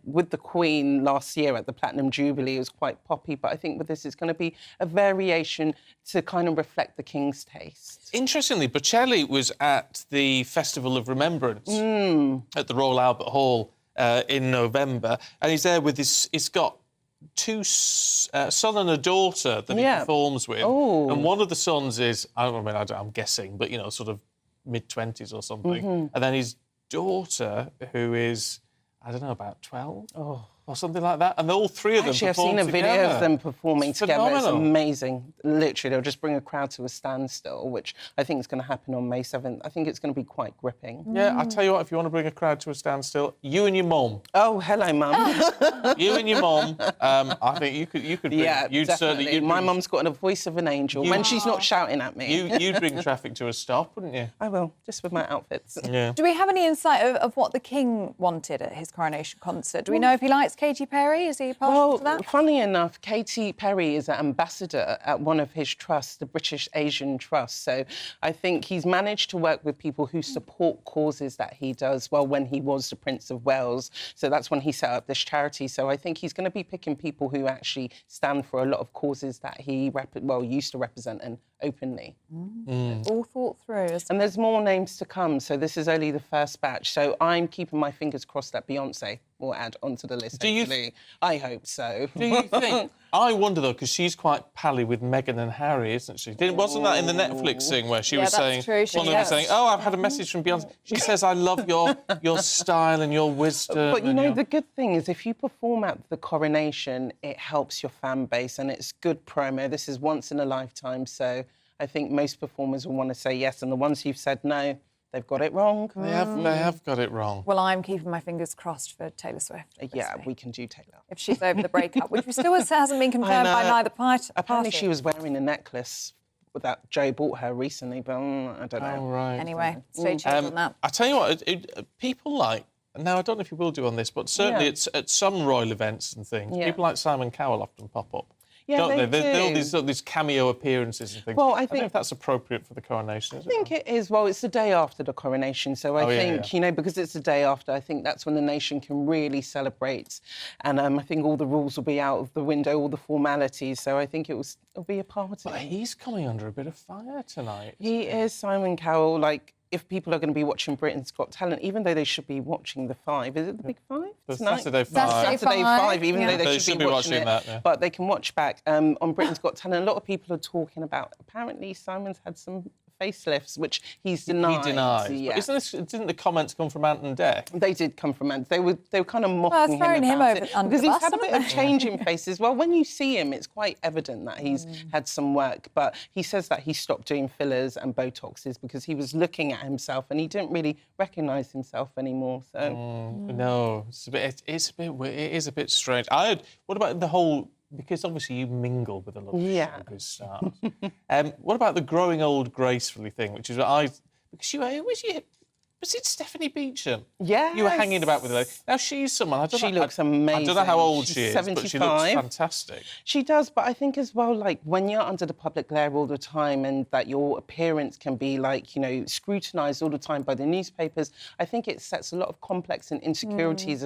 with the Queen last year at the Platinum Jubilee, it was quite poppy, but I think with this, it's going to be a variation to kind of reflect the King's taste. Interestingly, Bocelli was at the Festival of Remembrance at the Royal Albert Hall in November, and he's there with he's got two son and a daughter that he performs with. Oh. And one of the sons is, I'm guessing, but, sort of mid-20s or something. And then his daughter, who is, about 12 or something like that. And all three of them Actually, I've perform seen a together. video of them performing together. It's phenomenal. amazing. Literally, they'll just bring a crowd to a standstill, which I think is going to happen on May 7th. I think it's going to be quite gripping. Yeah, I'll tell you what, if you want to bring a crowd to a standstill, you and your mum. Oh, hello, Mum. You and your mum. I think you could bring... Yeah, you'd definitely. Certainly, My mum's got a voice of an angel when she's not shouting at me. You'd bring traffic to a stop, wouldn't you? I will, just with my outfits. Yeah. Do we have any insight of what the King wanted at his coronation concert? Do we know if he likes Katy Perry? Is he partial to that? Funnily enough, Katy Perry is an ambassador at one of his trusts, the British Asian Trust. So I think he's managed to work with people who support causes that he does, when he was the Prince of Wales. So that's when he set up this charity. So I think he's going to be picking people who actually stand for a lot of causes that he used to represent and openly. All thought through. And there's more names to come, so this is only the first batch. So I'm keeping my fingers crossed that Beyonce will add onto the list. I hope so. Do you think? I wonder, though, because she's quite pally with Meghan and Harry, isn't she? Wasn't that in the Netflix thing where she was saying... True. One of them saying, I've had a message from Beyonce. She says, I love your style and your wisdom. But, the good thing is if you perform at the coronation, it helps your fan base and it's good promo. This is once in a lifetime, so... I think most performers will want to say yes, and the ones who've said no, they've got it wrong. They have got it wrong. Well, I'm keeping my fingers crossed for Taylor Swift. Yeah, we can do Taylor. If she's over the breakup, which still hasn't been confirmed by neither party. Apparently she was wearing a necklace that Joe bought her recently, but I don't know. Oh, right. Anyway, stay tuned on that. I tell you what, people like, now I don't know if you will do on this, but certainly at some royal events and things, people like Simon Cowell often pop up. Yeah, don't they? do. All these cameo appearances and things. Well, I don't know think if that's appropriate for the coronation, is it? I think it is. Well, it's the day after the coronation, so I think, you know, because it's the day after, I think that's when the nation can really celebrate. And I think all the rules will be out of the window, all the formalities, so I think it'll be a party. But he's coming under a bit of fire tonight. He is, Simon Cowell, like, if people are going to be watching Britain's Got Talent, even though they should be watching the 5, is it the Big 5? The tonight? Saturday 5. Saturday 5, even though They they should be watching it. that, yeah. But they can watch back on Britain's Got Talent. A lot of people are talking about, apparently Simon's had some facelifts, which he's denied. He denies. Yeah. But didn't the comments come from Ant and Dec? They did come from Ant. They were kind of mocking him about it. Because he's had a bit of change in faces. Well, when you see him, it's quite evident that he's had some work. But he says that he stopped doing fillers and Botoxes because he was looking at himself and he didn't really recognise himself anymore. So No, it is a bit strange. What about the whole? Because obviously you mingle with a lot of showbiz stars. What about the growing old gracefully thing, which is what was it Stephanie Beecham? Yeah. You were hanging about with her. Now she's someone. She looks amazing. I don't know how old She's she is, 75. but she looks fantastic. She does, but I think as well, like, when you're under the public glare all the time and that your appearance can be, like, you know, scrutinised all the time by the newspapers, I think it sets a lot of complex and insecurities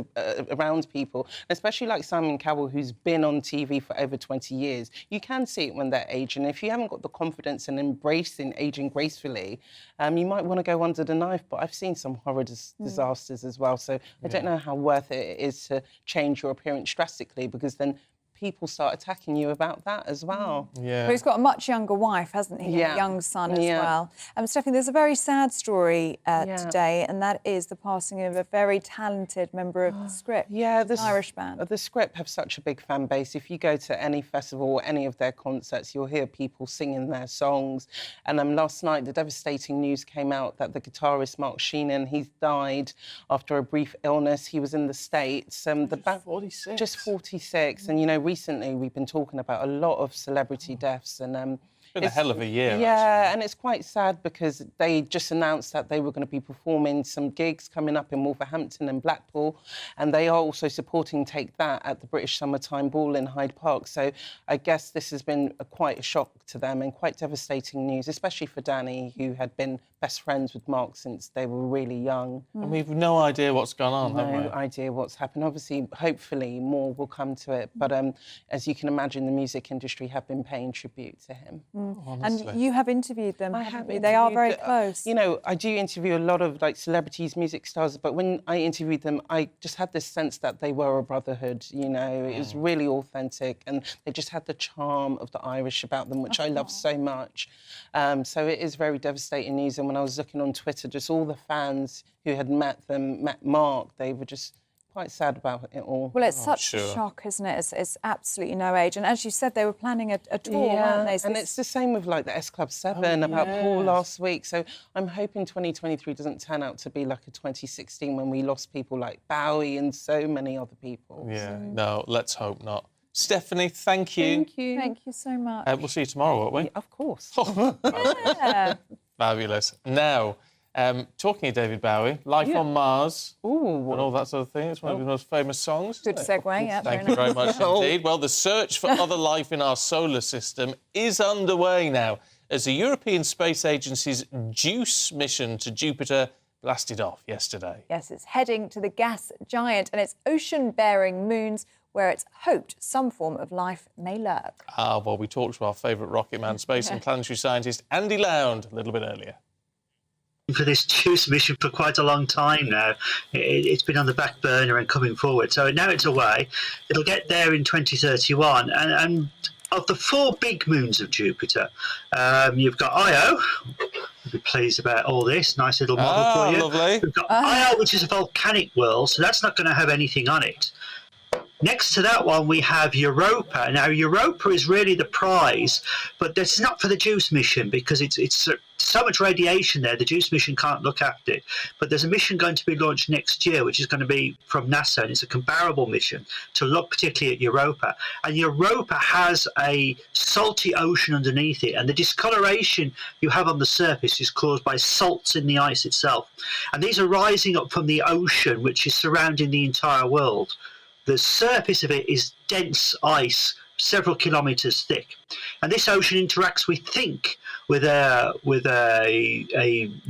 around people, especially like Simon Cowell, who's been on TV for over 20 years. You can see it when they're aging. If you haven't got the confidence and embracing aging gracefully, you might want to go under the knife, but I've seen some horror disasters as well, so I don't know how worth it is to change your appearance drastically, because then people start attacking you about that as well. But he's got a much younger wife, hasn't he? Yeah. A young son as well. Stephanie, there's a very sad story today, and that is the passing of a very talented member of the Script. An Irish band. The Script have such a big fan base. If you go to any festival or any of their concerts, you'll hear people singing their songs. And last night, the devastating news came out that the guitarist Mark Sheenan, he's died after a brief illness. He was in the States. The band, 46. Just 46. And, you know, recently we've been talking about a lot of celebrity deaths, and it's been a hell of a year. Yeah, and it's quite sad because they just announced that they were going to be performing some gigs coming up in Wolverhampton and Blackpool, and they are also supporting Take That at the British Summertime Ball in Hyde Park. So I guess this has been quite a shock to them and quite devastating news, especially for Danny, who had been best friends with Mark since they were really young. And we've no idea what's gone on, have we? No idea what's happened. Obviously, hopefully, more will come to it. But as you can imagine, the music industry have been paying tribute to him. And you have interviewed them. I have. They are very close. You know, I do interview a lot of like celebrities, music stars, but when I interviewed them, I just had this sense that they were a brotherhood. You know, it was really authentic, and they just had the charm of the Irish about them, which I love so much. So it is very devastating news. And when I was looking on Twitter, just all the fans who had met Mark, they were just quite sad about it all. Well, it's such a shock, isn't it? It's absolutely no age. And as you said, they were planning a tour, weren't they? So and it's the same with like the S Club 7 about Paul last week. So I'm hoping 2023 doesn't turn out to be like a 2016 when we lost people like Bowie and so many other people. Yeah, no, let's hope not. Stephanie, thank you. Thank you. Thank you so much. We'll see you tomorrow, won't we? Yeah, of course. Yeah. Fabulous. Now, talking of David Bowie, Life on Mars and all that sort of thing. It's one of his most famous songs. Good segue, yeah. Thank you very much indeed. Well, the search for other life in our solar system is underway now as the European Space Agency's JUICE mission to Jupiter blasted off yesterday. Yes, it's heading to the gas giant and its ocean-bearing moons, where it's hoped some form of life may lurk. Well, we talked to our favourite rocket man, space and planetary scientist Andy Lound a little bit earlier. For this JUICE mission for quite a long time now. It's been on the back burner and coming forward. So now it's away. It'll get there in 2031. And of the 4 big moons of Jupiter, you've got Io. You'll be pleased about all this. Nice little model for you. Lovely. We've got Io, which is a volcanic world, so that's not going to have anything on it. Next to that one, we have Europa. Now, Europa is really the prize, but that's not for the JUICE mission because it's so much radiation there, the JUICE mission can't look after it. But there's a mission going to be launched next year, which is going to be from NASA, and it's a comparable mission to look particularly at Europa. And Europa has a salty ocean underneath it, and the discoloration you have on the surface is caused by salts in the ice itself. And these are rising up from the ocean, which is surrounding the entire world. The surface of it is dense ice, several kilometres thick. And this ocean interacts, we think, with a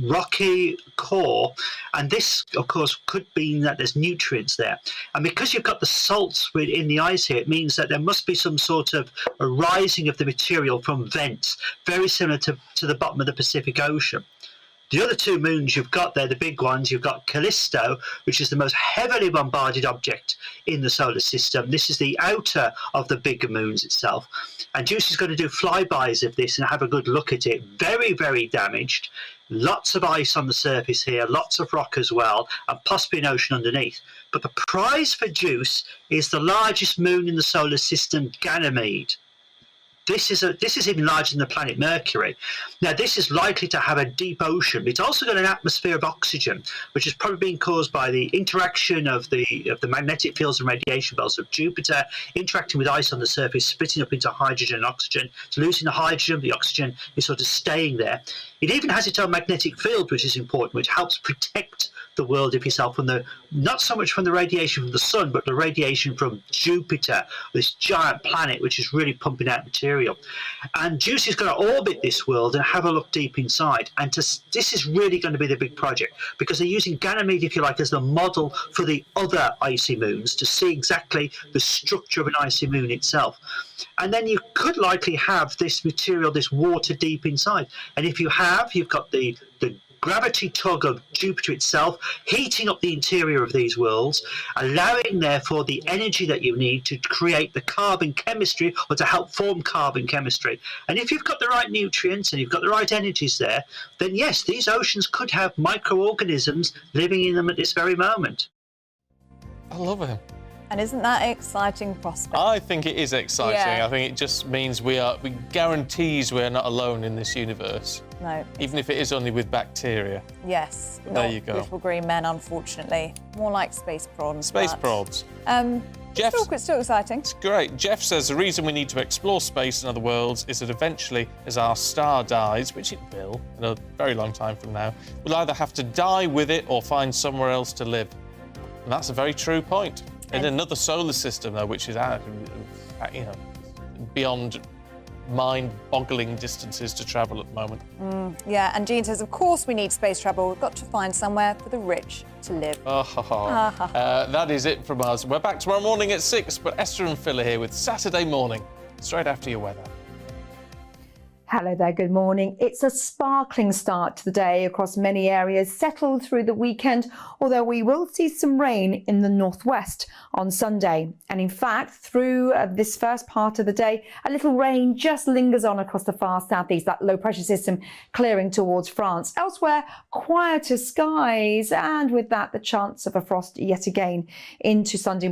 rocky core. And this, of course, could mean that there's nutrients there. And because you've got the salts in the ice here, it means that there must be some sort of a rising of the material from vents, very similar to the bottom of the Pacific Ocean. The other two moons you've got there, the big ones, you've got Callisto, which is the most heavily bombarded object in the solar system. This is the outer of the bigger moons itself. And JUICE is going to do flybys of this and have a good look at it. Very, very damaged. Lots of ice on the surface here, lots of rock as well, and possibly an ocean underneath. But the prize for JUICE is the largest moon in the solar system, Ganymede. This is even larger than the planet Mercury. Now, this is likely to have a deep ocean. It's also got an atmosphere of oxygen, which is probably being caused by the interaction of the magnetic fields and radiation belts of Jupiter, interacting with ice on the surface, splitting up into hydrogen and oxygen. It's losing the hydrogen, the oxygen is sort of staying there. It even has its own magnetic field, which is important, which helps protect the world of yourself from not so much from the radiation from the sun, but the radiation from Jupiter, this giant planet which is really pumping out material. And JUICE is going to orbit this world and have a look deep inside. And this is really going to be the big project, because they're using Ganymede, if you like, as the model for the other icy moons to see exactly the structure of an icy moon itself. And then you could likely have this material, this water deep inside. And if you have, you've got the gravity tug of Jupiter itself heating up the interior of these worlds, allowing therefore the energy that you need to create the carbon chemistry, or to help form carbon chemistry. And if you've got the right nutrients and you've got the right energies there, then yes, these oceans could have microorganisms living in them at this very moment. I love it. And isn't that an exciting prospect? I think it is exciting. Yeah. I think it just means we guarantees we're not alone in this universe. No. Even if it is only with bacteria. Yes. But not there you go. Beautiful green men, unfortunately. More like space prawns. Space prods. It's still exciting. It's great. Jeff says the reason we need to explore space and other worlds is that eventually, as our star dies, which it will in a very long time from now, we'll either have to die with it or find somewhere else to live. And that's a very true point. In another solar system, though, which is beyond mind-boggling distances to travel at the moment. Yeah, and Jean says, of course we need space travel. We've got to find somewhere for the rich to live. That is it from us. We're back tomorrow morning at 6, but Esther and Phil are here with Saturday Morning, straight after your weather. Hello there, good morning. It's a sparkling start to the day across many areas, settled through the weekend, although we will see some rain in the northwest on Sunday. And in fact, through this first part of the day, a little rain just lingers on across the far southeast, that low pressure system clearing towards France. Elsewhere, quieter skies, and with that, the chance of a frost yet again into Sunday